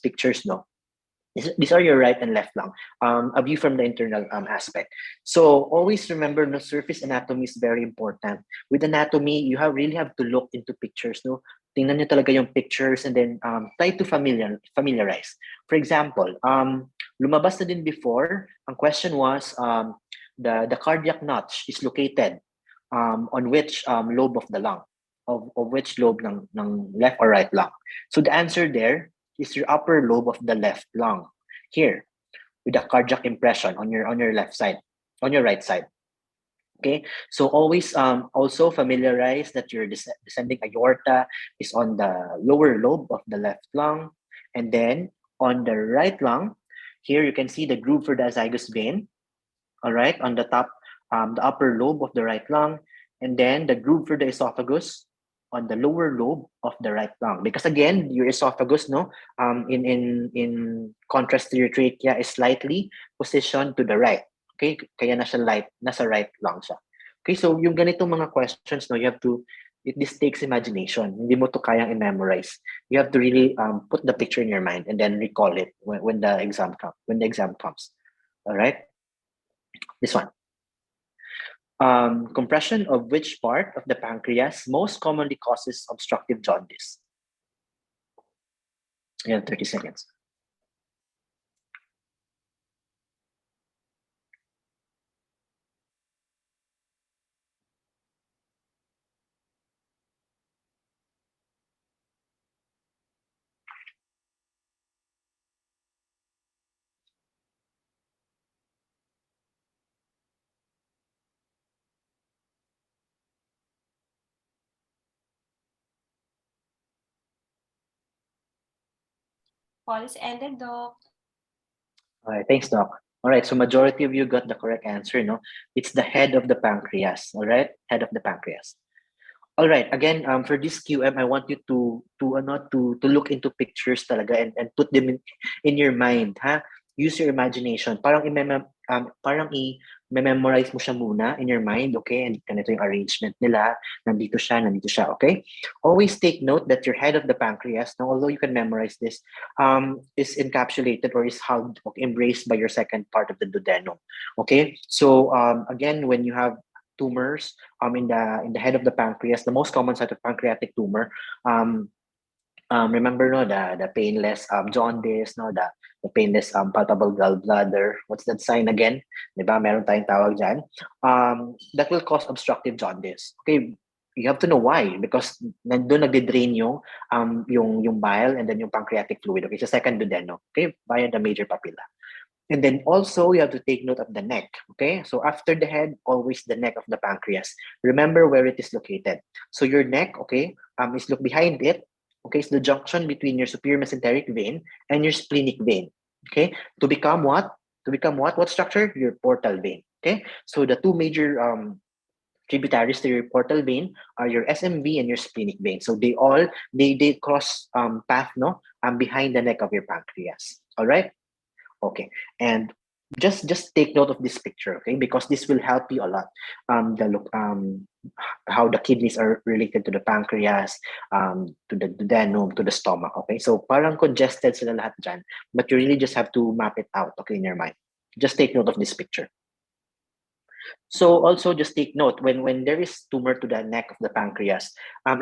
pictures, no? These are your right and left lung. A view from the internal aspect. So always remember, no, surface anatomy is very important. With anatomy, you really have to look into pictures. No, tingnan niyo talaga yung pictures and then try to familiarize. For example, lumabas na din before. Ang question was the cardiac notch is located on which lobe of the lung, of which lobe ng left or right lung. So the answer there is your upper lobe of the left lung, here, with a cardiac impression on your left side, on your right side. Okay, so always also familiarize that your descending aorta is on the lower lobe of the left lung, and then on the right lung, here you can see the groove for the azygous vein. All right, on the top, the upper lobe of the right lung, and then the groove for the esophagus on the lower lobe of the right lung. Because again, your esophagus, no, in contrast to your trachea, is slightly positioned to the right. Okay, kaya nasa right lung siya. Okay, so yung ganitong mga questions, no, you have to, this takes imagination. Hindi mo to kayang i-memorize. You have to really put the picture in your mind and then recall it when the exam comes. All right, this one. Compression of which part of the pancreas most commonly causes obstructive jaundice? You have 30 seconds. Call is ended, Doc. All right, thanks, Doc. All right, so majority of you got the correct answer, no? It's the head of the pancreas, all right? Head of the pancreas. All right, again, for this QM, I want you to look into pictures talaga and put them in your mind, ha? Use your imagination. Parang i-memorize mo siya muna in your mind, okay? And ganito yung arrangement nila. Nandito siya, okay? Always take note that your head of the pancreas, now, although you can memorize this, is encapsulated or is held, okay, embraced by your second part of the duodenum, okay? So again, when you have tumors in the head of the pancreas, the most common site of pancreatic tumor, remember, no, the painless jaundice, no, the painless palpable gallbladder. What's that sign again? Diba? Meron tayong tawag dyan. That will cause obstructive jaundice. Okay, you have to know why, because nandun nagde-drain yung bile and then yung pancreatic fluid. Okay, it's a second duodenum, okay, via the major papilla. And then also, you have to take note of the neck, okay? So after the head, always the neck of the pancreas. Remember where it is located. So your neck, okay, is look behind it, okay? It's the junction between your superior mesenteric vein and your splenic vein, okay? To become what? What structure? Your portal vein, okay? So the two major tributaries to your portal vein are your SMV and your splenic vein. So they cross path, no, behind the neck of your pancreas. All right. Okay, and just take note of this picture, okay, because this will help you a lot. How the kidneys are related to the pancreas, to the duodenum, to the stomach. Okay, so parang congested sila lahat dyan, but you really just have to map it out, okay, in your mind. Just take note of this picture. So also just take note, when there is tumor to the neck of the pancreas,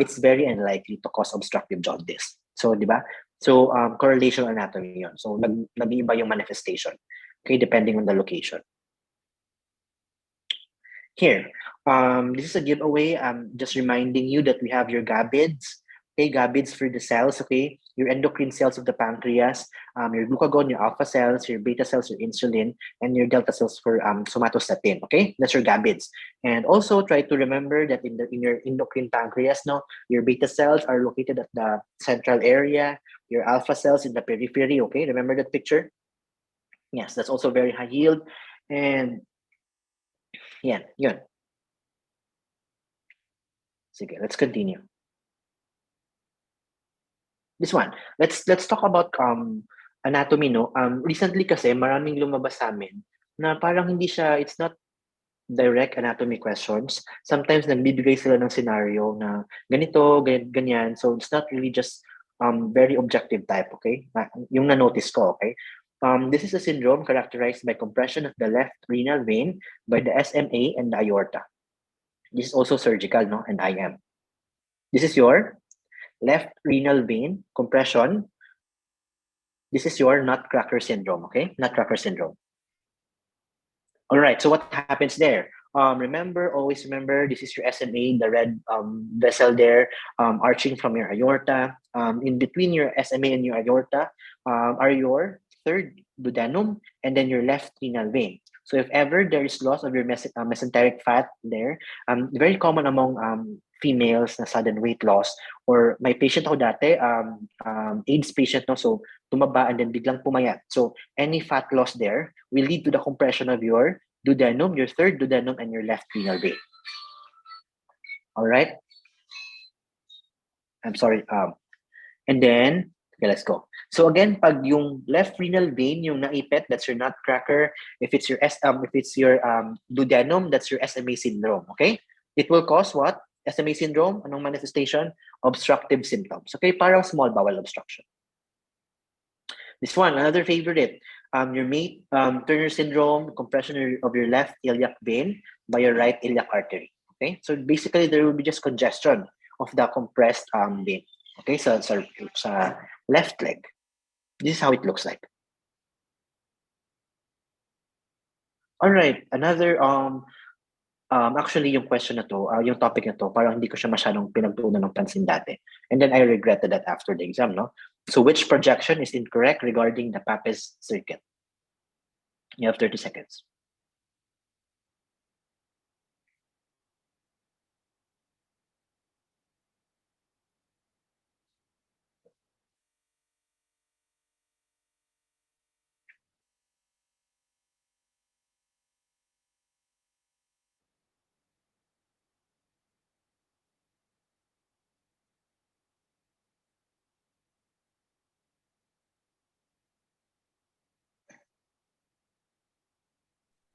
it's very unlikely to cause obstructive jaundice. So, di ba? So correlation anatomy yun. So nag-iiba yung manifestation, okay, depending on the location. Here, this is a giveaway. I'm just reminding you that we have your gabids. Okay, gabids for the cells, okay? Your endocrine cells of the pancreas, your glucagon, your alpha cells, your beta cells, your insulin, and your delta cells for somatostatin, okay? That's your gabids. And also try to remember that in your endocrine pancreas, no, your beta cells are located at the central area, your alpha cells in the periphery, okay? Remember that picture? Yes, that's also very high yield. And yeah, yun. Sige, let's continue. This one, let's talk about anatomy, no. Recently kasi maraming lumabas sa amin na parang hindi siya, it's not direct anatomy questions. Sometimes nagbibigay sila ng scenario na ganito, ganyan. So it's not really just very objective type, okay? Yung na-notice ko, okay? This is a syndrome characterized by compression of the left renal vein by the SMA and the aorta. This is also surgical, no, and IM. This is your left renal vein compression. This is your nutcracker syndrome, okay? Nutcracker syndrome. All right, so what happens there? Always remember, this is your SMA, the red vessel there, arching from your aorta. In between your SMA and your aorta are your third duodenum and then your left renal vein. So if ever there is loss of your mesenteric fat there, very common among females na sudden weight loss, or my patient ako dati, AIDS patient, no? So tumaba and then biglang pumayat. So any fat loss there will lead to the compression of your duodenum, your third duodenum, and your left renal vein. All right. I'm sorry. And then, okay, let's go. So again, pag yung left renal vein, yung naipit, that's your nutcracker. If it's your duodenum, that's your SMA syndrome. Okay. It will cause what? SMA syndrome. Anong manifestation? Obstructive symptoms. Okay, parang small bowel obstruction. This one, another favorite. Your mate Turner syndrome, compression of your left iliac vein by your right iliac artery. Okay, so basically there will be just congestion of the compressed vein. Okay, so left leg. This is how it looks like. All right, another actually yung question na to, yung topic na to, parang hindi ko siya masyadong pinagtuunan ng pansin dati. And then I regretted that after the exam, no? So which projection is incorrect regarding the Papez circuit? You have 30 seconds.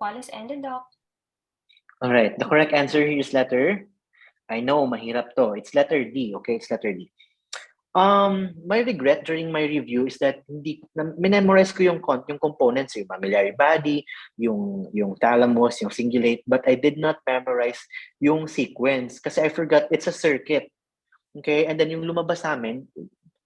Call is ended, Doc. All right, the correct answer here is letter. I know, mahirap to. It's letter D, okay? It's letter D. My regret during my review is that hindi memorize ko yung components, yung mammillary body, yung thalamus, yung cingulate, but I did not memorize yung sequence kasi I forgot it's a circuit. Okay? And then yung lumabas sa amin,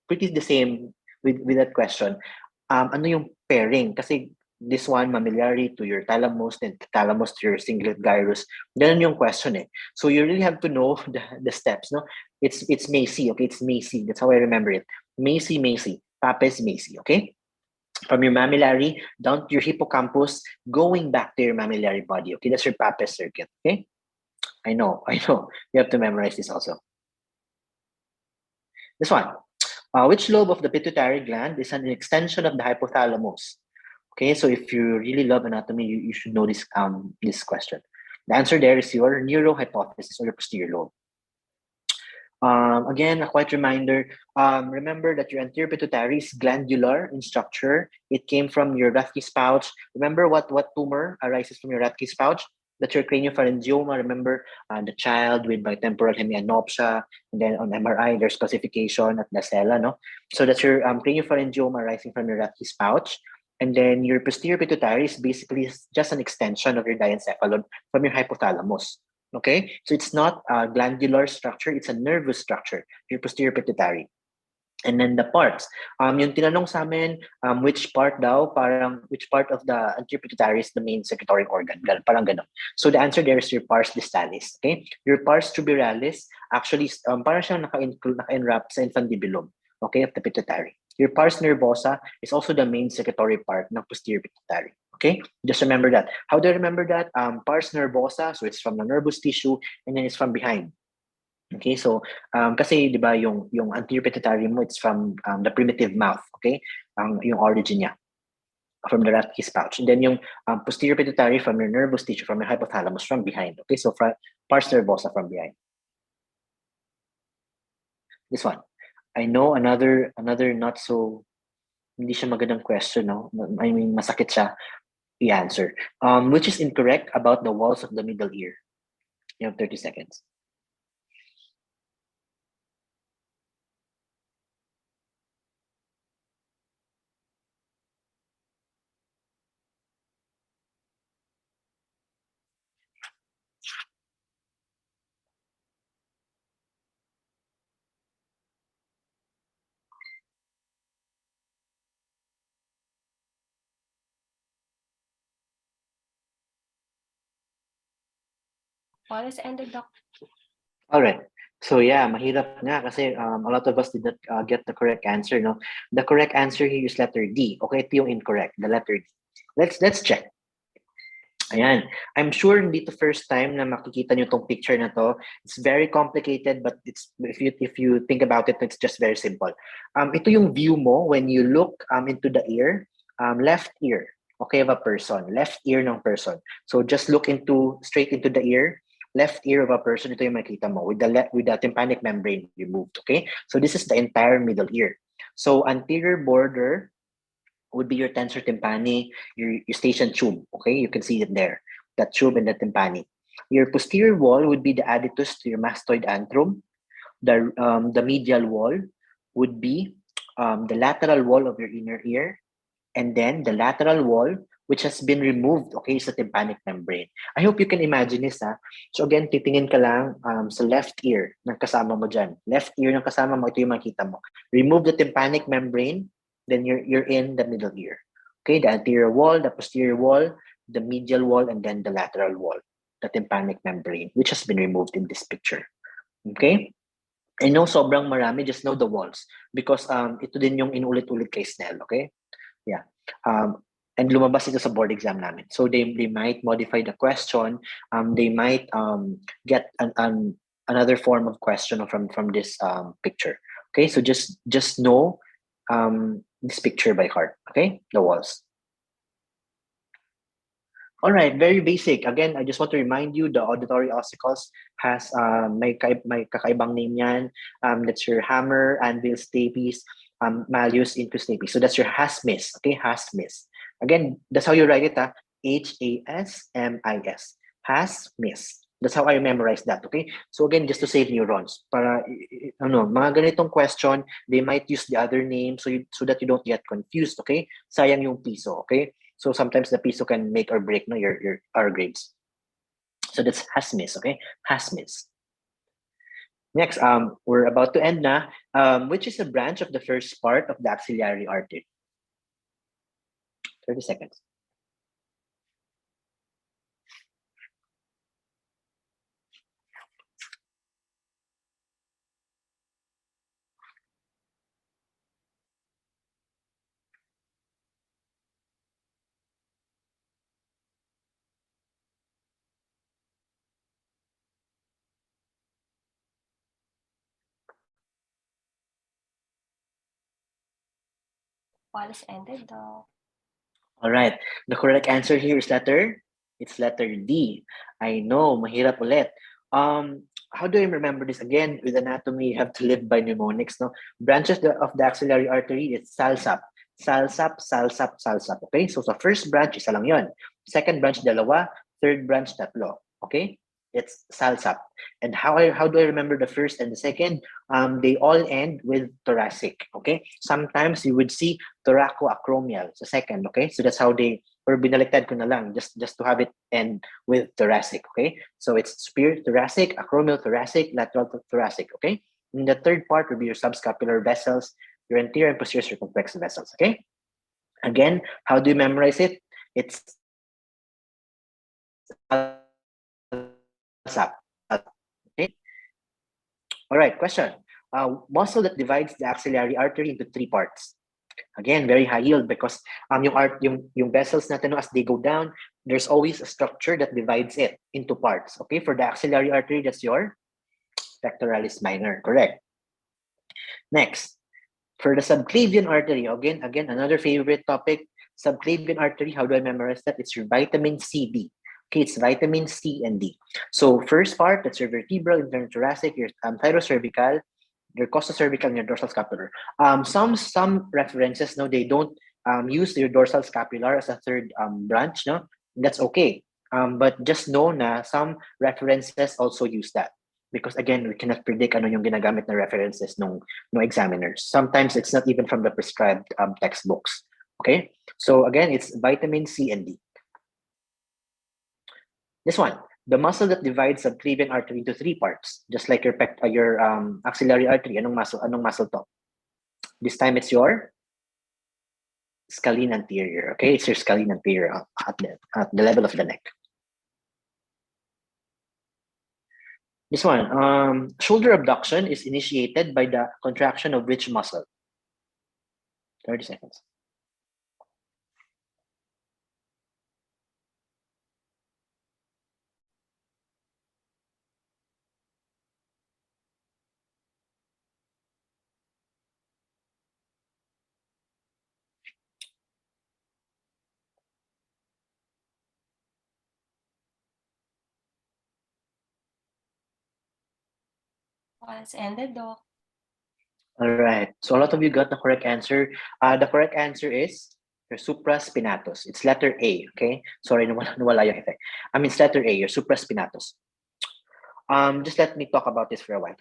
pretty the same with that question. Ano yung pairing? Kasi this one, mammillary to your thalamus, then thalamus to your cingulate gyrus. Ganun yung question eh. So you really have to know the steps, no? It's Macy, okay? It's Macy. That's how I remember it. Macy, Papez, Macy, okay? From your mammillary down to your hippocampus, going back to your mammillary body, okay? That's your Papez circuit, okay? I know. You have to memorize this also. This one. Which lobe of the pituitary gland is an extension of the hypothalamus? Okay, so if you really love anatomy, you should know this question. The answer there is your neurohypophysis or your posterior lobe. Again, a quiet reminder, remember that your anterior pituitary is glandular in structure. It came from your Rathke's pouch. Remember what tumor arises from your Rathke's pouch? That's your craniopharyngioma. Remember the child with bitemporal hemianopsia, and then on MRI, there's calcification at the cella, no? So that's your craniopharyngioma arising from your Rathke's pouch. And then your posterior pituitary is basically just an extension of your diencephalon from your hypothalamus. Okay? So it's not a glandular structure, it's a nervous structure, your posterior pituitary. And then the parts. Yung tinanong sa amin, which part of the anterior pituitary is the main secretory organ. Parang ganon. So the answer there is your pars distalis. Okay? Your pars tuberalis actually parang siyang naka-enwrap sa infundibulum, okay, of the pituitary. Your pars nervosa is also the main secretory part ng posterior pituitary. Okay, just remember that. How do I remember that? Pars nervosa, so it's from the nervous tissue, and then it's from behind. Okay, so kasi di ba yung anterior pituitary mo, it's from the primitive mouth. Okay, yung origin niya from the Rathke's pouch, and then yung posterior pituitary from your nervous tissue, from your hypothalamus, from behind. Okay, so pars nervosa from behind. This one. I know another not so, hindi siya magandang question, no? I mean, masakit siya i-answer. Which is incorrect about the walls of the middle ear? You have 30 seconds. Wallace ended, Doc. All right. So yeah, mahirap nga kasi a lot of us did not get the correct answer, no? The correct answer here is letter D. Okay, ito yung incorrect, the letter D. Let's check. Ayan. I'm sure hindi to first time na makikita nyo tong picture na to. It's very complicated, but it's if you think about it, it's just very simple. Ito yung view mo when you look into the ear, left ear, okay, of a person, left ear ng person. So just look straight into the ear, left ear of a person. Ito yung makita mo with the tympanic membrane removed. Okay, so this is the entire middle ear. So anterior border would be your tensor tympani, your eustachian tube. Okay, you can see it there, that tube and the tympani. Your posterior wall would be the adductus to your mastoid antrum. The medial wall would be the lateral wall of your inner ear, and then the lateral wall, which has been removed, okay, sa tympanic membrane. I hope you can imagine this, ha? So again, titingin ka lang sa left ear ng kasama mo dyan. Left ear ng kasama mo, ito yung makita mo. Remove the tympanic membrane, then you're in the middle ear. Okay, the anterior wall, the posterior wall, the medial wall, and then the lateral wall, the tympanic membrane, which has been removed in this picture. Okay? I know sobrang marami, just know the walls. Because ito din yung inulit-ulit kay Snell, okay? Yeah. And lumabas ito sa board exam namin. So they might modify the question. They might get another form of question from this picture. Okay, so just know this picture by heart. Okay, the walls. All right, very basic. Again, I just want to remind you the auditory ossicles has may kakaibang name yan. That's your hammer, anvil, stapes, malleus, incus, stapes. So that's your Hasmis. Okay, Hasmis. Again, that's how you write it. Hasmis. Hasmis. That's how I memorize that. Okay. So again, just to save neurons. Para mga ganitong question, they might use the other name so that you don't get confused. Okay. Sayang yung piso. Okay. So sometimes the piso can make or break our grades. So that's Hasmis. Okay. Hasmis. Next, we're about to end na. Which is a branch of the first part of the axillary artery? 30 seconds. Wallace ended, Doc. All right. The correct answer here is letter D. I know, mahirap ulit. How do I remember this? Again, with anatomy, you have to live by mnemonics, no? Branches of the axillary artery is salsap. Salsap, salsap, salsap. Okay? So the first branch, isa lang yun. Second branch, dalawa. Third branch, tatlo. Okay? It's salsap. And how do I remember the first and the second? They all end with thoracic. Okay? Sometimes you would see thoracoacromial sa second. Okay? So that's how or binaliktad ko na lang just to have it end with thoracic. Okay? So it's superior thoracic, acromial thoracic, lateral thoracic. Okay? And the third part will be your subscapular vessels, your anterior and posterior circumflex vessels. Okay? Again, how do you memorize it? It's okay. All right, question. Muscle that divides the axillary artery into three parts. Again, very high yield because yung vessels natin, as they go down, there's always a structure that divides it into parts. Okay, for the axillary artery, that's your pectoralis minor. Correct. Next, for the subclavian artery, again, another favorite topic. Subclavian artery, how do I memorize that? It's your vitamin C, D. Okay, it's vitamin C and D. So first part, that's your vertebral, internal thoracic, your thyrocervical, your costocervical, and your dorsal scapular. Some references, no, they don't use your dorsal scapular as a third branch, no? That's okay. But just know na some references also use that. Because again, we cannot predict ano yung ginagamit na references no examiners. Sometimes it's not even from the prescribed textbooks. Okay? So again, it's vitamin C and D. This one, the muscle that divides subclavian artery into three parts, just like your axillary artery. Anong muscle to? This time it's your scalene anterior. Okay, it's your scalene anterior at the level of the neck. This one, shoulder abduction is initiated by the contraction of which muscle? 30 seconds. It's ended, Doc. All right. So a lot of you got the correct answer. The correct answer is your supraspinatus. It's letter A. Okay. Sorry, nawala yung effect. I mean, it's letter A. Your supraspinatus. Just let me talk about this for a while.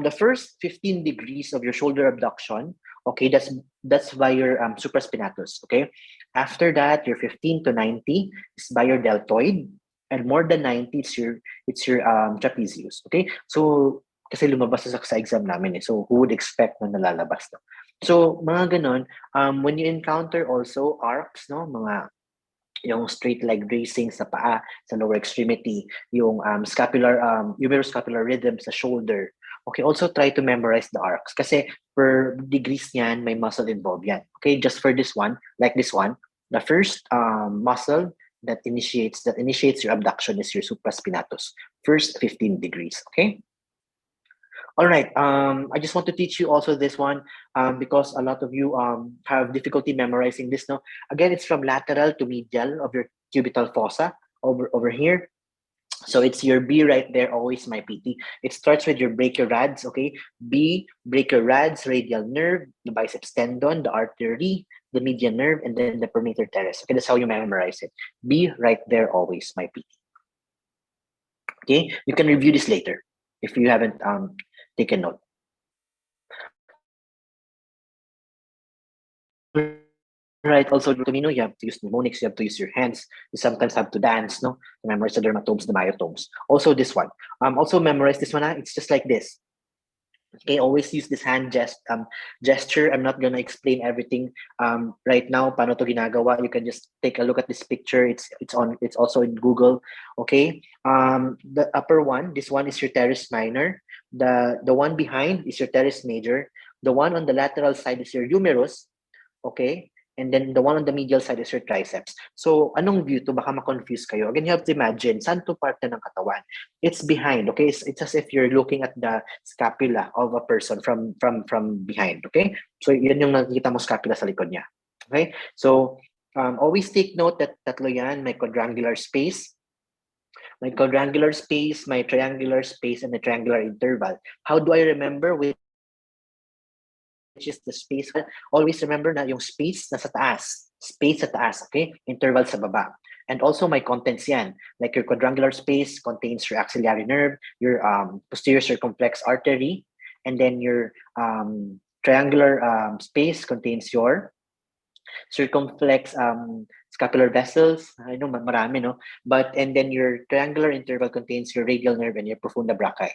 The first 15 degrees of your shoulder abduction, okay, that's by your supraspinatus, okay? After that, your 15 to 90 is by your deltoid, and more than 90 it's your trapezius, okay? So kasi lumabas na sa exam namin eh. So who would expect na nalalabas to? So mga ganon, when you encounter also arcs, no, mga yung straight leg bracing sa paa, sa lower extremity, yung scapular, humeroscapular rhythm sa shoulder. Okay, also try to memorize the arcs kasi per degrees niyan, may muscle involved yan. Okay, just for this one, like this one, the first muscle that initiates your abduction is your supraspinatus. First 15 degrees, okay? All right. I just want to teach you also this one because a lot of you have difficulty memorizing this. No, again, it's from lateral to medial of your cubital fossa over here. So it's your B right there, always my PT. It starts with your brachioradius, okay? B, brachioradius, radial nerve, the biceps tendon, the artery, the median nerve, and then the permeator teres. Okay, that's how you memorize it. B right there, always my PT. Okay, you can review this later if you haven't taken note. Right, also Tomino, you have to use mnemonics, you have to use your hands, you sometimes have to dance, no? To memorize the dermatomes, the myotomes. Also this one. Also memorize this one, it's just like this. Okay, always use this hand gesture. I'm not gonna explain everything right now. Paano to ginagawa? You can just take a look at this picture. It's also in Google. Okay. The upper one, this one is your teres minor. The one behind is your teres major. The one on the lateral side is your humerus. Okay. And then the one on the medial side is your triceps. So, anong view to? Baka ma-confuse kayo. Again, you have to imagine, saan to parte ng katawan? It's behind, okay? It's as if you're looking at the scapula of a person from behind, okay? So, yun yung nakikita mo scapula sa likod niya. Okay? So, always take note that tatlo yan, may quadrangular space, my quadrangular space, my triangular space, and the triangular interval. How do I remember which is the space? Always remember na yung space nasa taas. Space sa taas, okay? Interval sa baba. And also my contents yan. Like your quadrangular space contains your axillary nerve, your posterior circumflex artery, and then your triangular space contains your circumflex scapular vessels. I know marami, no? And then your triangular interval contains your radial nerve and your profunda brachii.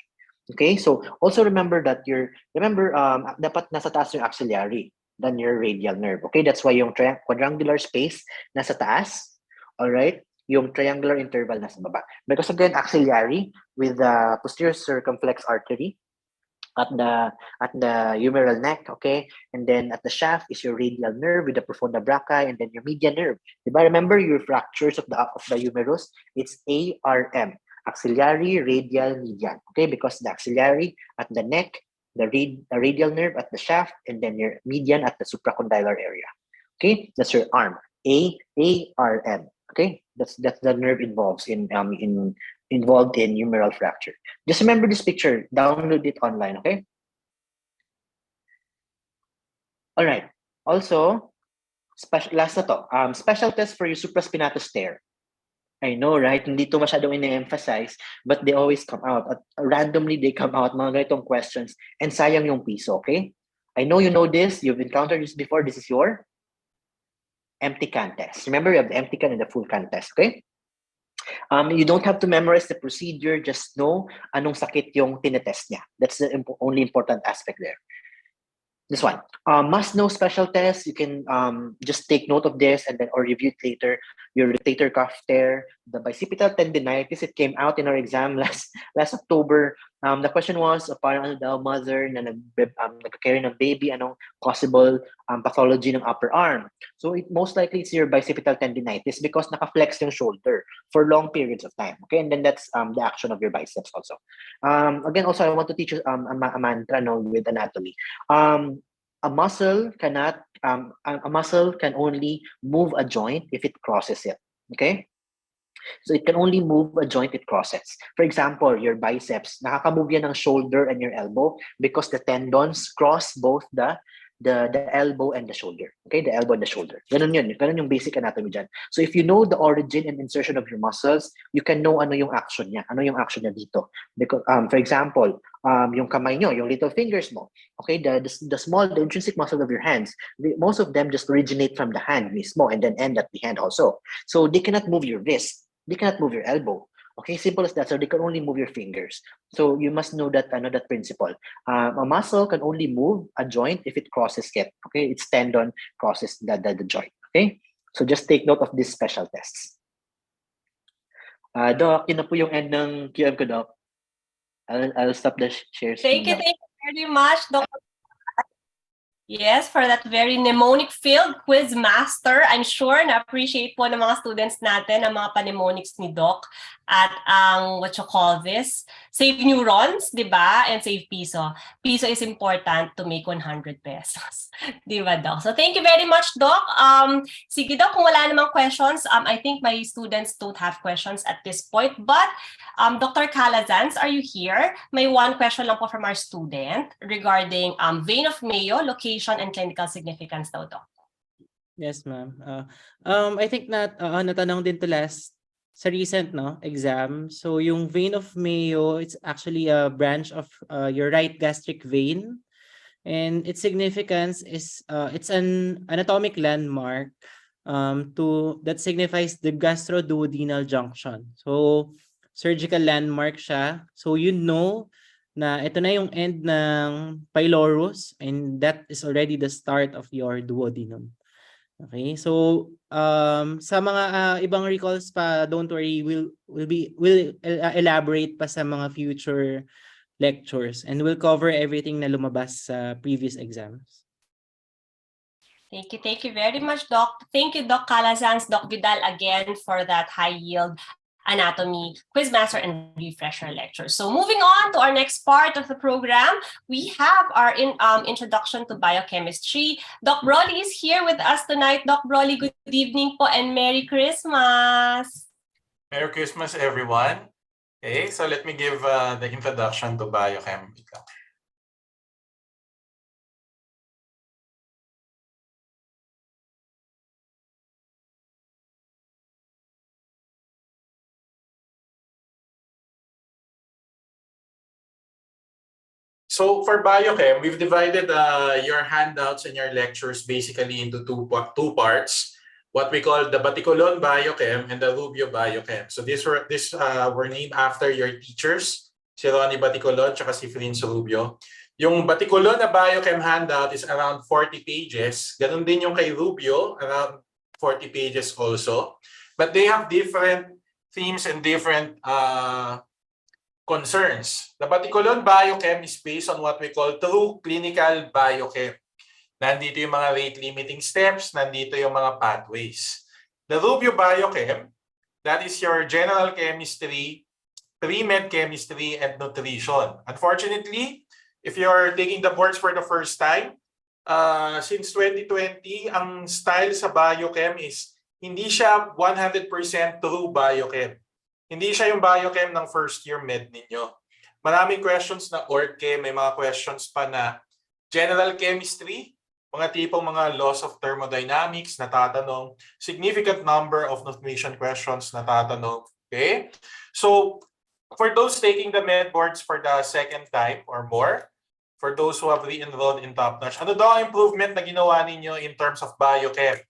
Okay, so also remember that dapat nasa taas yung axillary than your radial nerve. Okay, that's why yung quadrangular space nasa taas, all right? Yung triangular interval nasa baba. Because again, axillary with the posterior circumflex artery at the humeral neck, okay? And then at the shaft is your radial nerve with the profunda brachii, and then your median nerve. Diba? Remember your fractures of the humerus? It's ARM. Axillary, radial, median. Okay, because the axillary at the neck, the radial nerve at the shaft, and then your median at the supracondylar area. Okay, that's your arm. ARM. Okay, that's the nerve involved in humeral fracture. Just remember this picture. Download it online. Okay. All right. Also, last na to. Special test for your supraspinatus tear. I know, right? Hindi to masyadong ine-emphasize, but they always come out. At randomly, they come out, mga ganitong questions, and sayang yung piso, okay? I know you know this, you've encountered this before, this is your empty can test. Remember, you have the empty can and the full can test, okay? You don't have to memorize the procedure, just know anong sakit yung tinetest niya. That's the only important aspect there. This one, must know special test. You can just take note of this and then or review it later. Your rotator cuff tear, the bicipital tendinitis. It came out in our exam last October The question was, parang ano daw, mother na nagka-carry ng baby, anong possible pathology ng upper arm? So most likely it's your bicipital tendinitis because naka-flex yung shoulder for long periods of time. Okay, and then that's the action of your biceps also. Again, also I want to teach you a mantra with anatomy. A muscle can only move a joint if it crosses it. Okay. So it can only move a joint it crosses. For example, your biceps, nakaka-move yan ng shoulder and your elbow because the tendons cross both the elbow and the shoulder. Okay, the elbow and the shoulder. Ganun yun. Ganun yung basic anatomy dyan. So if you know the origin and insertion of your muscles, you can know ano yung action niya. Ano yung action niya dito. Because, for example, yung kamay nyo, yung little fingers mo, okay, the intrinsic muscle of your hands, most of them just originate from the hand mismo and then end at the hand also. So they cannot move your wrist. They cannot move your elbow. Okay, simple as that. So they can only move your fingers. So you must know that that principle. A muscle can only move a joint if it crosses it. Okay, its tendon crosses the joint. Okay, so just take note of these special tests. Doc, yun na po yung end ng QM ko, Doc. I'll stop the share screen. Thank you very much, Dr. Yes, for that very mnemonic-filled quiz master. I'm sure na-appreciate po ng mga students natin ang mga panemonics ni Doc at ang what you call this, save neurons, di ba? And save piso. Piso is important to make 100 pesos. Di ba, Doc? So thank you very much, Doc. Sige, Doc, kung wala namang questions, I think my students don't have questions at this point. But Dr. Calazans, are you here? May one question lang po from our student regarding vein of Mayo, location and clinical significance daw, Doc. Yes, ma'am. I think natanong din to last sa recent exam. So yung vein of Mayo, it's actually a branch of your right gastric vein. And its significance is it's an anatomic landmark that signifies the gastroduodenal junction. So surgical landmark siya. So you know na ito na yung end ng pylorus and that is already the start of your duodenum. Okay, so sa mga ibang recalls pa, don't worry, we'll elaborate pa sa mga future lectures and we'll cover everything na lumabas sa previous exams. Thank you very much, Doc. Thank you, Doc Calazans, Doc Vidal again for that high yield anatomy quizmaster and refresher lecture. So moving on to our next part of the program, we have our introduction to biochemistry. Doc Broly is here with us tonight. Doc Broly, good evening po and Merry Christmas. Merry Christmas, everyone. Okay, so let me give the introduction to Biochem. So for Biochem, we've divided your handouts and your lectures basically into two parts. What we call the Baticolon Biochem and the Rubio Biochem. So these were named after your teachers, si Ronnie Baticolon at si Franz Rubio. Yung Baticolon na Biochem handout is around 40 pages. Ganun din yung kay Rubio, around 40 pages also. But they have different themes and different concerns. The Baticolon Biochem is based on what we call true clinical biochem. Nandito yung mga rate-limiting steps, nandito yung mga pathways. The Rubio Biochem, that is your general chemistry, pre-med chemistry, and nutrition. Unfortunately, if you're taking the boards for the first time, since 2020, ang style sa biochem is hindi siya 100% true biochem. Hindi siya yung biochem ng first year med ninyo. Maraming questions na org chem, may mga questions pa na general chemistry, mga tipong mga laws of thermodynamics na tatanong, significant number of nutrition questions na tatanong. Okay? So, for those taking the med boards for the second time or more, for those who have re-enrolled in Top Notch, ano daw ang improvement na ginawa ninyo in terms of biochem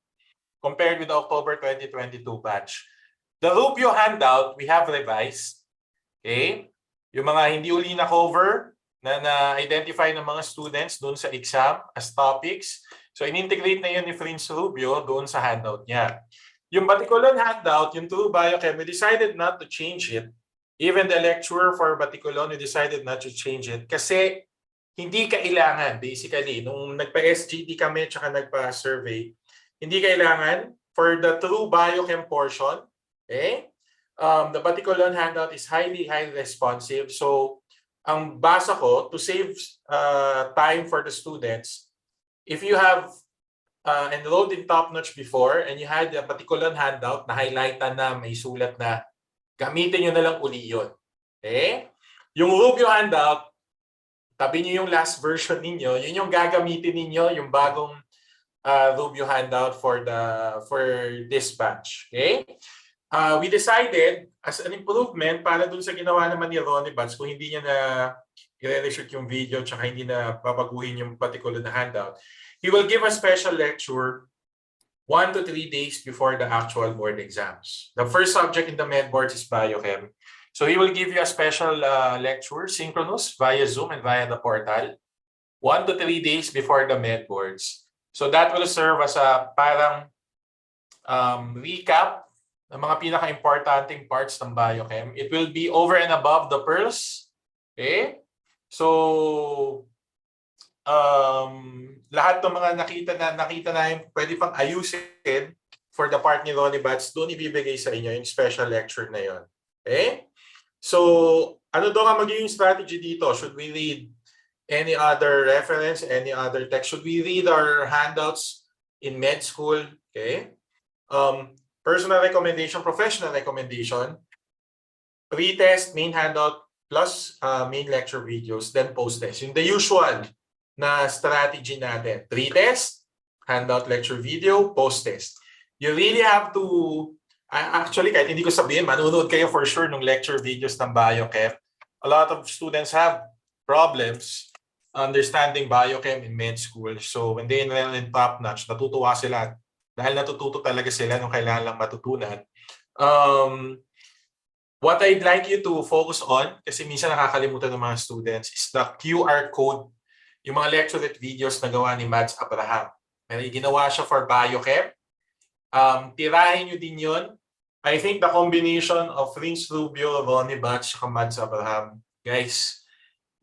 compared with the October 2022 batch? The Rubio handout, we have revised. Okay? Yung mga hindi uli na cover na na-identify ng mga students doon sa exam as topics. So, in-integrate na yun ni Franz Rubio doon sa handout niya. Yung Baticolon handout, yung true biochem, we decided not to change it Even the lecturer for Baticolon, we decided not to change it kasi hindi kailangan, basically, nung nagpa-SGD kami tsaka nagpa-survey, hindi kailangan for the true biochem portion, the Baticolon handout is highly responsive. So, ang basa ko, to save time for the students, if you have enrolled in top-notch before and you had a Baticolon handout na highlightan na may sulat na gamitin nyo na lang uli yun. Yung Rubio handout, tabi nyo yung last version ninyo, yun yung gagamitin ninyo, yung bagong Rubio handout for this batch. We decided as an improvement para dun sa ginawa naman ni Ronnie Bats, kung hindi niya na i-reshoot yung video tsaka hindi na babaguhin yung particular na handout, he will give a special lecture 1 to 3 days before the actual board exams. The first subject in the med boards is Biochem. So he will give you a special lecture, synchronous, via Zoom and via the portal, 1 to 3 days before the med boards. So that will serve as a parang recap ng mga pinaka-importanting parts ng Biochem. It will be over and above the pearls. So lahat ng mga nakita na yung pwede pang ayusin for the part ni Ronnie Bats, doon ibibigay sa inyo yung special lecture na yon. So ano daw ang magiging strategy dito? Should we read any other reference, any other text? Should we read our handouts in med school? Personal recommendation, professional recommendation, pre-test, main handout, plus main lecture videos, then post-test. Yung the usual na strategy natin. Pre-test, handout, lecture video, post-test. You really have to, actually kahit hindi ko sabihin, manunood kayo for sure ng lecture videos ng Biochem. A lot of students have problems understanding Biochem in med school. So when they enroll in top-notch, natutuwa sila dahil natututo talaga sila nung kailangan lang matutunan. What I'd like you to focus on, kasi minsan nakakalimutan ng mga students, is the QR code, yung mga lecture at videos na gawa ni Mads Abraham. May ginawa siya for Biochem. Tirahin nyo din yun. I think the combination of Rins Rubio, Ronnie Batch, and Mads Abraham, guys,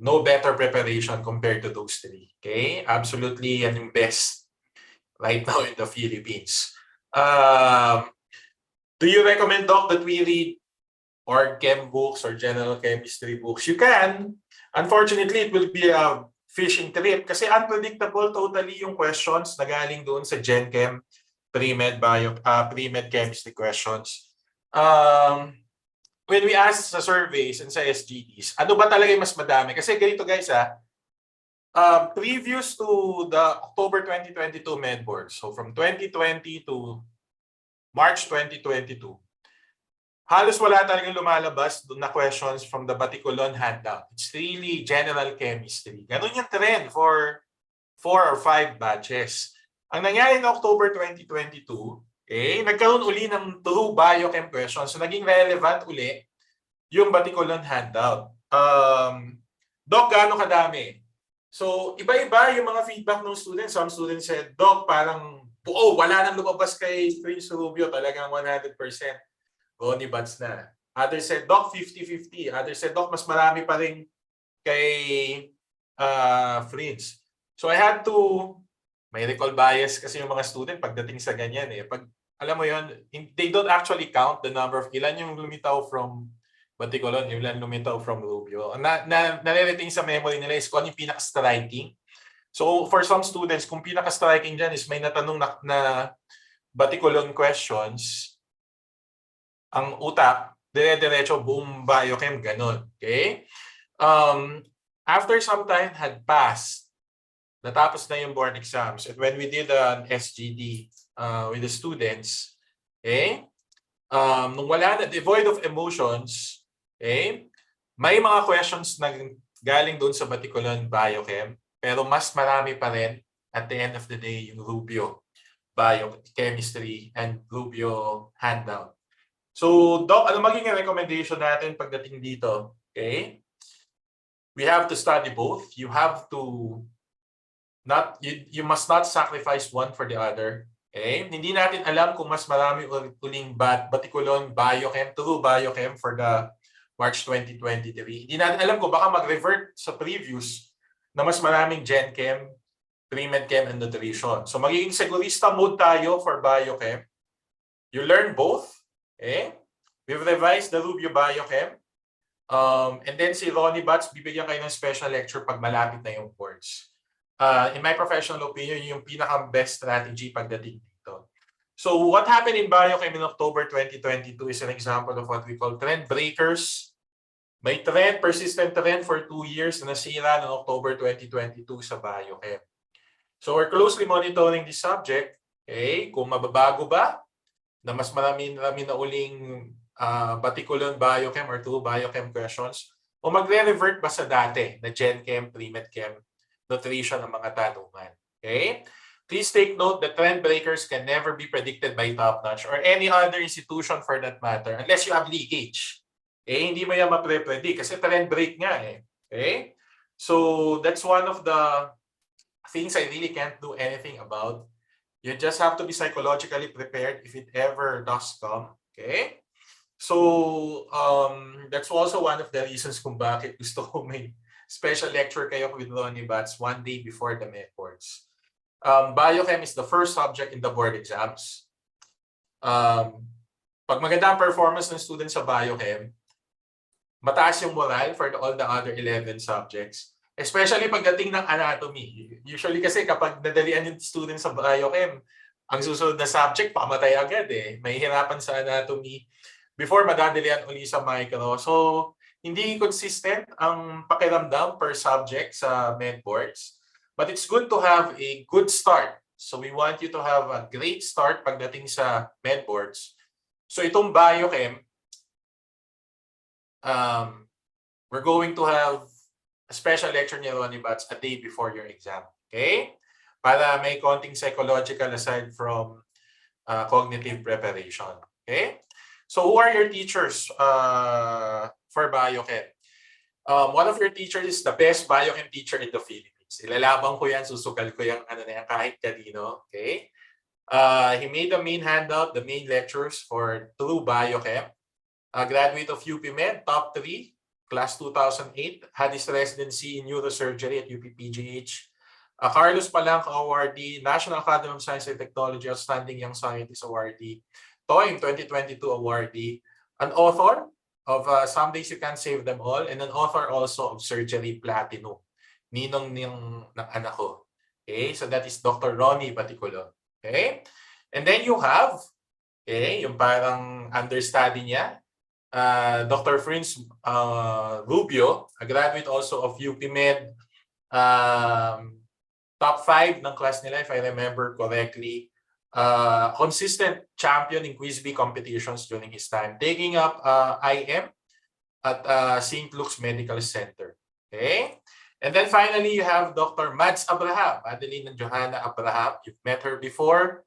no better preparation compared to those three. Absolutely yan yung best right now in the Philippines. Do you recommend, Doc, that we read or chem books or general chemistry books? You can. Unfortunately, it will be a fishing trip kasi unpredictable totally yung questions na galing doon sa Gen Chem pre-med chemistry questions. When we ask sa surveys and sa SGDs, ano ba talaga yung mas madami? Kasi ganito guys previous to the October 2022 med board, so from 2020 to March 2022, halos wala talagang lumalabas doon na questions from the Baticolon handout. It's really general chemistry. Ganun yung trend for 4 or 5 batches. Ang nangyari ng October 2022, nagkaroon uli ng true biochem questions. So naging relevant uli yung Baticolon handout. Doc, gaano kadami? So iba-iba yung mga feedback ng students. Some students said, Doc, parang wala nang lumabas kay Prince Rubio, talagang 100%. Ronnie Bats na. Others said, Doc, 50-50. Others said, Doc, mas marami pa rin kay Prince. So I had to, may recall bias kasi yung mga student pagdating sa ganyan Pag, alam mo yun, they don't actually count the number of ilan yung lumitaw from Baticolon, ilan lumitaw from Rubio. Nare-retain sa memory nila is kung ano yung pinaka-striking. So for some students, kung pinaka-striking dyan is may natanong na Baticolon questions, ang utak, dire-diretso buong biochem, ganun. After some time had passed, natapos na yung board exams, and when we did an SGD with the students, nung wala na, devoid of emotions, may mga questions na galing doon sa Baticolon Biochem, pero mas marami pa rin at the end of the day yung Rubio Biochemistry and Rubio handout. So, Doc, ano magiging recommendation natin pagdating dito? We have to study both. You have to you must not sacrifice one for the other. Hindi natin alam kung mas marami uling Baticolon Biochem, true Biochem for the March 2023. Hindi natin alam ko, baka mag-revert sa previous na mas maraming Gen Chem, Pre-Med Chem, and Nutrition. So magiging segurista mode tayo for Biochem. You learn both. Okay? We've revised the Rubio Biochem. And then si Ronnie Bats, bibigyan kayo ng special lecture pag malapit na yung boards. In my professional opinion, yung pinaka-best strategy pagdating dito. So what happened in Biochem in October 2022 is an example of what we call trend breakers. May trend, persistent trend for 2 years na nasira noong October 2022 sa Biochem. So we're closely monitoring this subject. Okay? Kung mababago ba, na mas marami na uling Batikulon Biochem or 2 Biochem questions, o magre-revert ba sa dati na Gen Chem, Pre-Med Chem, Nutrition ang mga tanungan. Okay? Please take note that trend breakers can never be predicted by Top-Notch or any other institution for that matter unless you have leakage. Okay? Hindi mo yan mapre-predict kasi trend break nga eh. Okay? So that's one of the things I really can't do anything about. You just have to be psychologically prepared if it ever does come. Okay? So that's also one of the reasons kung bakit gusto ko may special lecture kayo with Ronnie Bats 1 day before the med boards. Biochem is the first subject in the board exams. Pag maganda ang performance ng students sa Biochem, mataas yung moral for all the other 11 subjects. Especially pagdating ng anatomy. Usually kasi kapag nadalian yung students sa Biochem, ang susunod na subject, pamatay agad eh. May hirapan sa anatomy before madadalian uli sa micro. So, hindi consistent ang pakiramdam per subject sa med boards. But it's good to have a good start. So we want you to have a great start pagdating sa med boards. So itong Biochem, we're going to have a special lecture ni Ronnie Bats a day before your exam. Okay? Para may konting psychological aside from cognitive preparation. Okay? So who are your teachers for Biochem? One of your teachers is the best Biochem teacher in the Philippines. Ilalabang ko yan, susugal ko yung ano na yan, kahit kanino. Okay? He made the main handout, the main lectures for True Biochem. Graduate of UP Med, top 3, class 2008. Had his residency in neurosurgery at UPPGH. Carlos Palanca awardee, National Academy of Science and Technology Outstanding Young Scientist awardee. TOEIM 2022 awardee, an author of Some Days You Can't Save Them All, and an author also of Surgery Platinum. Ninong ng anak ko. Okay, so that is Dr. Ronnie Batikulon. Okay, and then you have, okay, yung parang understudy niya, Dr. Prince Rubio, a graduate also of UP Med, top 5 ng class nila if I remember correctly. Consistent champion in Quiz Bee competitions during his time, taking up IM at St. Luke's Medical Center. Okay? And then finally, you have Dr. Mads Abraham, Adeline and Johanna Abraham. You've met her before.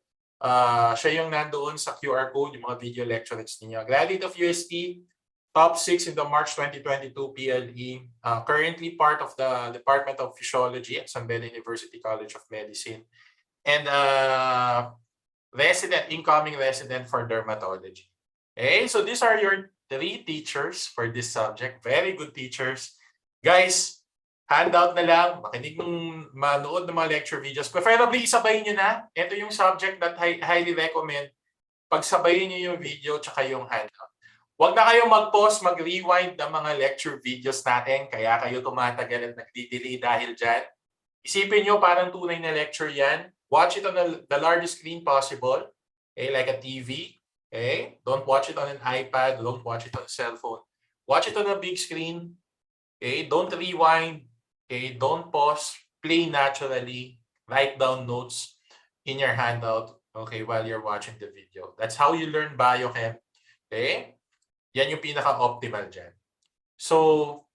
Siya yung nandoon sa QR code, yung mga video lectures niya. Graduate of UST, top 6 in the March 2022 PLE. Currently part of the Department of Physiology at San Beda University College of Medicine. And incoming resident for dermatology. Okay, so these are your 3 teachers for this subject. Very good teachers. Guys, handout na lang, makinig ng manood ng mga lecture videos. Preferably isabayin nyo na. Ito yung subject that I highly recommend. Pagsabayin nyo yung video tsaka yung handout. Huwag na kayo mag-pause, mag-rewind ng mga lecture videos natin. Kaya kayo tumatagal at nagdi-delay dahil dyan. Isipin nyo parang tunay na lecture yan. Watch it on the largest screen possible, okay, like a TV. Okay? Don't watch it on an iPad. Don't watch it on a cell phone. Watch it on a big screen. Okay? Don't rewind. Okay? Don't pause. Play naturally. Write down notes in your handout, okay, while you're watching the video. That's how you learn Biochem. Okay? Yan yung pinaka-optimal dyan. So,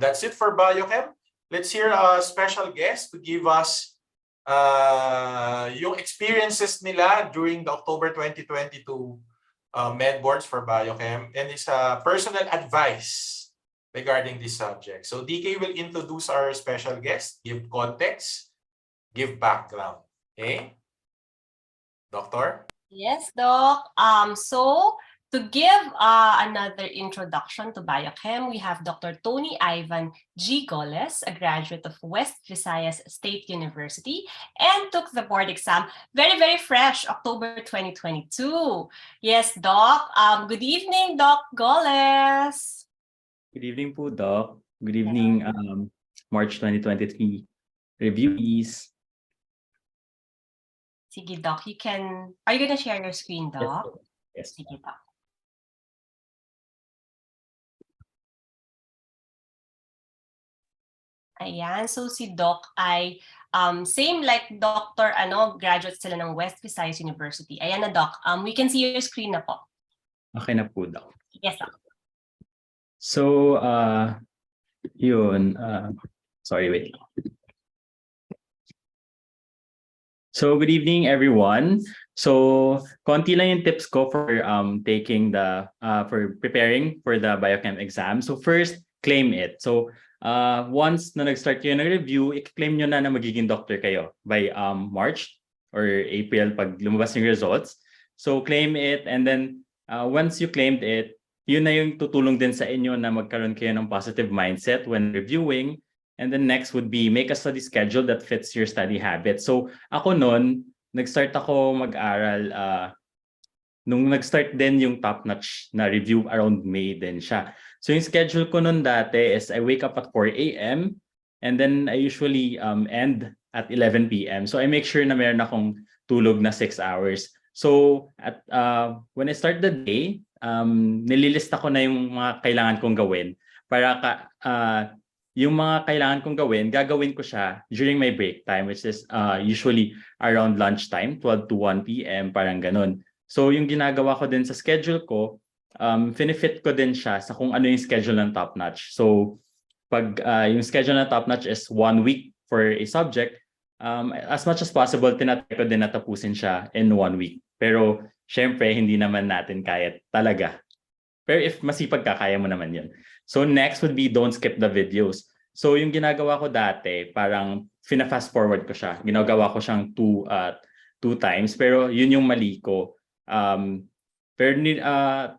that's it for Biochem. Let's hear a special guest to give us yung experiences nila during the October 2022 med boards for Biochem and his personal advice regarding this subject. So DK will introduce our special guest, give context, give background. Okay? Doctor? Yes, Doc. So To give another introduction to Biochem, we have Dr. Tony Ivan G. Goles, a graduate of West Visayas State University, and took the board exam very, very fresh, October 2022. Yes, Doc. Good evening, Doc Goles. Good evening po, Doc. Good evening, March 2023 reviewees. Sige, Doc, are you gonna share your screen, Doc? Yes. Sige, Doc. Ayan, so si Doc ay same like Dr. Graduate sila ng West Visayas University. Ayan na, Doc. We can see your screen na po. Okay na po, Doc. Yes, Doc. So, yun. Sorry, wait. So, good evening, everyone. So, konti lang yung tips ko for for preparing for the Biochem exam. So, first, claim it. So, once na nag-start kayo ng review, i-claim nyo na magiging doctor kayo by March or April pag lumabas yung results. So, claim it, and then once you claimed it, yun na yung tutulong din sa inyo na magkaroon kayo ng positive mindset when reviewing. And then next would be make a study schedule that fits your study habits. So ako noon, nag-start ako mag-aral nung nag-start din yung top-notch na review around May din siya. So yung schedule ko noon dati is I wake up at 4 a.m. and then I usually end at 11 p.m. So I make sure na meron akong tulog na 6 hours. So at when I start the day, nililista ko na yung mga kailangan kong gawin para yung mga kailangan kong gagawin ko siya during my break time, which is usually around lunchtime, 12 to 1 p.m. parang ganun. So yung ginagawa ko din sa schedule ko, finifit ko din siya sa kung ano yung schedule ng top notch. So pag yung schedule ng top notch is 1 week for a subject, as much as possible, tinatry ko din natapusin siya in 1 week. Pero syempre, hindi naman natin kaya talaga. Pero if masipag ka, kaya mo naman yun. So next would be don't skip the videos. So yung ginagawa ko dati, parang fina-fast forward ko siya. Ginagawa ko siyang two times, pero yun yung mali ko. Pero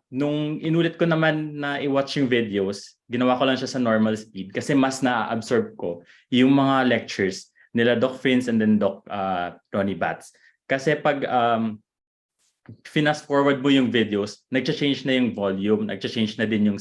nung inulit ko naman na i-watch yung videos, ginawa ko lang siya sa normal speed kasi mas na-absorb ko yung mga lectures nila Doc Fins and then Doc Ronnie Bats. Kasi pag fast forward mo yung videos, nag-change na yung volume, nag-change na din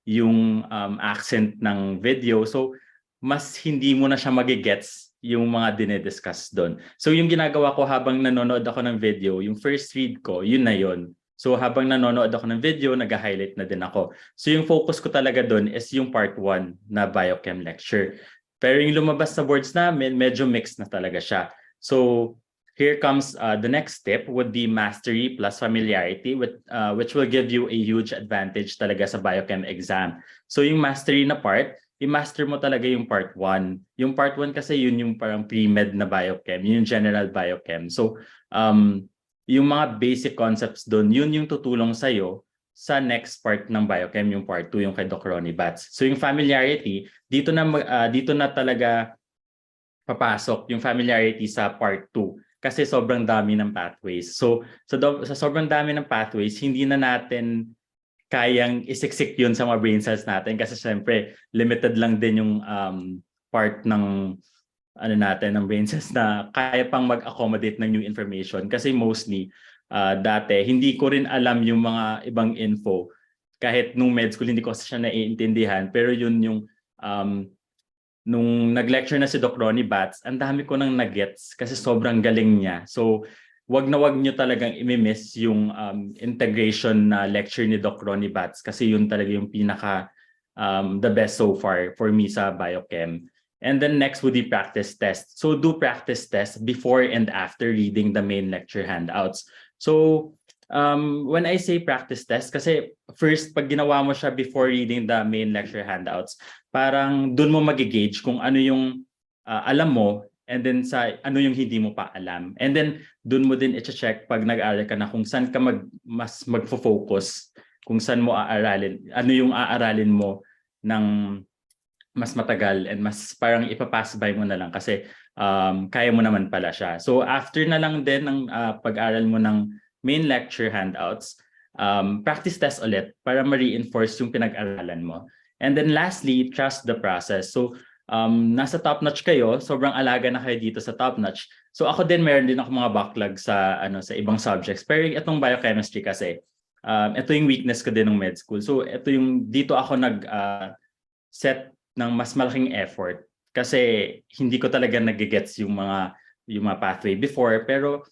yung accent ng video. So mas hindi mo na siya magigets yung mga dinediscuss doon. So yung ginagawa ko habang nanonood ako ng video, yung first read ko, yun na yun. So habang nanonood ako ng video, nag-highlight na din ako. So yung focus ko talaga doon is yung part 1 na Biochem lecture. Pero yung lumabas sa boards namin, medyo mixed na talaga siya. So here comes the next step would be mastery plus familiarity, which will give you a huge advantage talaga sa Biochem exam. So yung mastery na part, i-master mo talaga yung part 1. Yung part 1 kasi yun yung parang pre-med na Biochem, yun yung general Biochem. So yung mga basic concepts doon, yun yung tutulong sa'yo sa next part ng Biochem, yung part 2, yung kay Doc Ronnie Bats. So yung familiarity, dito na talaga papasok yung familiarity sa part 2. Kasi sobrang dami ng pathways. So sa sobrang dami ng pathways, hindi na natin kayang isiksik yun sa mga brain cells natin kasi syempre limited lang din yung part ng natin ng brain cells na kaya pang mag-accommodate ng new information kasi mostly dati hindi ko rin alam yung mga ibang info kahit nung med school hindi ko siya naiintindihan pero yun yung nung nag-lecture na si Doc Ronnie Bats, ang dami ko nang nag-gets kasi sobrang galing niya. So, wag nyo talagang imimiss yung integration na lecture ni Doc Ronnie Bats kasi yun talaga yung pinaka the best so far for me sa Biochem. And then next would be practice test. So, do practice test before and after reading the main lecture handouts. So, when I say practice test, kasi first, pag ginawa mo siya before reading the main lecture handouts, parang dun mo magigauge kung ano yung alam mo and then sa ano yung hindi mo pa alam. And then dun mo din i-check pag nag-aaral ka na kung saan ka mas magfo-focus, kung saan mo aaralin, ano yung aaralin mo ng mas matagal and mas parang ipapass by mo na lang kasi kaya mo naman pala siya. So after na lang din ng pag-aral mo ng main lecture handouts, practice test ulit para ma-reinforce yung pinag-aralan mo. And then lastly, trust the process. So nasa top-notch kayo, sobrang alaga na kayo dito sa top-notch. So ako din, meron din ako mga backlog sa sa ibang subjects. Pero itong biochemistry kasi, ito yung weakness ko din ng med school. So ito yung dito ako set ng mas malaking effort kasi hindi ko talaga nagigets yung mga pathway before. Pero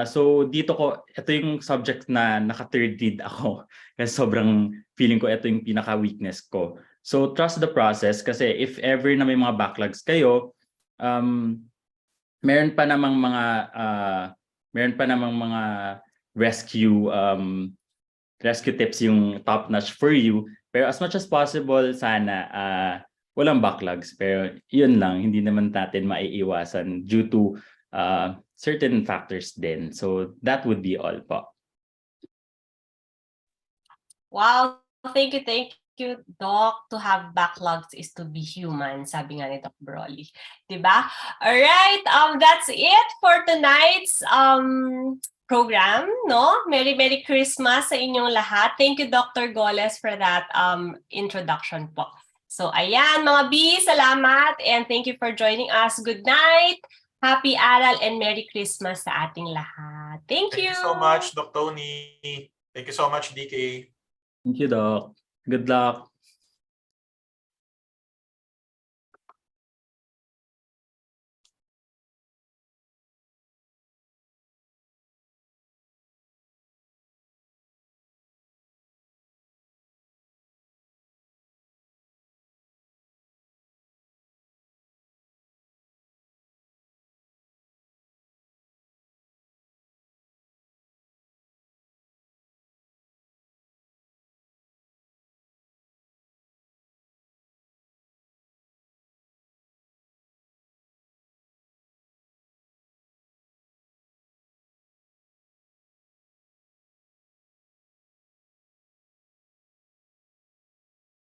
so dito ito yung subject na naka-third lead ako kasi sobrang feeling ko ito yung pinaka-weakness ko. So trust the process kasi if ever na may mga backlogs kayo, meron pa namang mga rescue tips yung top notch for you. Pero as much as possible, sana walang backlogs. Pero yun lang, hindi naman natin maiiwasan due to certain factors din. So that would be all po. Wow, thank you, Doc. To have backlogs is to be human, sabi nga ni Doc Broly. Diba? Alright, that's it for tonight's program, no? Merry Christmas sa inyong lahat. Thank you, Dr. Goles, for that introduction po. So, ayan, mga B, salamat, and thank you for joining us. Good night, happy aral, and Merry Christmas sa ating lahat. Thank you. Thank you so much, Doc Tony. Thank you so much, DK. Thank you, Doc. Good luck.